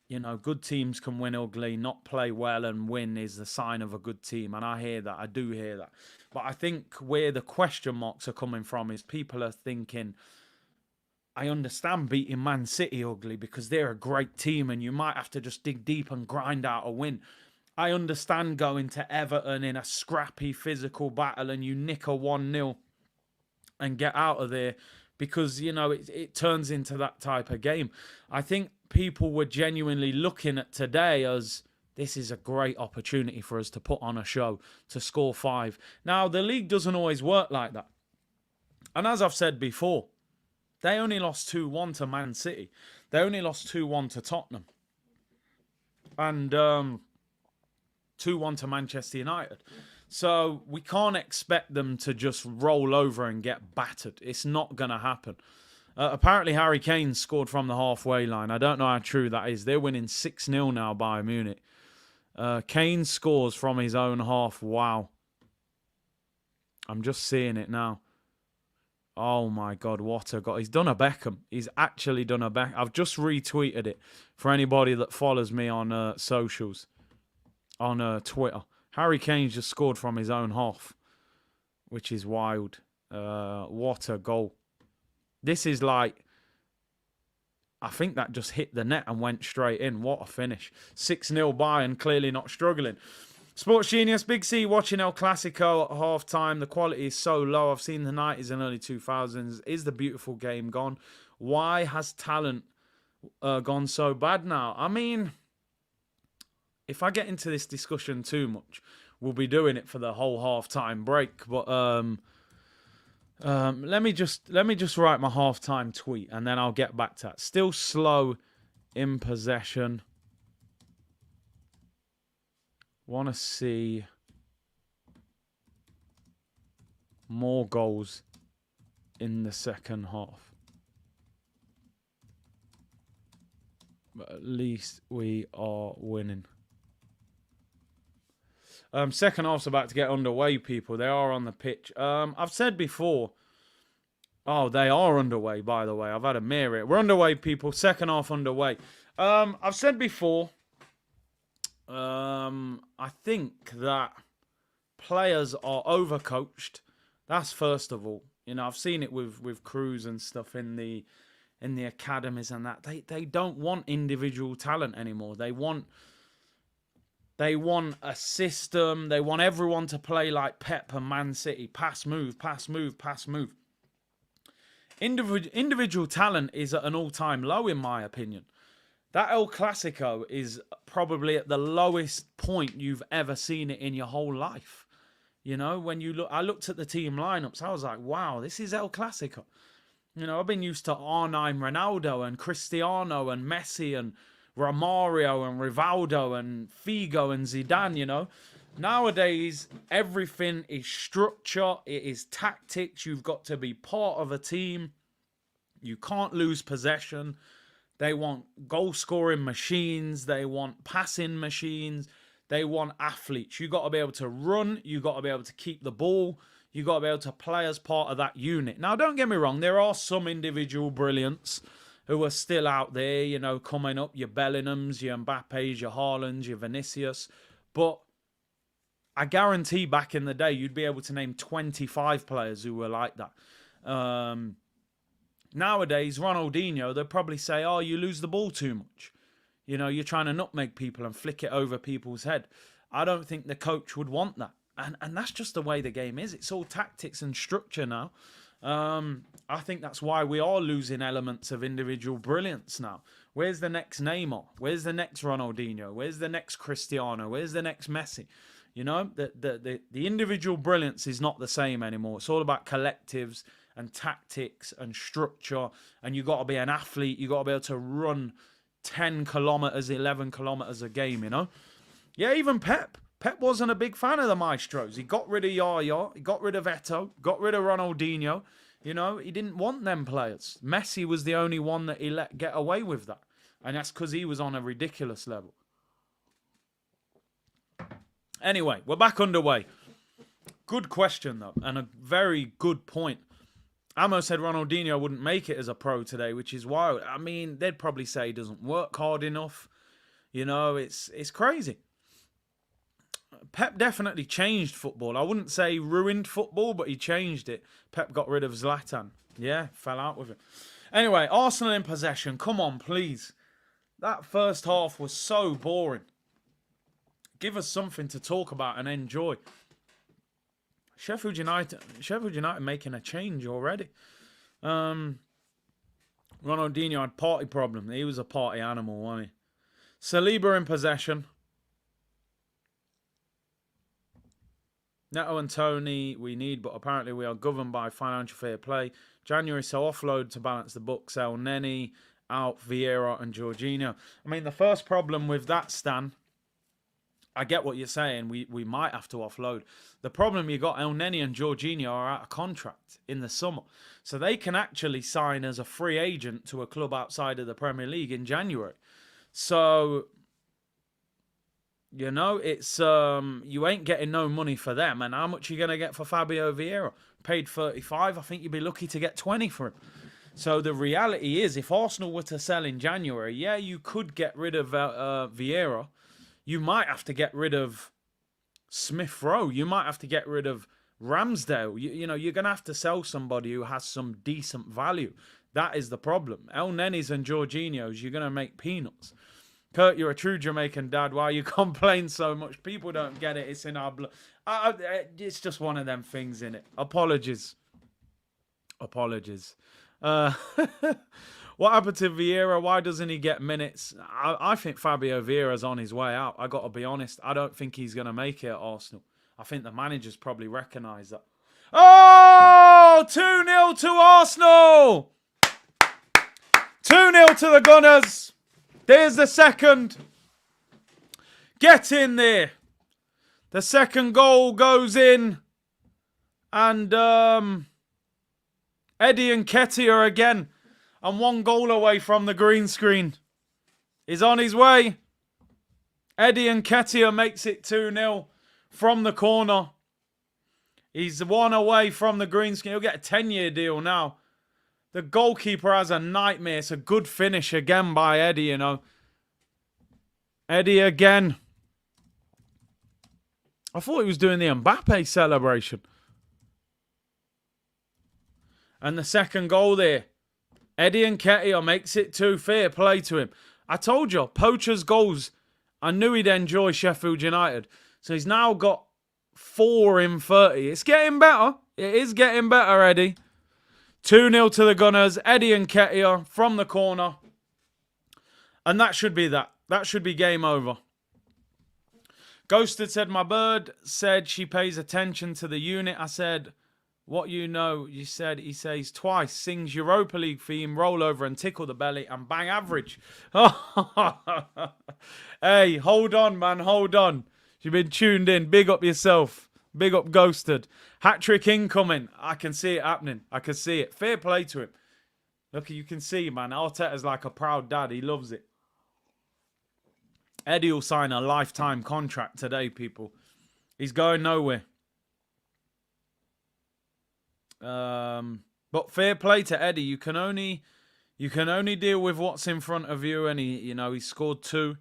S1: you know, good teams can win ugly. Not play well and win is the sign of a good team. And I hear that. I do hear that. But I think where the question marks are coming from is people are thinking, I understand beating Man City ugly because they're a great team and you might have to just dig deep and grind out a win. I understand going to Everton in a scrappy physical battle and you nick a 1-0 and get out of there because, you know, it turns into that type of game. I think people were genuinely looking at today as this is a great opportunity for us to put on a show, to score 5. Now, the league doesn't always work like that. And as I've said before, they only lost 2-1 to Man City. They only lost 2-1 to Tottenham. And 2-1 to Manchester United. So we can't expect them to just roll over and get battered. It's not going to happen. Apparently, Harry Kane scored from the halfway line. I don't know how true that is. They're winning 6-0 now by Munich. Kane scores from his own half. Wow. I'm just seeing it now. Oh my God, what a goal. He's done a Beckham. He's actually done a Beckham. I've just retweeted it for anybody that follows me on socials, on Twitter. Harry Kane's just scored from his own half, which is wild. What a goal. This is like, I think that just hit the net and went straight in. What a finish. 6-0 Bayern, clearly not struggling. Sports Genius, Big C, watching El Clasico at half-time. The quality is so low. I've seen the 90s and early 2000s. Is the beautiful game gone? Why has talent gone so bad now? I mean, if I get into this discussion too much, we'll be doing it for the whole half-time break. But let me just write my half-time tweet and then I'll get back to that. Still slow in possession. Want to see more goals in the second half. But at least we are winning. Second half's about to get underway, people. They are on the pitch. I've said before. Oh, they are underway, by the way. I've had a mirror. We're underway, people. Second half underway. I've said before. I think that players are overcoached. That's first of all. You know, I've seen it with Cruz and stuff in the academies and that. They don't want individual talent anymore. They want a system. They want everyone to play like Pep and Man City. Pass, move, pass, move, pass, move. Individual talent is at an all-time low, in my opinion. That El Clasico is probably at the lowest point you've ever seen it in your whole life. You know, when you look, I looked at the team lineups. I was like, wow, this is El Clasico. You know, I've been used to R9 Ronaldo and Cristiano and Messi and Romario and Rivaldo and Figo and Zidane, you know. Nowadays, everything is structure. It is tactics. You've got to be part of a team. You can't lose possession. They want goal-scoring machines. They want passing machines. They want athletes. You got to be able to run. You got to be able to keep the ball. You got to be able to play as part of that unit. Now, don't get me wrong. There are some individual brilliance who are still out there, you know, coming up. Your Bellinghams, your Mbappes, your Haalands, your Vinicius. But I guarantee back in the day, you'd be able to name 25 players who were like that. Nowadays, Ronaldinho, they'll probably say, oh, you lose the ball too much. You know, you're trying to nutmeg people and flick it over people's head. I don't think the coach would want that. And that's just the way the game is. It's all tactics and structure now. I think that's why we are losing elements of individual brilliance now. Where's the next Neymar? Where's the next Ronaldinho? Where's the next Cristiano? Where's the next Messi? You know, the individual brilliance is not the same anymore. It's all about collectives and tactics and structure. And you got to be an athlete. You got to be able to run 10 kilometers, 11 kilometers a game, you know. Yeah, even Pep. Pep wasn't a big fan of the maestros. He got rid of Yaya. He got rid of Eto'o. Got rid of Ronaldinho. You know, he didn't want them players. Messi was the only one that he let get away with that. And that's because he was on a ridiculous level. Anyway, we're back underway. Good question, though, and a very good point. Amo said Ronaldinho wouldn't make it as a pro today, which is wild. I mean, they'd probably say he doesn't work hard enough. You know, it's crazy. Pep definitely changed football. I wouldn't say he ruined football, but he changed it. Pep got rid of Zlatan. Yeah, fell out with it. Anyway, Arsenal in possession. Come on, please. That first half was so boring. Give us something to talk about and enjoy. Sheffield United making a change already. Ronaldinho had party problem. He was a party animal, wasn't he? Saliba in possession. Neto and Tony we need, but apparently we are governed by financial fair play. January, so offload to balance the books. El Neni, out, Vieira and Jorginho. I mean, the first problem with that, Stan, I get what you're saying. We might have to offload. The problem you got, El Neni and Jorginho are out of contract in the summer. So they can actually sign as a free agent to a club outside of the Premier League in January. So, you know, it's you ain't getting no money for them. And how much are you going to get for Fabio Vieira? Paid 35. I think you'd be lucky to get 20 for him. So the reality is, if Arsenal were to sell in January, yeah, you could get rid of Vieira. You might have to get rid of Smith Rowe. You might have to get rid of Ramsdale. You know, you're going to have to sell somebody who has some decent value. That is the problem. El Nenis and Jorginhos, you're going to make peanuts. Kurt, you're a true Jamaican dad. Why you complain so much? People don't get it. It's in our blood. It's just one of them things, innit? Apologies. What happened to Vieira? Why doesn't he get minutes? I think Fabio Vieira's on his way out. I got to be honest. I don't think he's going to make it at Arsenal. I think the managers probably recognise that. Oh! 2-0 to Arsenal! 2-0 to the Gunners. There's the second. Get in there. The second goal goes in. And Eddie Nketiah again. And one goal away from the green screen. He's on his way. Eddie Nketiah makes it 2-0 from the corner. He's one away from the green screen. He'll get a 10-year deal now. The goalkeeper has a nightmare. It's a good finish again by Eddie, you know. Eddie again. I thought he was doing the Mbappe celebration. And the second goal there. Eddie Nketiah makes it 2. Fair play to him. I told you, poacher's goals. I knew he'd enjoy Sheffield United. So he's now got 4 in 30. It's getting better. It is getting better, Eddie. 2-0 to the Gunners. Eddie Nketiah from the corner. And that should be that. That should be game over. Ghosted said, my bird said she pays attention to the unit. I said, What you know, you said he says twice, sings Europa League theme, roll over and tickle the belly and bang average. Hey, hold on, man, hold on. You've been tuned in. Big up yourself. Big up Ghosted. Hat-trick incoming. I can see it happening. I can see it. Fair play to him. Look, you can see, man. Arteta's like a proud dad. He loves it. Eddie will sign a lifetime contract today, people. He's going nowhere. But fair play to Eddie. You can only deal with what's in front of you, and he scored 2.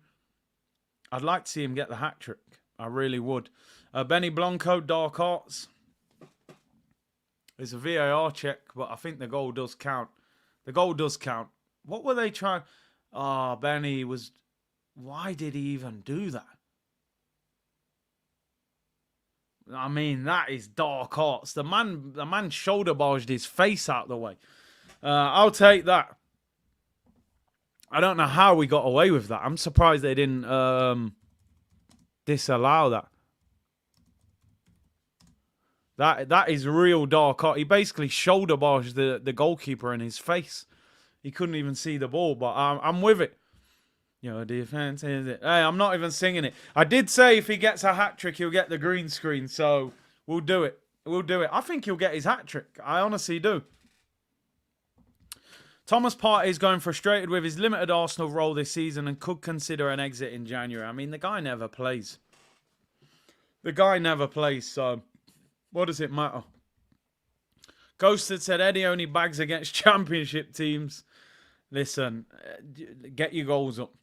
S1: I'd like to see him get the hat trick. I really would. Benny Blanco, Dark Arts. It's a VAR check, but I think the goal does count. The goal does count. What were they trying? Oh, Benny was. Why did he even do that? I mean, that is Dark Arts. The man shoulder barged his face out the way. I'll take that. I don't know how we got away with that. I'm surprised they didn't disallow that. That is real Dark Art. He basically shoulder barged the goalkeeper in his face. He couldn't even see the ball, but I'm with it. Your defense is it. Hey, I'm not even singing it. I did say if he gets a hat-trick, he'll get the green screen, so we'll do it. We'll do it. I think he'll get his hat-trick. I honestly do. Thomas Partey is going frustrated with his limited Arsenal role this season and could consider an exit in January. I mean, the guy never plays. The guy never plays, so what does it matter? Ghosted said Eddie only bags against championship teams. Listen, get your goals up.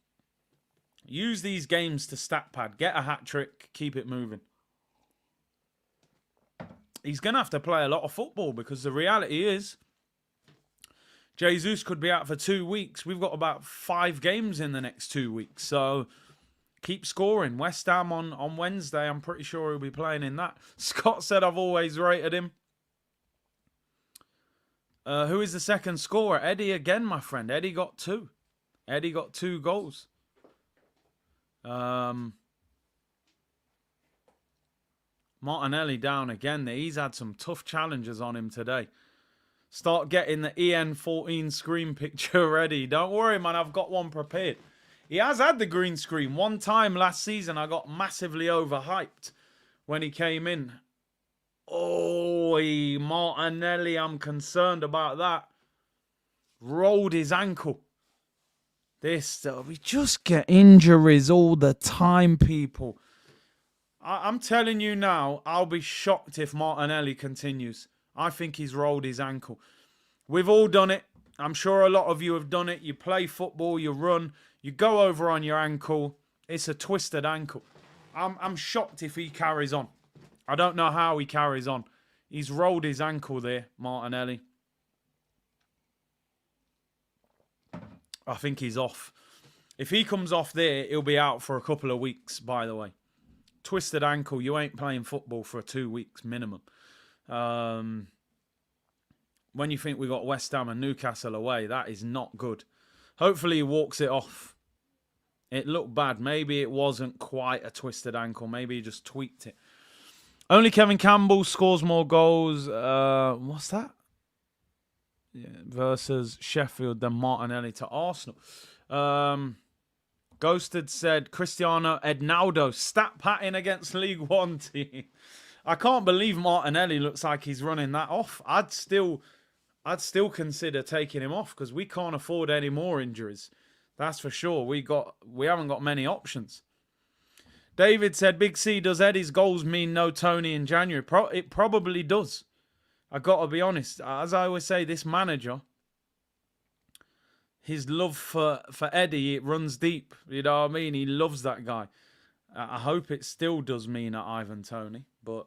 S1: Use these games to stat pad. Get a hat-trick. Keep it moving. He's going to have to play a lot of football because the reality is Jesus could be out for 2 weeks. We've got about 5 games in the next 2 weeks. So keep scoring. West Ham on Wednesday. I'm pretty sure he'll be playing in that. Scott said I've always rated him. Who is the second scorer? Eddie again, my friend. Eddie got 2. Eddie got 2 goals. Martinelli down again. He's had some tough challenges on him today. Start getting the EN14 screen picture ready. Don't worry, man. I've got one prepared. He has had the green screen. One time last season, I got massively overhyped when he came in. Oh, Martinelli, I'm concerned about that. Rolled his ankle. We just get injuries all the time, people. I'm telling you now, I'll be shocked if Martinelli continues. I think he's rolled his ankle. We've all done it. I'm sure a lot of you have done it. You play football, you run, you go over on your ankle. It's a twisted ankle. I'm shocked if he carries on. I don't know how he carries on. He's rolled his ankle there, Martinelli. I think he's off. If he comes off there, he'll be out for a couple of weeks, by the way. Twisted ankle, you ain't playing football for 2 weeks minimum. When you think we got West Ham and Newcastle away, that is not good. Hopefully he walks it off. It looked bad. Maybe it wasn't quite a twisted ankle. Maybe he just tweaked it. Only Kevin Campbell scores more goals. What's that? Yeah, versus Sheffield than Martinelli to Arsenal. Ghosted said Cristiano Ednaldo stat patting against League One team. I can't believe Martinelli looks like he's running that off. I'd still consider taking him off because we can't afford any more injuries. That's for sure. We haven't got many options. David said, Big C, does Eddie's goals mean no Tony in January? It probably does. I got to be honest. As I always say, this manager, his love for Eddie, it runs deep. You know what I mean? He loves that guy. I hope it still does mean at Ivan Toney, but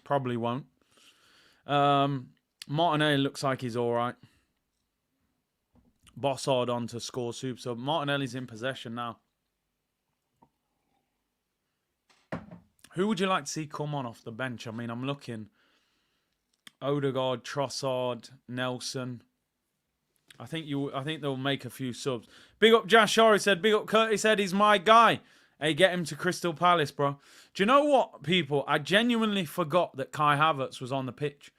S1: probably won't. Martinelli looks like he's all right. Bossard on to score soup. So Martinelli's in possession now. Who would you like to see come on off the bench? I mean, I'm looking. Odegaard, Trossard, Nelson. I think they'll make a few subs. Big up Josh Shari said, big up Curtis said he's my guy. Hey, get him to Crystal Palace, bro. Do you know what, people? I genuinely forgot that Kai Havertz was on the pitch.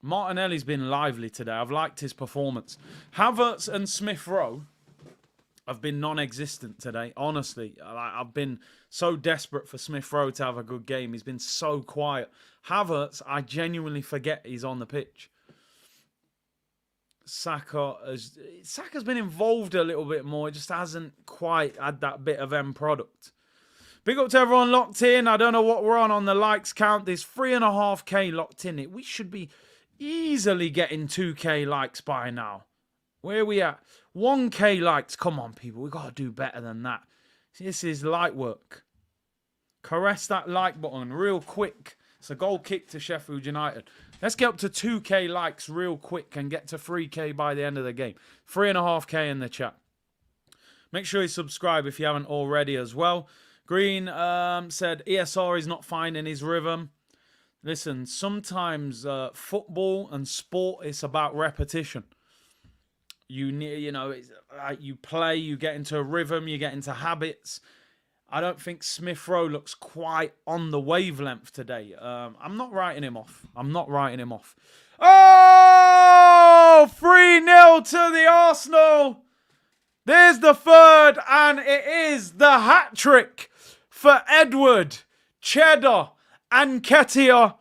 S1: Martinelli's been lively today. I've liked his performance. Havertz and Smith Rowe have been non-existent today. Honestly, I've been so desperate for Smith Rowe to have a good game. He's been so quiet. Havertz, I genuinely forget he's on the pitch. Saka's been involved a little bit more. It just hasn't quite had that bit of end product. Big up to everyone locked in. I don't know what we're on the likes count. There's 3.5k locked in. We should be easily getting 2k likes by now. Where are we at? 1k likes. Come on, people. We've got to do better than that. This is light work. Caress that like button real quick. It's a goal kick to Sheffield United. Let's get up to 2k likes real quick and get to 3k by the end of the game. 3.5k in the chat. Make sure you subscribe if you haven't already as well. Green said ESR is not finding his rhythm. Listen, sometimes football and sport, it's about repetition. You play, you get into a rhythm, you get into habits. I don't think Smith Rowe looks quite on the wavelength today. I'm not writing him off. Oh! 3-0 to the Arsenal. There's the third, and it is the hat-trick for Edward, Cheddar, and Nketiah.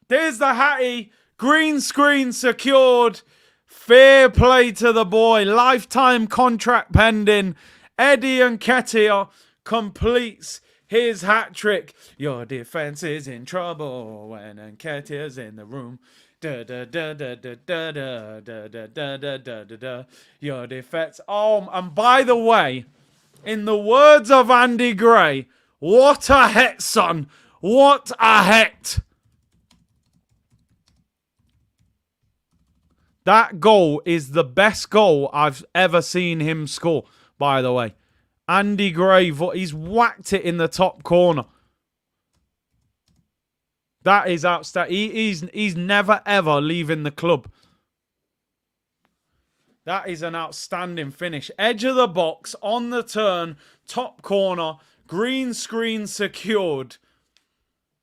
S1: There's the hattie. Green screen secured. Fair play to the boy. Lifetime contract pending. Eddie Nketiah completes his hat-trick. Your defense is in trouble when Nketiah's in the room. Da da da da da da da da da da da da da. Your defense. Oh, and by the way, in the words of Andy Gray, what a het, son. What a het. That goal is the best goal I've ever seen him score, by the way. Andy Gray, he's whacked it in the top corner. That is outstanding. He's never, ever leaving the club. That is an outstanding finish. Edge of the box, on the turn, top corner, green screen secured.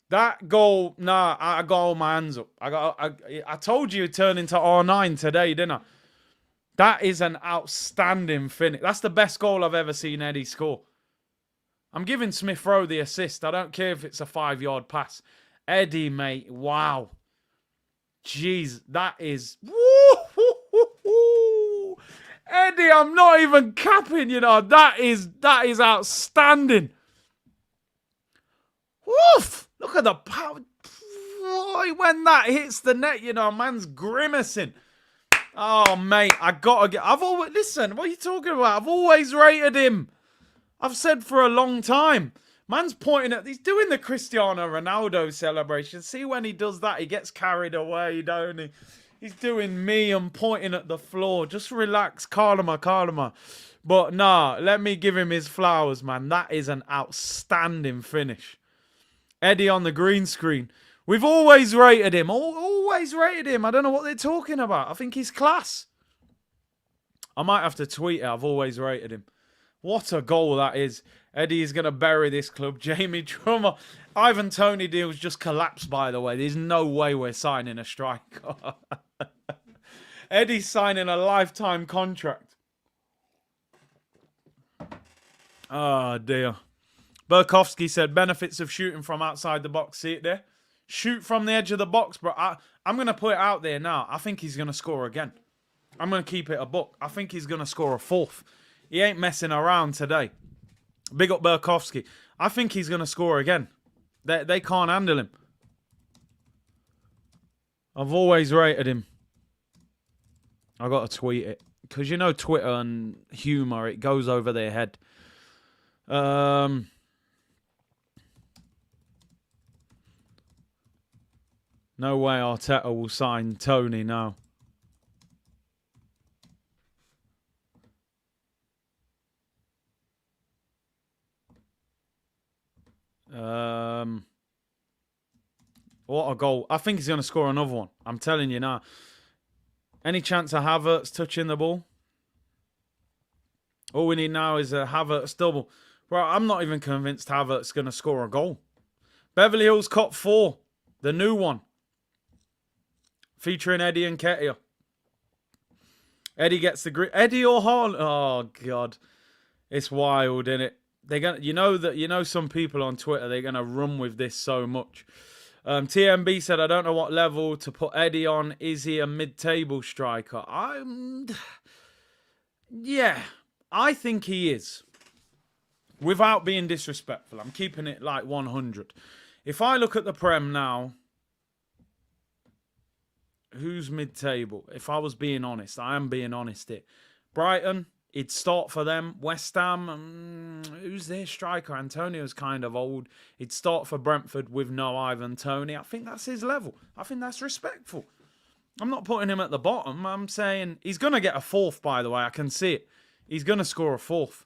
S1: That goal, nah, I got all my hands up. I told you it'd turn into R9 today, didn't I? That is an outstanding finish. That's the best goal I've ever seen Eddie score. I'm giving Smith Rowe the assist. I don't care if it's a 5-yard pass. Eddie, mate, wow. Jeez, that is... Woo-hoo-hoo-hoo. Eddie, I'm not even capping, you know. That is outstanding. Woof! Look at the power. When that hits the net, you know, man's grimacing. Oh, mate, listen, what are you talking about? I've always rated him. I've said for a long time. Man's pointing at, he's doing the Cristiano Ronaldo celebration. See when he does that, he gets carried away, don't he? He's doing me and pointing at the floor. Just relax, calma. But nah, let me give him his flowers, man. That is an outstanding finish. Eddie on the green screen. We've always rated him. Always rated him. I don't know what they're talking about. I think he's class. I might have to tweet it. I've always rated him. What a goal that is. Eddie is going to bury this club. Jamie Trummer. Ivan Toney deal's just collapsed, by the way. There's no way we're signing a striker. Eddie's signing a lifetime contract. Oh, dear. Burkowski said, benefits of shooting from outside the box. See it there? Shoot from the edge of the box, bro. I'm going to put it out there now. I think he's going to score again. I'm going to keep it a book. I think he's going to score a fourth. He ain't messing around today. Big up Burkowski. I think he's going to score again. They can't handle him. I've always rated him. I got to tweet it. Because you know Twitter and humour, it goes over their head. No way Arteta will sign Tony now. What a goal. I think he's going to score another one. I'm telling you now. Any chance of Havertz touching the ball? All we need now is a Havertz double. Bro, I'm not even convinced Havertz is going to score a goal. Beverly Hills Cop 4. The new one. featuring Eddie and Ketia. Eddie gets the green. Eddie or Haaland? Oh God, it's wild, isn't it? They're gonna, some people on Twitter, they're gonna run with this so much. TMB said, I don't know what level to put Eddie on. Is he a mid-table striker? Yeah, I think he is. Without being disrespectful, I'm keeping it like 100. If I look at the Prem now, who's mid-table? If I was being honest, I am being honest here. Brighton, he'd start for them. West Ham, who's their striker? Antonio's kind of old. He'd start for Brentford with no Ivan Toney. I think that's his level. I think that's respectful. I'm not putting him at the bottom. I'm saying he's going to get a fourth, by the way. I can see it. He's going to score a fourth.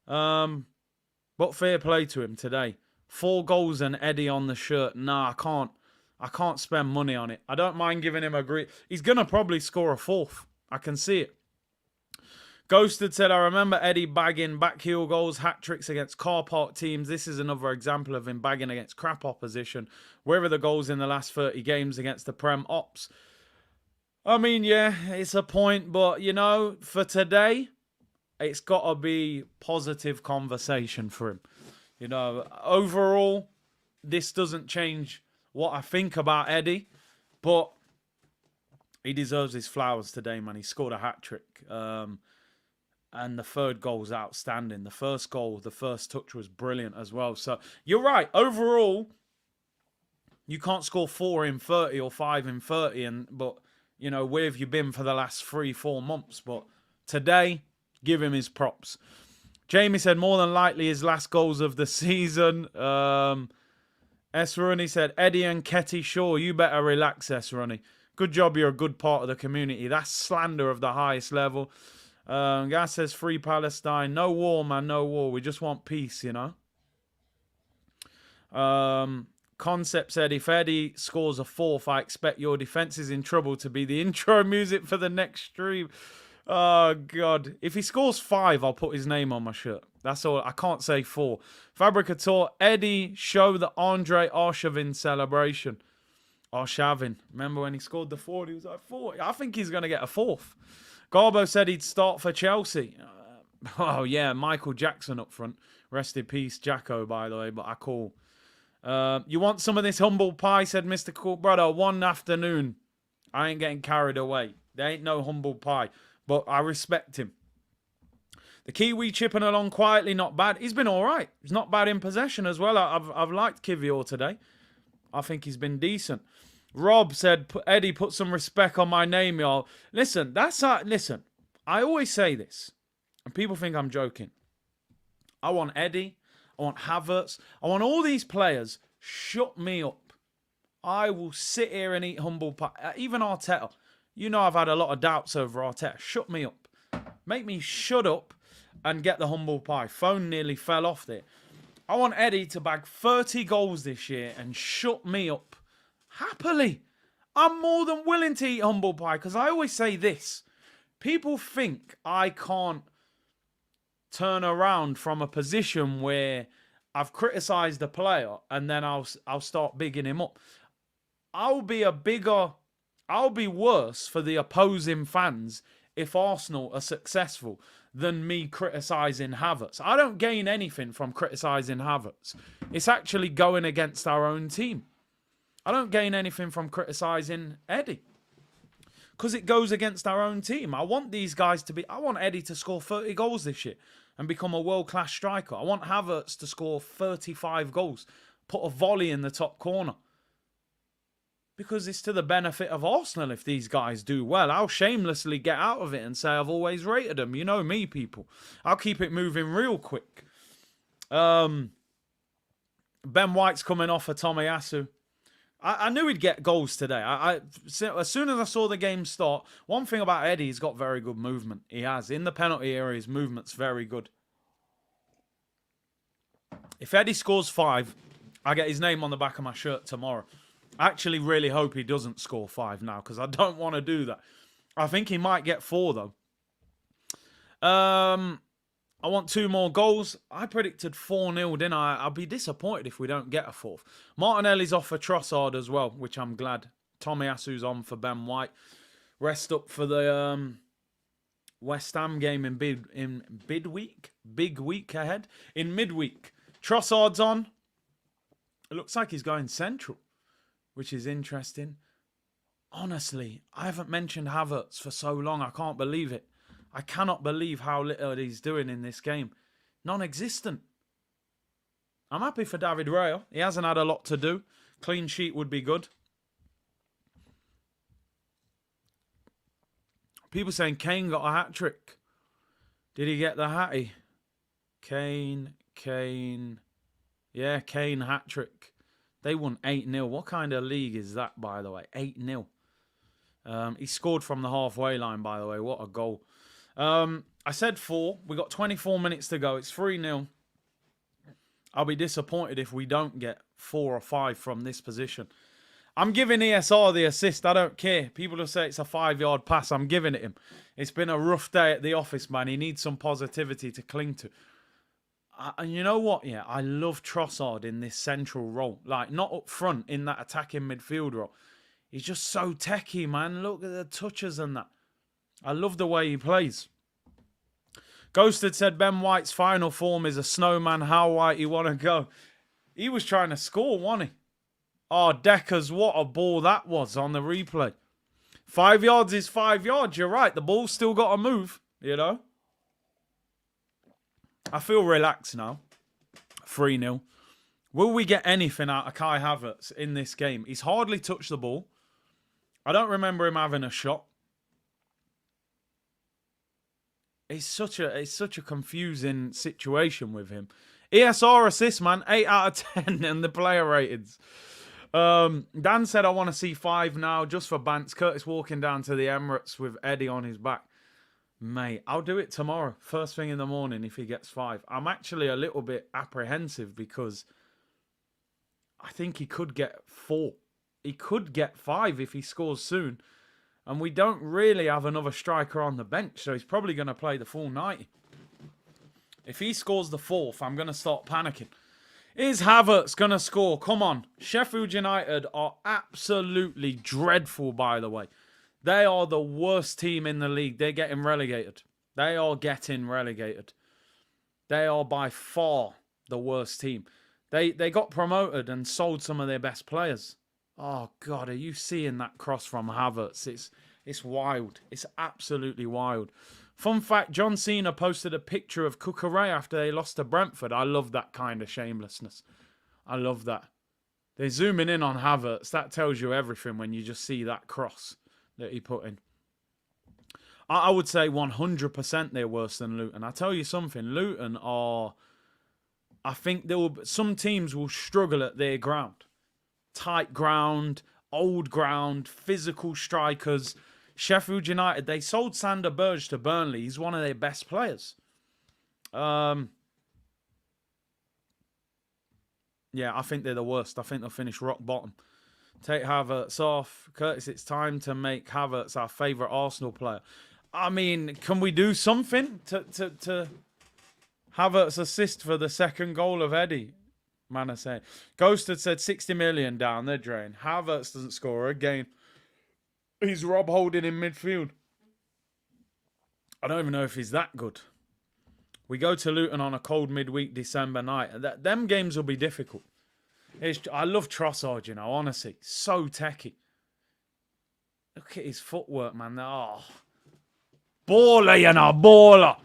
S1: But fair play to him today. 4 goals and Eddie on the shirt. Nah, I can't spend money on it. I don't mind giving him a great... He's going to probably score a fourth. I can see it. Ghosted said, I remember Eddie bagging backheel goals, hat-tricks against car park teams. This is another example of him bagging against crap opposition. Where are the goals in the last 30 games against the Prem Ops? I mean, yeah, it's a point. But, for today, it's got to be positive conversation for him. Overall, this doesn't change what I think about Eddie. But he deserves his flowers today, man. He scored a hat-trick. And the third goal's outstanding. The first goal, the first touch was brilliant as well. So you're right. Overall, you can't score 4 in 30 or 5 in 30. But, where have you been for the last 3-4 months? But today, give him his props. Jamie said, more than likely his last goals of the season. S. Rooney said, Eddie and Ketty Shaw, you better relax, S. Rooney. Good job, you're a good part of the community. That's slander of the highest level. Gas says, free Palestine. No war, man, no war. We just want peace, Concept said, if Eddie scores a fourth, I expect your defense is in trouble to be the intro music for the next stream. Oh, God. If he scores 5, I'll put his name on my shirt. That's all. I can't say 4. Fabricator, Eddie, show the Andre Arshavin celebration. Arshavin. Remember when he scored the 4? He was like 4. I think he's going to get a 4th. Garbo said he'd start for Chelsea. Oh, yeah, Michael Jackson up front. Rest in peace, Jacko, by the way, but I call. You want some of this humble pie, said Mr. Cool. Brother, one afternoon. I ain't getting carried away. There ain't no humble pie, but I respect him. The Kiwi chipping along quietly, not bad. He's been all right. He's not bad in possession as well. I've liked Kivior today. I think he's been decent. Rob said, Eddie, put some respect on my name, y'all. Listen, listen, I always say this, and people think I'm joking. I want Eddie, I want Havertz, I want all these players, shut me up. I will sit here and eat humble pie. Even Arteta. I've had a lot of doubts over Arteta. Shut me up. Make me shut up and get the humble pie. Phone nearly fell off there. I want Eddie to bag 30 goals this year and shut me up. Happily. I'm more than willing to eat humble pie because I always say this. People think I can't turn around from a position where I've criticised a player and then I'll start bigging him up. I'll be worse for the opposing fans if Arsenal are successful than me criticising Havertz. I don't gain anything from criticising Havertz. It's actually going against our own team. I don't gain anything from criticising Eddie because it goes against our own team. I want these guys I want Eddie to score 30 goals this year and become a world-class striker. I want Havertz to score 35 goals, put a volley in the top corner. Because it's to the benefit of Arsenal if these guys do well. I'll shamelessly get out of it and say I've always rated them. You know me, people. I'll keep it moving real quick. Ben White's coming off for Tomiyasu. I knew he'd get goals today. As soon as I saw the game start, one thing about Eddie, he's got very good movement. He has. In the penalty area, his movement's very good. If Eddie scores 5, I get his name on the back of my shirt tomorrow. I actually really hope he doesn't score 5 now because I don't want to do that. I think he might get 4, though. I want 2 more goals. I predicted 4-0, didn't I? I'll be disappointed if we don't get a 4th. Martinelli's off for Trossard as well, which I'm glad. Tomiyasu's on for Ben White. Rest up for the West Ham game in big week ahead. In midweek. Trossard's on. It looks like he's going central, which is interesting. Honestly, I haven't mentioned Havertz for so long. I can't believe it. I cannot believe how little he's doing in this game. Non-existent. I'm happy for David Raya. He hasn't had a lot to do. Clean sheet would be good. People saying Kane got a hat-trick. Did he get the hattie? Kane. Yeah, Kane hat-trick. They won 8-0. What kind of league is that, by the way? 8-0. He scored from the halfway line, by the way. What a goal. I said 4. We got 24 minutes to go. It's 3-0. I'll be disappointed if we don't get 4 or 5 from this position. I'm giving ESR the assist. I don't care. People will say it's a 5-yard pass. I'm giving it him. It's been a rough day at the office, man. He needs some positivity to cling to. And you know what? Yeah, I love Trossard in this central role. Like, not up front in that attacking midfield role. He's just so techie, man. Look at the touches and that. I love the way he plays. Ghosted said Ben White's final form is a snowman. How white you want to go? He was trying to score, wasn't he? Oh, Deckers, what a ball that was on the replay. 5 yards is 5 yards. You're right. The ball's still got to move, you know. I feel relaxed now. 3-0. Will we get anything out of Kai Havertz in this game? He's hardly touched the ball. I don't remember him having a shot. It's such a confusing situation with him. ESR assist, man. 8 out of 10 and the player ratings. Dan said, I want to see 5 now just for Bants. Curtis walking down to the Emirates with Eddie on his back. Mate, I'll do it tomorrow. First thing in the morning if he gets 5. I'm actually a little bit apprehensive because I think he could get 4. He could get 5 if he scores soon. And we don't really have another striker on the bench, so he's probably going to play the full 90. If he scores the 4th, I'm going to start panicking. Is Havertz going to score? Come on. Sheffield United are absolutely dreadful, by the way. They are the worst team in the league. They're getting relegated. They are getting relegated. They are by far the worst team. They got promoted and sold some of their best players. Oh, God, are you seeing that cross from Havertz? It's wild. It's absolutely wild. Fun fact, John Cena posted a picture of Cucurella after they lost to Brentford. I love that kind of shamelessness. I love that. They're zooming in on Havertz. That tells you everything when you just see that cross that he put in. I would say 100% they're worse than Luton. I tell you something, Luton are... I think some teams will struggle at their ground. Tight ground, old ground, physical strikers. Sheffield United, they sold Sander Berge to Burnley. He's one of their best players. Yeah, I think they're the worst. I think they'll finish rock bottom. Take Havertz off. Curtis, it's time to make Havertz our favourite Arsenal player. I mean, can we do something to Havertz assist for the second goal of Eddie? Man, I say. Ghost had said 60 million down the drain. Havertz doesn't score again. He's Rob Holding in midfield. I don't even know if he's that good. We go to Luton on a cold midweek December night. Them games will be difficult. I love Trossard, you know, honestly. So techie. Look at his footwork, man. Oh. Baller, you know, baller.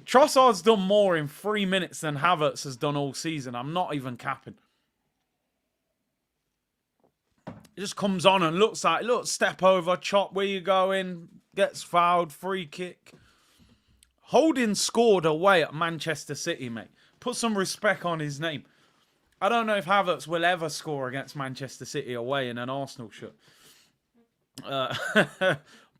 S1: Trossard's done more in 3 minutes than Havertz has done all season. I'm not even capping. It just comes on and looks like, look, step over, chop, where you going, gets fouled, free kick. Holding scored away at Manchester City, mate. Put some respect on his name. I don't know if Havertz will ever score against Manchester City away in an Arsenal shirt.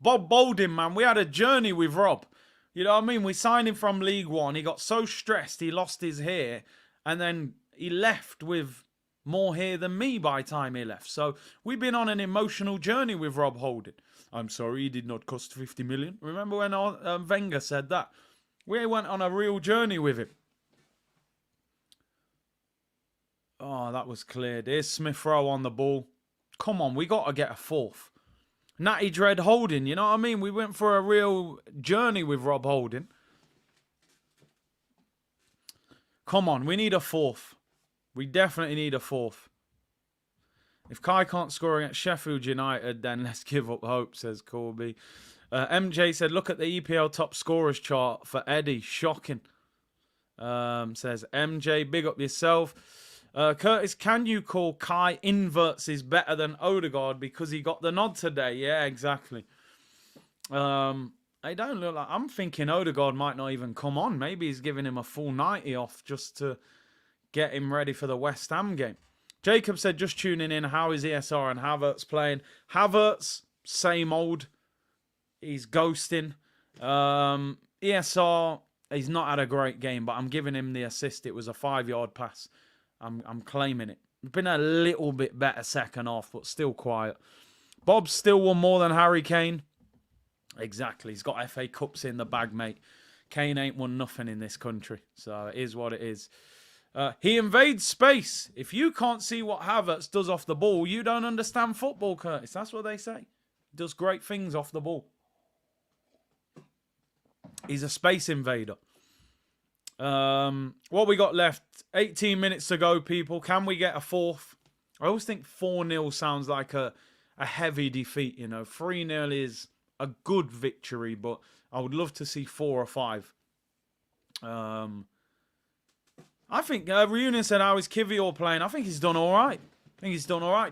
S1: Bob Boldin, man, we had a journey with Rob. You know what I mean? We signed him from League One. He got so stressed, he lost his hair. And then he left with more hair than me by the time he left. So we've been on an emotional journey with Rob Holding. I'm sorry, he did not cost 50 million. Remember when Wenger said that? We went on a real journey with him. Oh, that was cleared. Here's Smith Rowe on the ball. come on, we got to get a fourth. Natty Dread Holding, you know what I mean? We went for a real journey with Rob Holding. Come on, we need a fourth. We definitely need a fourth. If Kai can't score against Sheffield United, then let's give up hope, says Corby. MJ said, look at the EPL top scorers chart for Eddie. Shocking. Says MJ, big up yourself. Curtis, can you call Kai inverts is better than Odegaard because he got the nod today? Yeah, exactly. They don't look like... I'm thinking Odegaard might not even come on. Maybe he's giving him a full 90 off just to get him ready for the West Ham game. Jacob said, just tuning in, how is ESR and Havertz playing? Havertz, same old. He's ghosting. ESR, he's not had a great game, but I'm giving him the assist. It was a 5-yard pass. I'm claiming it. Been a little bit better second half, but still quiet. Bob still won more than Harry Kane. Exactly. He's got FA Cups in the bag, mate. Kane ain't won nothing in this country. So it is what it is. He invades space. If you can't see what Havertz does off the ball, you don't understand football, Curtis. That's what they say. He does great things off the ball. He's a space invader. What we got left? 18 minutes to go, people. Can we get a fourth? I always think 4-0 sounds like a heavy defeat, you know. 3-0 is a good victory, but I would love to see 4 or 5. I think Reunion said, how is Kivior playing? I think he's done all right.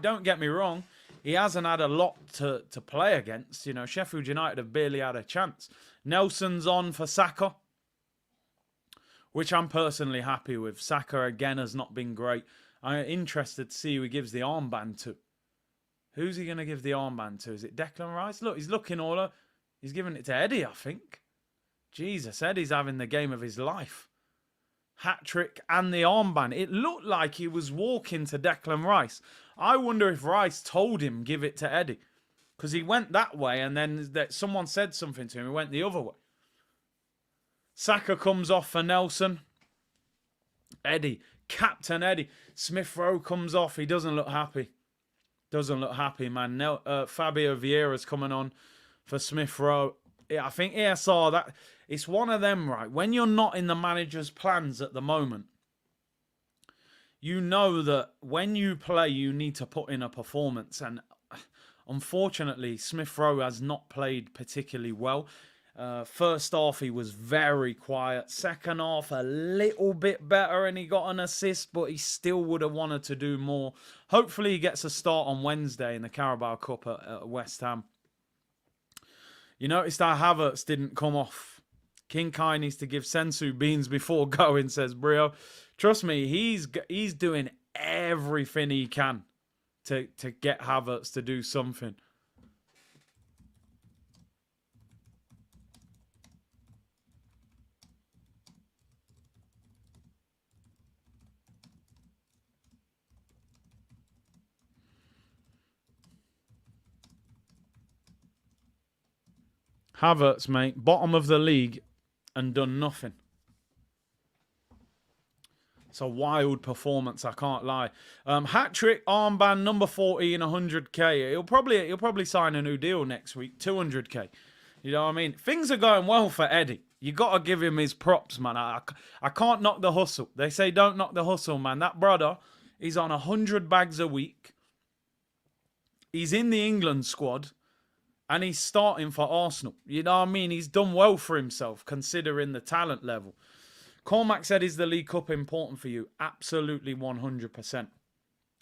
S1: Don't get me wrong. He hasn't had a lot to play against. You know, Sheffield United have barely had a chance. Nelson's on for Saka, which I'm personally happy with. Saka, again, has not been great. I'm interested to see who he gives the armband to. Who's he going to give the armband to? Is it Declan Rice? Look, he's looking all up. He's giving it to Eddie, I think. Jesus, Eddie's having the game of his life. Hat-trick and the armband. It looked like he was walking to Declan Rice. I wonder if Rice told him give it to Eddie. Because he went that way and then someone said something to him. He went the other way. Saka comes off for Nelson. Eddie. Captain Eddie. Smith Rowe comes off. He doesn't look happy. Doesn't look happy, man. Fabio Vieira's coming on for Smith Rowe. Yeah, I think ESR, that it's one of them, right? When you're not in the manager's plans at the moment, you know that when you play, you need to put in a performance. And unfortunately, Smith Rowe has not played particularly well. First half, he was very quiet. Second half, a little bit better, and he got an assist, but he still would have wanted to do more. Hopefully, he gets a start on Wednesday in the Carabao Cup at West Ham. You noticed that Havertz didn't come off. King Kai needs to give Sensu beans before going, says Brio. Trust me, he's doing everything he can to get Havertz to do something. Havertz, mate, bottom of the league and done nothing. It's a wild performance, I can't lie. Hat-trick, armband, number 14, 100k. He'll probably sign a new deal next week, 200k. You know what I mean? Things are going well for Eddie. You got to give him his props, man. I can't knock the hustle. They say don't knock the hustle, man. That brother, he's on 100 bags a week. He's in the England squad. And he's starting for Arsenal. You know what I mean? He's done well for himself, considering the talent level. Cormac said, is the League Cup important for you? Absolutely 100%.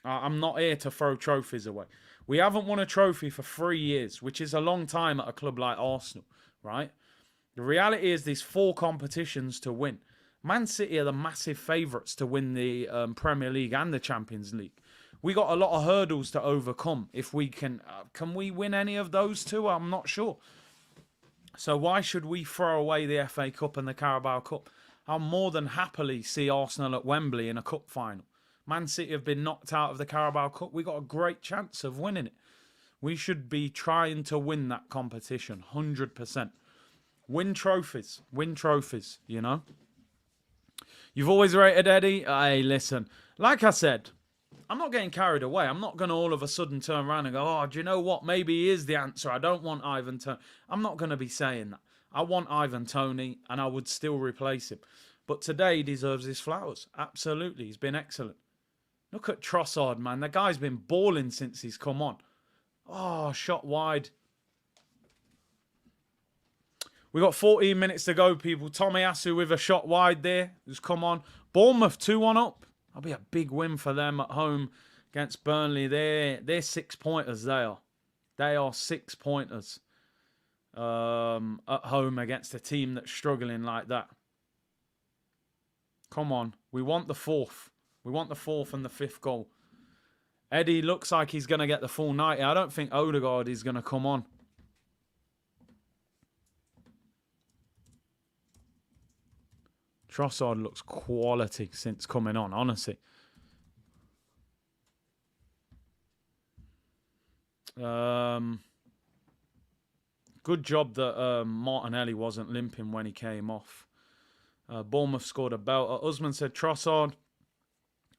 S1: I'm not here to throw trophies away. We haven't won a trophy for 3 years, which is a long time at a club like Arsenal, right? The reality is there's 4 competitions to win. Man City are the massive favourites to win the Premier League and the Champions League. We got a lot of hurdles to overcome. If we can we win any of those 2? I'm not sure. So why should we throw away the FA Cup and the Carabao Cup? I'll more than happily see Arsenal at Wembley in a cup final. Man City have been knocked out of the Carabao Cup. We got a great chance of winning it. We should be trying to win that competition, 100%. Win trophies, you know. You've always rated Eddie. Hey, listen, like I said, I'm not getting carried away. I'm not going to all of a sudden turn around and go, oh, do you know what? Maybe he is the answer. I don't want Ivan Toney. I'm not going to be saying that. I want Ivan Toney, and I would still replace him. But today he deserves his flowers. Absolutely. He's been excellent. Look at Trossard, man. The guy's been balling since he's come on. Oh, shot wide. We got 14 minutes to go, people. Tomiyasu with a shot wide there. Who's come on. Bournemouth 2-1 up. That'll be a big win for them at home against Burnley. They're 6-pointers, they are. They are 6-pointers at home against a team that's struggling like that. Come on. We want the fourth. We want the fourth and the fifth goal. Eddie looks like he's going to get the full 90. I don't think Odegaard is going to come on. Trossard looks quality since coming on, honestly. Good job that Martinelli wasn't limping when he came off. Bournemouth scored a belter. Usman said Trossard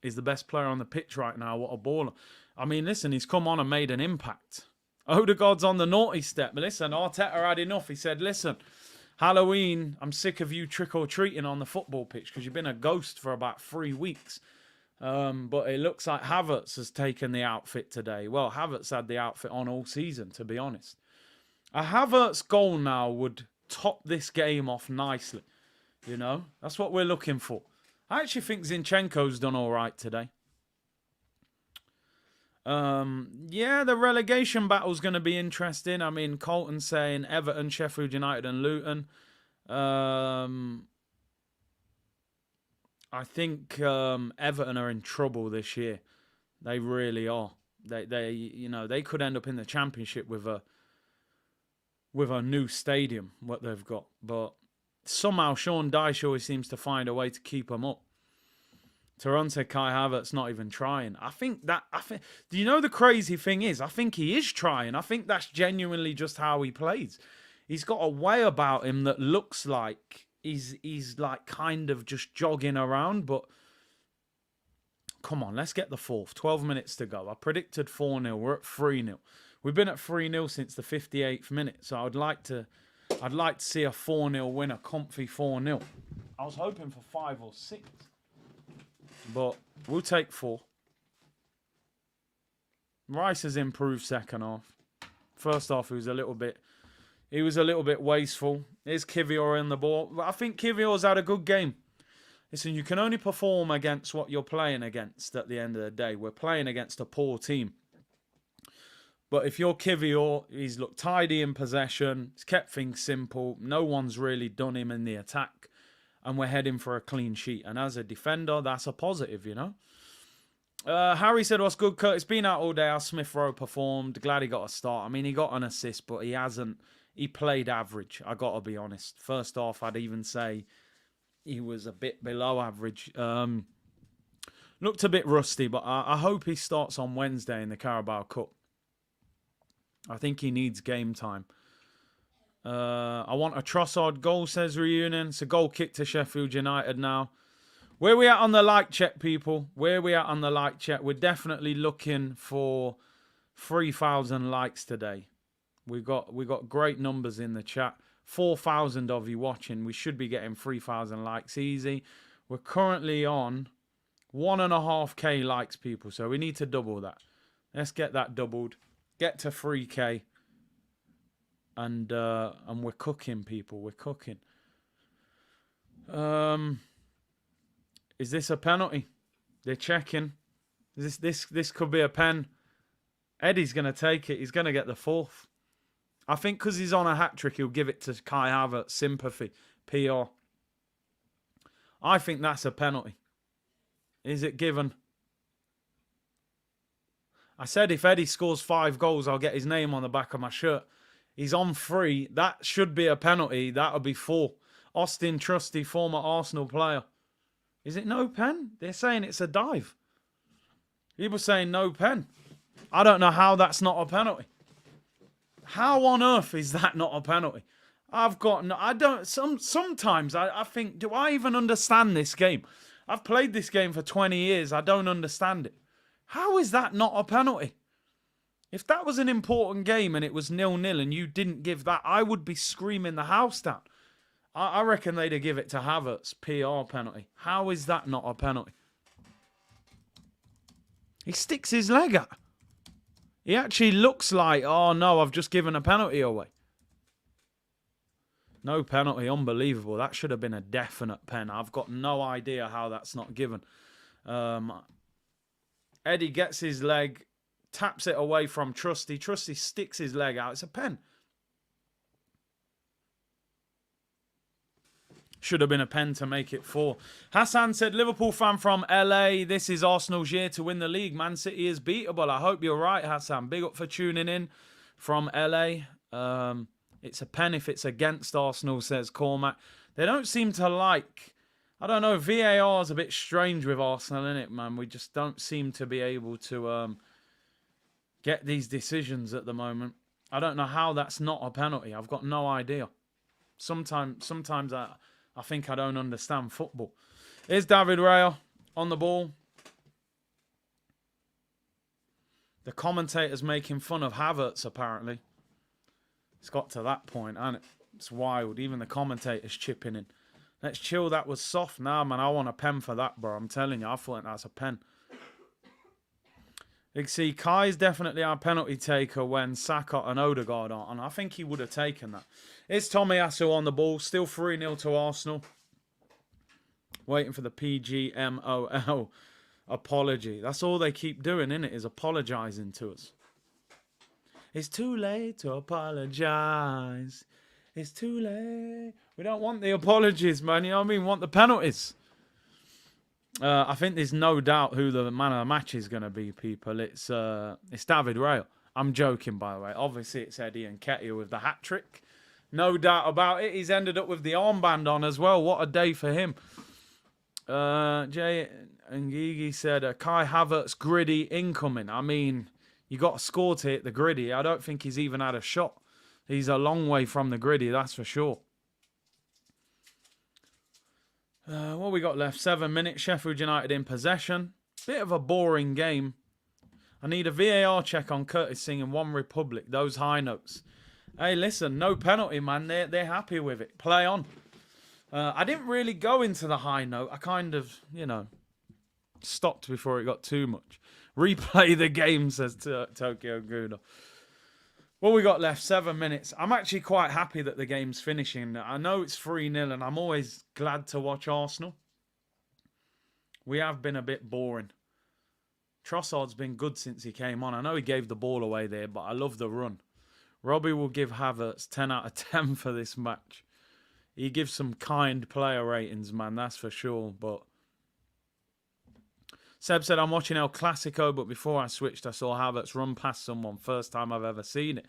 S1: is the best player on the pitch right now. What a baller. I mean, listen, he's come on and made an impact. Odegaard's on the naughty step. But listen, Arteta had enough. He said, listen, Halloween, I'm sick of you trick-or-treating on the football pitch because you've been a ghost for about 3 weeks. But it looks like Havertz has taken the outfit today. Well, Havertz had the outfit on all season, to be honest. A Havertz goal now would top this game off nicely. You know, that's what we're looking for. I actually think Zinchenko's done all right today. Yeah, the relegation battle's going to be interesting. I mean, Colton's saying Everton, Sheffield United and Luton. I think Everton are in trouble this year. They really are. They could end up in the Championship with a new stadium, what they've got. But somehow Sean Dyche always seems to find a way to keep them up. Toronto, Kai Havertz not even trying. Do you know the crazy thing is? I think he is trying. I think that's genuinely just how he plays. He's got a way about him that looks like he's like kind of just jogging around. But come on, let's get the fourth. 12 minutes to go. I predicted 4-0. We're at 3-0. We've been at 3-0 since the 58th minute. So I'd like to see a 4-0 win, a comfy 4-0. I was hoping for 5 or 6. But we'll take 4. Rice has improved second half. First half, he was a little bit wasteful. Here's Kivior in the ball. I think Kivior's had a good game. Listen, you can only perform against what you're playing against at the end of the day. We're playing against a poor team. But if you're Kivior, he's looked tidy in possession. He's kept things simple. No one's really done him in the attack. And we're heading for a clean sheet. And as a defender, that's a positive, you know. Harry said, what's good, Kurt? It's been out all day. How Smith Rowe performed. Glad he got a start. I mean, he got an assist, but he hasn't. He played average, I got to be honest. First off, I'd even say he was a bit below average. Looked a bit rusty, but I hope he starts on Wednesday in the Carabao Cup. I think he needs game time. I want a Trossard goal, says Reunion. It's a goal kick to Sheffield United now. Where we at on the like check, people? Where we at on the like check? We're definitely looking for 3,000 likes today. We got great numbers in the chat. 4,000 of you watching. We should be getting 3,000 likes easy. We're currently on 1.5k likes, people. So we need to double that. Let's get that doubled. Get to 3k. And we're cooking, people. We're cooking. Is this a penalty? They're checking. This could be a pen. Eddie's going to take it. He's going to get the fourth. I think because he's on a hat-trick, he'll give it to Kai Havertz. Sympathy. PR. I think that's a penalty. Is it given? I said if Eddie scores 5 goals, I'll get his name on the back of my shirt. He's on 3. That should be a penalty. That would be 4. Austin Trusty, former Arsenal player. Is it no pen? They're saying it's a dive. People saying no pen. I don't know how that's not a penalty. How on earth is that not a penalty? Sometimes I think, do I even understand this game? I've played this game for 20 years. I don't understand it. How is that not a penalty? If that was an important game and it was 0-0 and you didn't give that, I would be screaming the house down. I reckon they'd have give it to Havertz, PR penalty. How is that not a penalty? He sticks his leg out. He actually looks like, oh no, I've just given a penalty away. No penalty, unbelievable. That should have been a definite pen. I've got no idea how that's not given. Eddie gets his leg, taps it away from Trusty. Trusty sticks his leg out. It's a pen. Should have been a pen to make it 4. Hassan said, Liverpool fan from LA. This is Arsenal's year to win the league. Man City is beatable. I hope you're right, Hassan. Big up for tuning in from LA. It's a pen if it's against Arsenal, says Cormac. They don't seem to like... I don't know. VAR is a bit strange with Arsenal, isn't it, man? We just don't seem to be able to get these decisions at the moment. I don't know how that's not a penalty. I've got no idea. Sometimes I think I don't understand football. Here's David Raya on the ball. The commentator's making fun of Havertz, apparently. It's got to that point, hasn't it? It's wild. Even the commentator's chipping in. Let's chill. That was soft. Nah, man, I want a pen for that, bro. I'm telling you, I thought that's a pen. You can see Kai's definitely our penalty taker when Saka and Odegaard aren't on. I think he would have taken that. It's Tomiyasu on the ball. Still 3-0 to Arsenal. Waiting for the PGMOL apology. That's all they keep doing, innit? Is apologising to us. It's too late to apologise. It's too late. We don't want the apologies, man. You know what I mean? We want the penalties. I think there's no doubt who the man of the match is going to be, people. It's David Raya. I'm joking, by the way. Obviously, it's Eddie Nketiah with the hat-trick. No doubt about it. He's ended up with the armband on as well. What a day for him. Jay Ngigi said, Kai Havertz gritty incoming. I mean, you got a score to hit the gritty. I don't think he's even had a shot. He's a long way from the gritty, that's for sure. What we got left? 7 minutes. Sheffield United in possession. Bit of a boring game. I need a VAR check on Curtis singing One Republic. Those high notes. Hey, listen, no penalty, man. They're happy with it. Play on. I didn't really go into the high note. I kind of, stopped before it got too much. Replay the game, says Tokyo Gouda. What we got left? 7 minutes. I'm actually quite happy that the game's finishing. I know it's 3-0 and I'm always glad to watch Arsenal. We have been a bit boring. Trossard's been good since he came on. I know he gave the ball away there, but I love the run. Robbie will give Havertz 10 out of 10 for this match. He gives some kind player ratings, man, that's for sure. But Seb said, I'm watching El Clasico, but before I switched, I saw Havertz run past someone. First time I've ever seen it.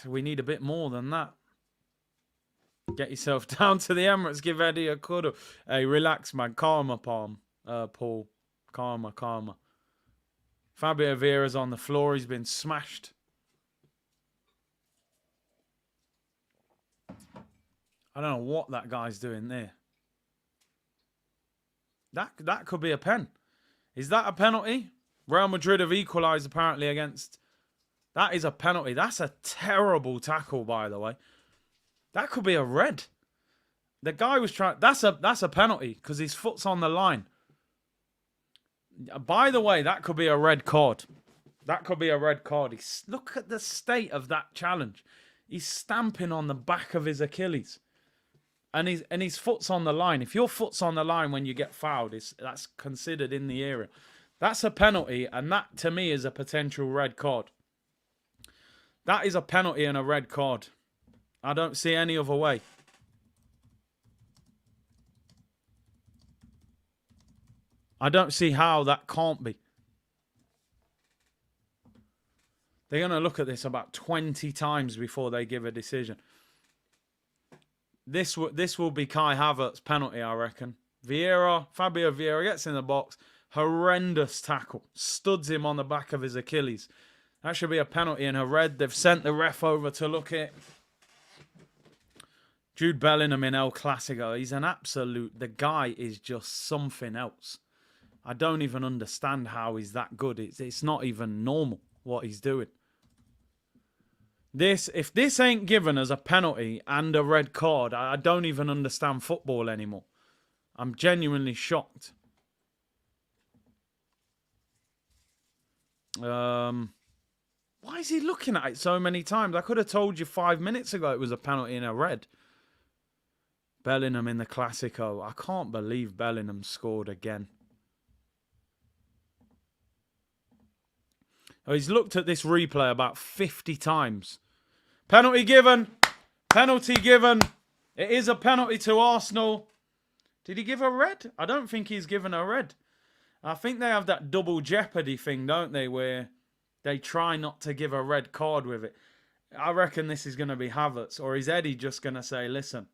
S1: We need a bit more than that. Get yourself down to the Emirates. Give Eddie a cuddle. Hey, relax, man. Calmer, Paul. Calmer. Fabio Vieira's on the floor. He's been smashed. I don't know what that guy's doing there. That could be a pen. Is that a penalty? Real Madrid have equalised apparently against... That is a penalty. That's a terrible tackle, by the way. That could be a red. The guy was trying... That's a penalty because his foot's on the line. By the way, that could be a red card. That could be a red card. Look at the state of that challenge. He's stamping on the back of his Achilles. And his foot's on the line. If your foot's on the line when you get fouled, that's considered in the area. That's a penalty, and that, to me, is a potential red card. That is a penalty and a red card. I don't see any other way. I don't see how that can't be. They're going to look at this about 20 times before they give a decision. This will be Kai Havertz's penalty, I reckon. Fabio Vieira gets in the box. Horrendous tackle. Studs him on the back of his Achilles. That should be a penalty and a red. They've sent the ref over to look at it. Jude Bellingham in El Clasico. He's an absolute... The guy is just something else. I don't even understand how he's that good. It's not even normal what he's doing. If this ain't given as a penalty and a red card, I don't even understand football anymore. I'm genuinely shocked. Why is he looking at it so many times? I could have told you 5 minutes ago it was a penalty and a red. Bellingham in the Classico. I can't believe Bellingham scored again. Oh, he's looked at this replay about 50 times. Penalty given. Penalty given. It is a penalty to Arsenal. Did he give a red? I don't think he's given a red. I think they have that double jeopardy thing, don't they, where they try not to give a red card with it. I reckon this is going to be Havertz. Or is Eddie just going to say, listen,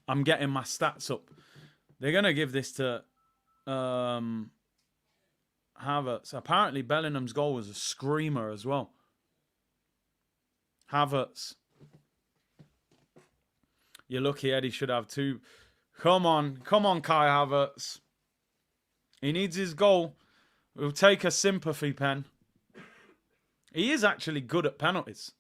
S1: I'm getting my stats up. They're going to give this to Havertz. Apparently, Bellingham's goal was a screamer as well. Havertz. You're lucky Eddie should have two. Come on. Come on, Kai Havertz. He needs his goal. We'll take a sympathy pen. He is actually good at penalties.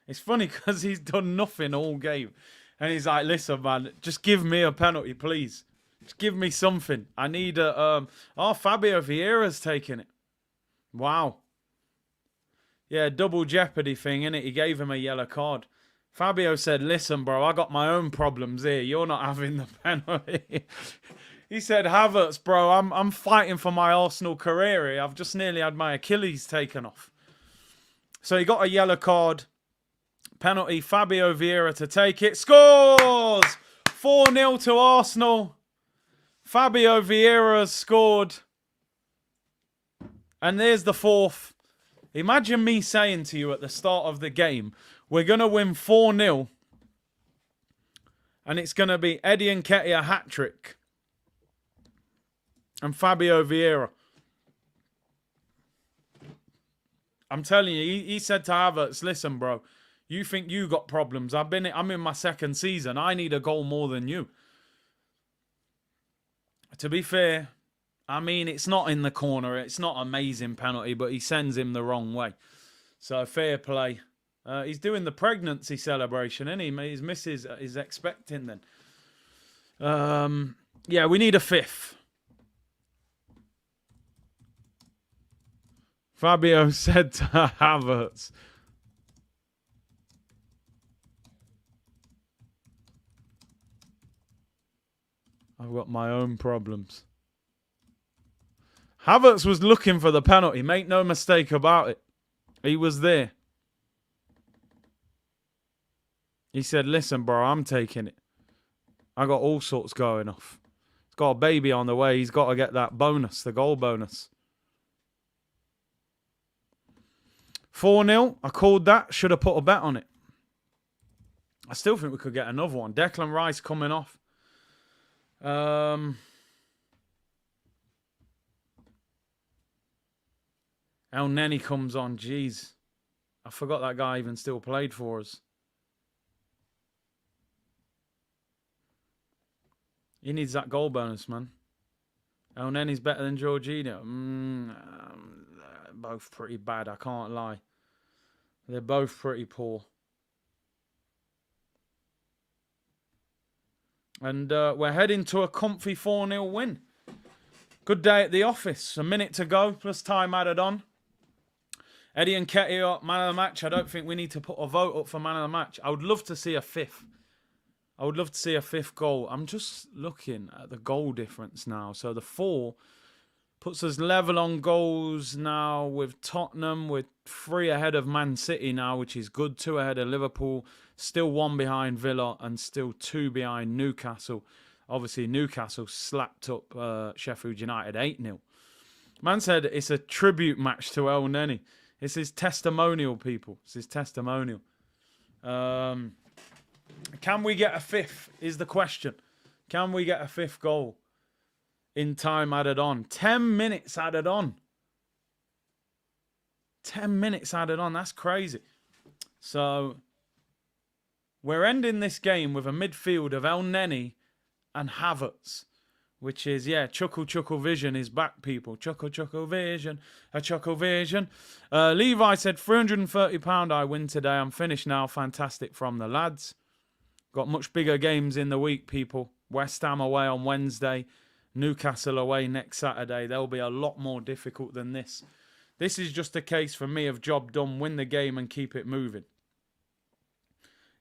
S1: It's funny because he's done nothing all game. And he's like, listen, man, just give me a penalty, please. Just give me something. I need a... Oh, Fabio Vieira's taking it. Wow. Yeah, double jeopardy thing, innit? He gave him a yellow card. Fabio said, listen, bro, I got my own problems here. You're not having the penalty. He said, Havertz, bro, I'm fighting for my Arsenal career here. I've just nearly had my Achilles taken off. So he got a yellow card. Penalty, Fabio Vieira to take it. Scores! 4-0 to Arsenal. Fabio Vieira has scored. And there's the fourth. Imagine me saying to you at the start of the game, we're going to win 4-0. And it's going to be Eddie Nketiah hat-trick. And Fabio Vieira. I'm telling you, he said to Havertz, listen, bro, you think you got problems. I'm in my second season. I need a goal more than you. To be fair, I mean, it's not in the corner. It's not an amazing penalty, but he sends him the wrong way. So fair play. He's doing the pregnancy celebration, isn't he? His missus is expecting then. Yeah, we need a fifth. Fabio said to Havertz. I've got my own problems. Havertz was looking for the penalty. Make no mistake about it. He was there. He said, listen, bro, I'm taking it. I got all sorts going off. He's got a baby on the way. He's got to get that bonus, the goal bonus. 4-0. I called that. Should have put a bet on it. I still think we could get another one. Declan Rice coming off. El Neni comes on. Jeez. I forgot that guy even still played for us. He needs that goal bonus, man. El Neni's better than Jorginho. Both pretty bad, I can't lie. They're both pretty poor. And we're heading to a comfy 4-0 win. Good day at the office. A minute to go, plus time added on. Eddie Nketiah, man of the match. I don't think we need to put a vote up for man of the match. I would love to see a fifth. I would love to see a fifth goal. I'm just looking at the goal difference now. So the 4 puts us level on goals now with Tottenham. We're 3 ahead of Man City now, which is good. 2 ahead of Liverpool. Still 1 behind Villa and still 2 behind Newcastle. Obviously, Newcastle slapped up Sheffield United 8-0. Man said it's a tribute match to El Neni. It's his testimonial, people. It's his testimonial. Can we get a fifth is the question. Can we get a fifth goal in time added on? 10 minutes added on. 10 minutes added on. That's crazy. So we're ending this game with a midfield of El Neni and Havertz. which is, yeah, Chuckle Vision is back, people. Chuckle Vision, a Chuckle Vision. Levi said, £330 I win today. I'm finished now. Fantastic from the lads. Got much bigger games in the week, people. West Ham away on Wednesday. Newcastle away next Saturday. They'll be a lot more difficult than this. This is just a case for me of job done, win the game and keep it moving.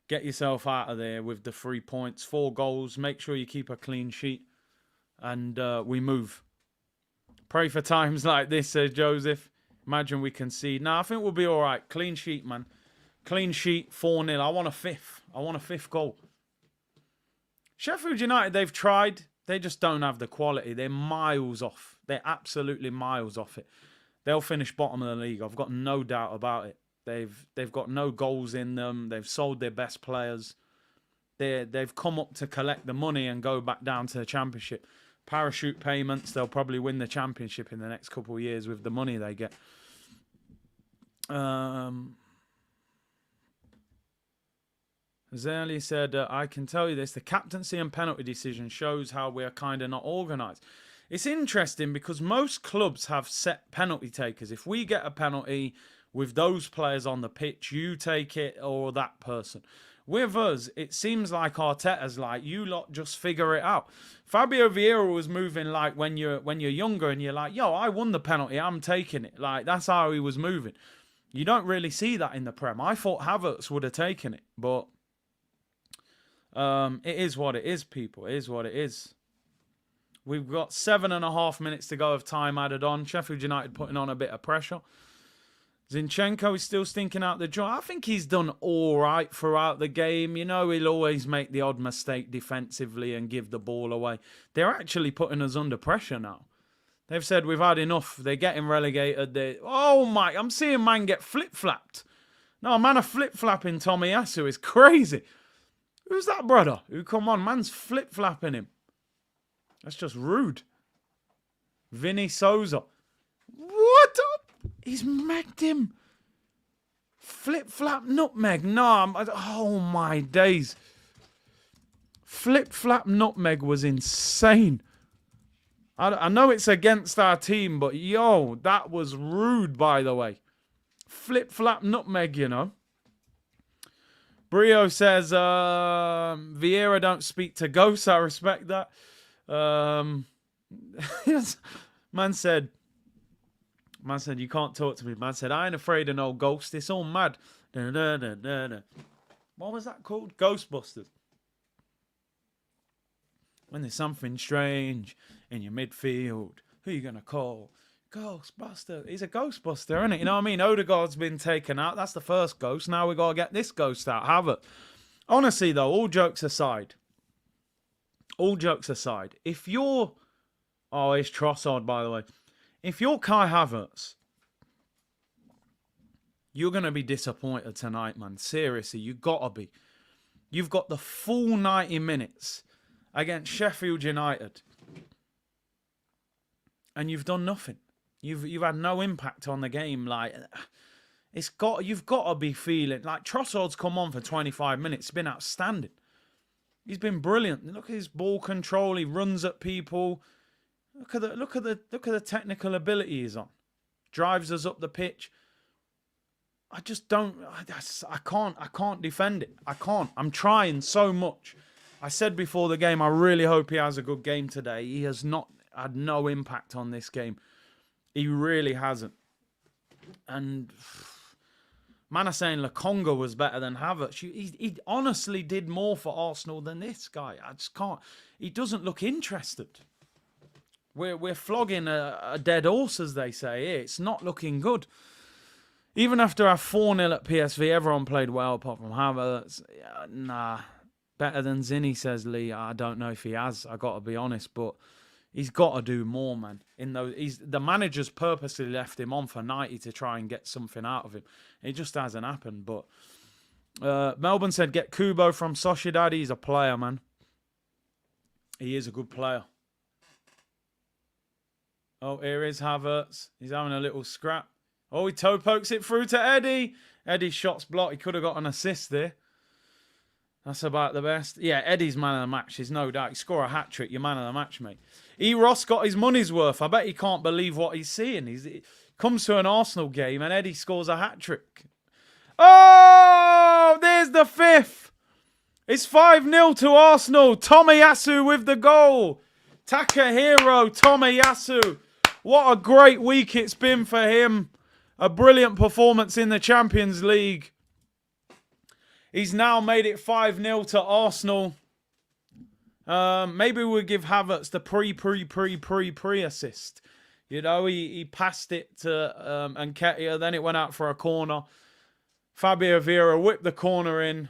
S1: Get yourself out of there with the 3 points, 4 goals. Make sure you keep a clean sheet. And we move. Pray for times like this, says Joseph. Imagine we concede. Nah, I think we'll be all right. Clean sheet, man. Clean sheet, 4-0. I want a fifth. I want a fifth goal. Sheffield United, they've tried. They just don't have the quality. They're miles off. They're absolutely miles off it. They'll finish bottom of the league. I've got no doubt about it. They've got no goals in them. They've sold their best players. They've come up to collect the money and go back down to the Championship. Parachute payments. They'll probably win the Championship in the next couple of years with the money they get. Zerly said, I can tell you this, the captaincy and penalty decision shows how we're kind of not organised. It's interesting because most clubs have set penalty takers. If we get a penalty with those players on the pitch, you take it or that person. With us, it seems like Arteta's like, you lot just figure it out. Fabio Vieira was moving like when you're younger and you're like, yo, I won the penalty, I'm taking it. Like, that's how he was moving. You don't really see that in the Prem. I thought Havertz would have taken it, but it is what it is, people. It is what it is. We've got 7.5 minutes to go of time added on. Sheffield United putting on a bit of pressure. Zinchenko is still stinking out the joint. I think he's done all right throughout the game. You know, he'll always make the odd mistake defensively and give the ball away. They're actually putting us under pressure now. They've said we've had enough. They're getting relegated. Oh, my. I'm seeing man get flip-flapped. No, man, a flip-flapping Tomiyasu is crazy. Who's that brother? Who, come on, man's flip-flapping him. That's just rude. Vinny Souza. What up? He's megged him. Flip-flap nutmeg. No, oh my days. Flip-flap nutmeg was insane. I know it's against our team, but yo, that was rude, by the way. Flip-flap nutmeg, you know. Brio says, Vieira don't speak to ghosts. I respect that. Man said, you can't talk to me. Man said, I ain't afraid of no ghost. It's all mad. Da, da, da, da, da. What was that called? Ghostbusters. When there's something strange in your midfield, who are you going to call? Ghostbuster. He's a Ghostbuster, isn't it? You know what I mean? Odegaard's been taken out. That's the first ghost. Now we got to get this ghost out. Have it. Honestly, though, all jokes aside, if you're... Oh, it's Trossard, by the way. If you're Kai Havertz, you're going to be disappointed tonight, man. Seriously, you got to be. You've got the full 90 minutes against Sheffield United, and you've done nothing. You've had no impact on the game. Like, you've got to be feeling like Trossard's come on for 25 minutes. It's been outstanding. He's been brilliant. Look at his ball control. He runs at people. Look at the technical ability he's on. Drives us up the pitch. I just don't. I can't defend it. I can't. I'm trying so much. I said before the game, I really hope he has a good game today. He has not had no impact on this game. He really hasn't. And man, I'm saying Lokonga was better than Havertz. He honestly did more for Arsenal than this guy. I just can't. He doesn't look interested. We're flogging a dead horse, as they say. It's not looking good. Even after our 4-0 at PSV, everyone played well apart from Havertz. Nah, better than Zinni, says Lee. I don't know if he has. I got to be honest, but he's got to do more, man. The manager's purposely left him on for 90 to try and get something out of him. It just hasn't happened. But Melbourne said, get Kubo from Sociedad. He's a player, man. He is a good player. Oh, here is Havertz. He's having a little scrap. Oh, he toe pokes it through to Eddie. Eddie's shot's blocked. He could have got an assist there. That's about the best. Yeah, Eddie's man of the match. There's no doubt. You score a hat-trick, you're man of the match, mate. E. Ross got his money's worth. I bet he can't believe what he's seeing. He comes to an Arsenal game and Eddie scores a hat-trick. Oh, there's the 5th. It's 5-0 to Arsenal. Tomiyasu with the goal. Takahiro Tomiyasu. What a great week it's been for him. A brilliant performance in the Champions League. He's now made it 5-0 to Arsenal. Maybe we'll give Havertz the pre assist. You know, he passed it to Nketiah, then it went out for a corner. Fabio Vieira whipped the corner in.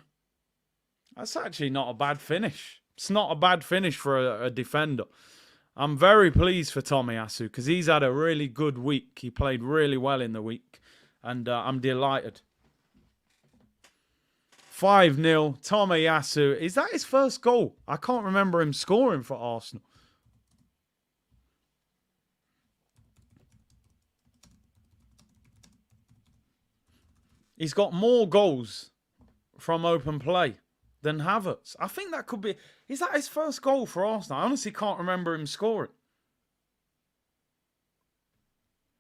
S1: That's actually not a bad finish. It's not a bad finish for a defender. I'm very pleased for Tomiyasu because he's had a really good week. He played really well in the week. And I'm delighted. 5-0, Tomiyasu. Is that his first goal? I can't remember him scoring for Arsenal. He's got more goals from open play than Havertz. I think that could be... Is that his first goal for Arsenal? I honestly can't remember him scoring.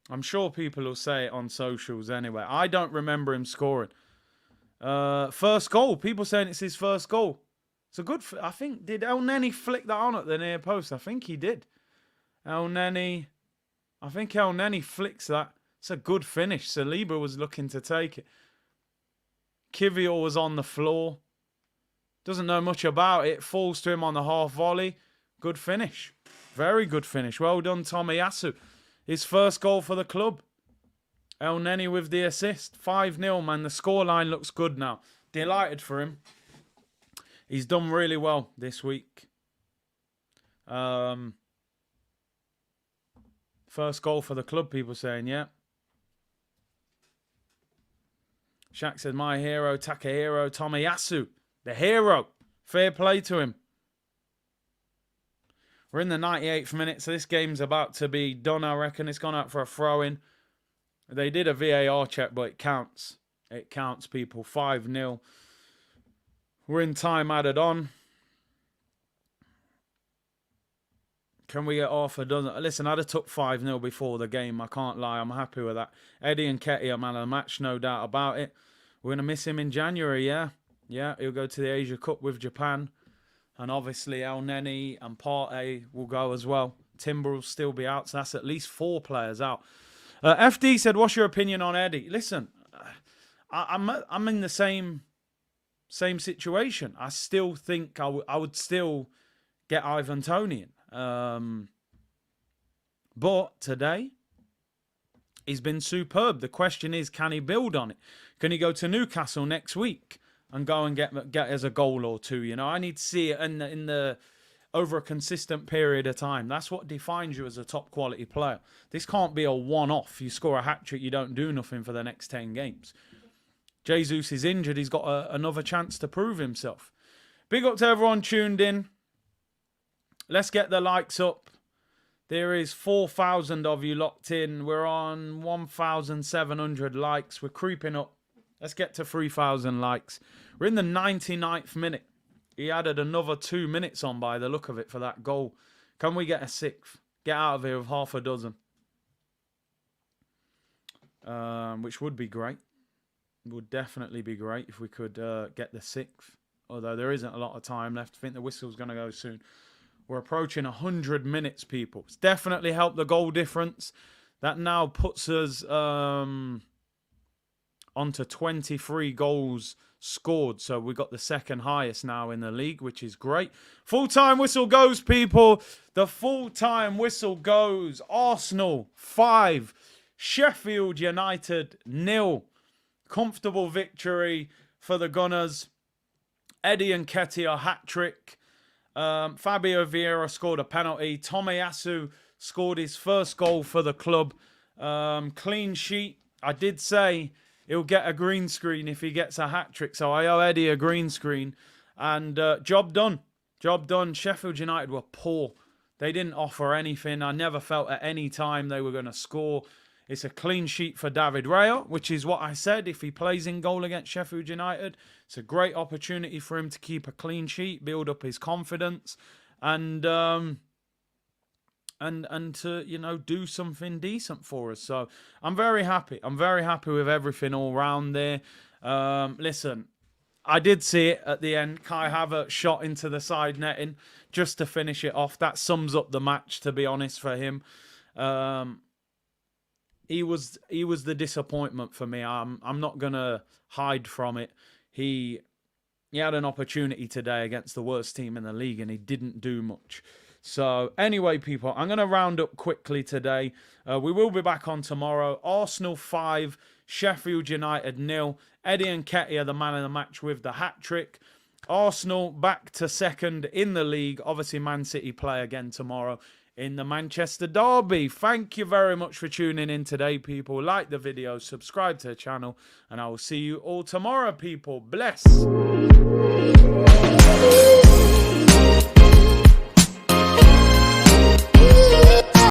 S1: I'm sure people will say it on socials anyway. I don't remember him scoring. First goal. People saying it's his first goal. It's a good... I think... Did El Neni flick that on at the near post? I think he did. El Neni... I think El Neni flicks that. It's a good finish. Saliba was looking to take it. Kivior was on the floor. Doesn't know much about it. Falls to him on the half volley. Good finish. Very good finish. Well done, Tomiyasu. His first goal for the club. El Neni with the assist. 5-0, man. The scoreline looks good now. Delighted for him. He's done really well this week. First goal for the club, people saying, yeah. Shaq said, my hero, Takahiro Tomiyasu. The hero. Fair play to him. We're in the 98th minute, so this game's about to be done, I reckon. It's gone out for a throw-in. They did a VAR check, but it counts. It counts, people. 5-0. We're in time added on. Can we get off a dozen? Listen, I'd have took 5-0 before the game. I can't lie. I'm happy with that. Eddie and Nketiah, man of the match, no doubt about it. We're going to miss him in January, yeah. Yeah, he'll go to the Asia Cup with Japan. And obviously El Neni and Partey will go as well. Timber will still be out, so that's at least 4 players out. FD said, what's your opinion on Eddie? Listen, I'm in the same situation. I still think I would still get Ivan Toney in. But today, he's been superb. The question is, can he build on it? Can he go to Newcastle next week and go and get as a goal or two? You know, I need to see it in the over a consistent period of time. That's what defines you as a top quality player. This can't be a one-off. You score a hat-trick, you don't do nothing for the next 10 games. Jesus is injured. He's got another chance to prove himself. Big up to everyone tuned in. Let's get the likes up. There is 4,000 of you locked in. We're on 1,700 likes. We're creeping up. Let's get to 3,000 likes. We're in the 99th minute. He added another 2 minutes on by the look of it for that goal. Can we get a 6th? Get out of here with half a dozen. Which would be great. Would definitely be great if we could get the 6th. Although there isn't a lot of time left. I think the whistle's going to go soon. We're approaching 100 minutes, people. It's definitely helped the goal difference. That now puts us onto 23 goals scored. So we've got the second highest now in the league, which is great. Full-time whistle goes, people. The full-time whistle goes. Arsenal 5. Sheffield United 0. Comfortable victory for the Gunners. Eddie and Nketiah hat-trick. Fabio Vieira scored a penalty. Tomiyasu scored his first goal for the club. Clean sheet. I did say he'll get a green screen if he gets a hat-trick. So I owe Eddie a green screen. And job done. Job done. Sheffield United were poor. They didn't offer anything. I never felt at any time they were going to score. It's a clean sheet for David Raya, which is what I said. If he plays in goal against Sheffield United, it's a great opportunity for him to keep a clean sheet, build up his confidence, and to, you know, do something decent for us. So I'm very happy. I'm very happy with everything all round there. Listen, I did see it at the end. Kai Havertz shot into the side netting just to finish it off. That sums up the match, to be honest, for him. He was the disappointment for me. I'm not gonna hide from it. He had an opportunity today against the worst team in the league, and he didn't do much. So anyway, people, I'm gonna round up quickly today. We will be back on tomorrow. Arsenal 5, Sheffield United 0. Eddie Nketiah, the man of the match with the hat trick. Arsenal back to second in the league. Obviously, Man City play again tomorrow in the Manchester Derby. Thank you very much for tuning in today, people. Like the video, subscribe to the channel, and I will see you all tomorrow, people. Bless.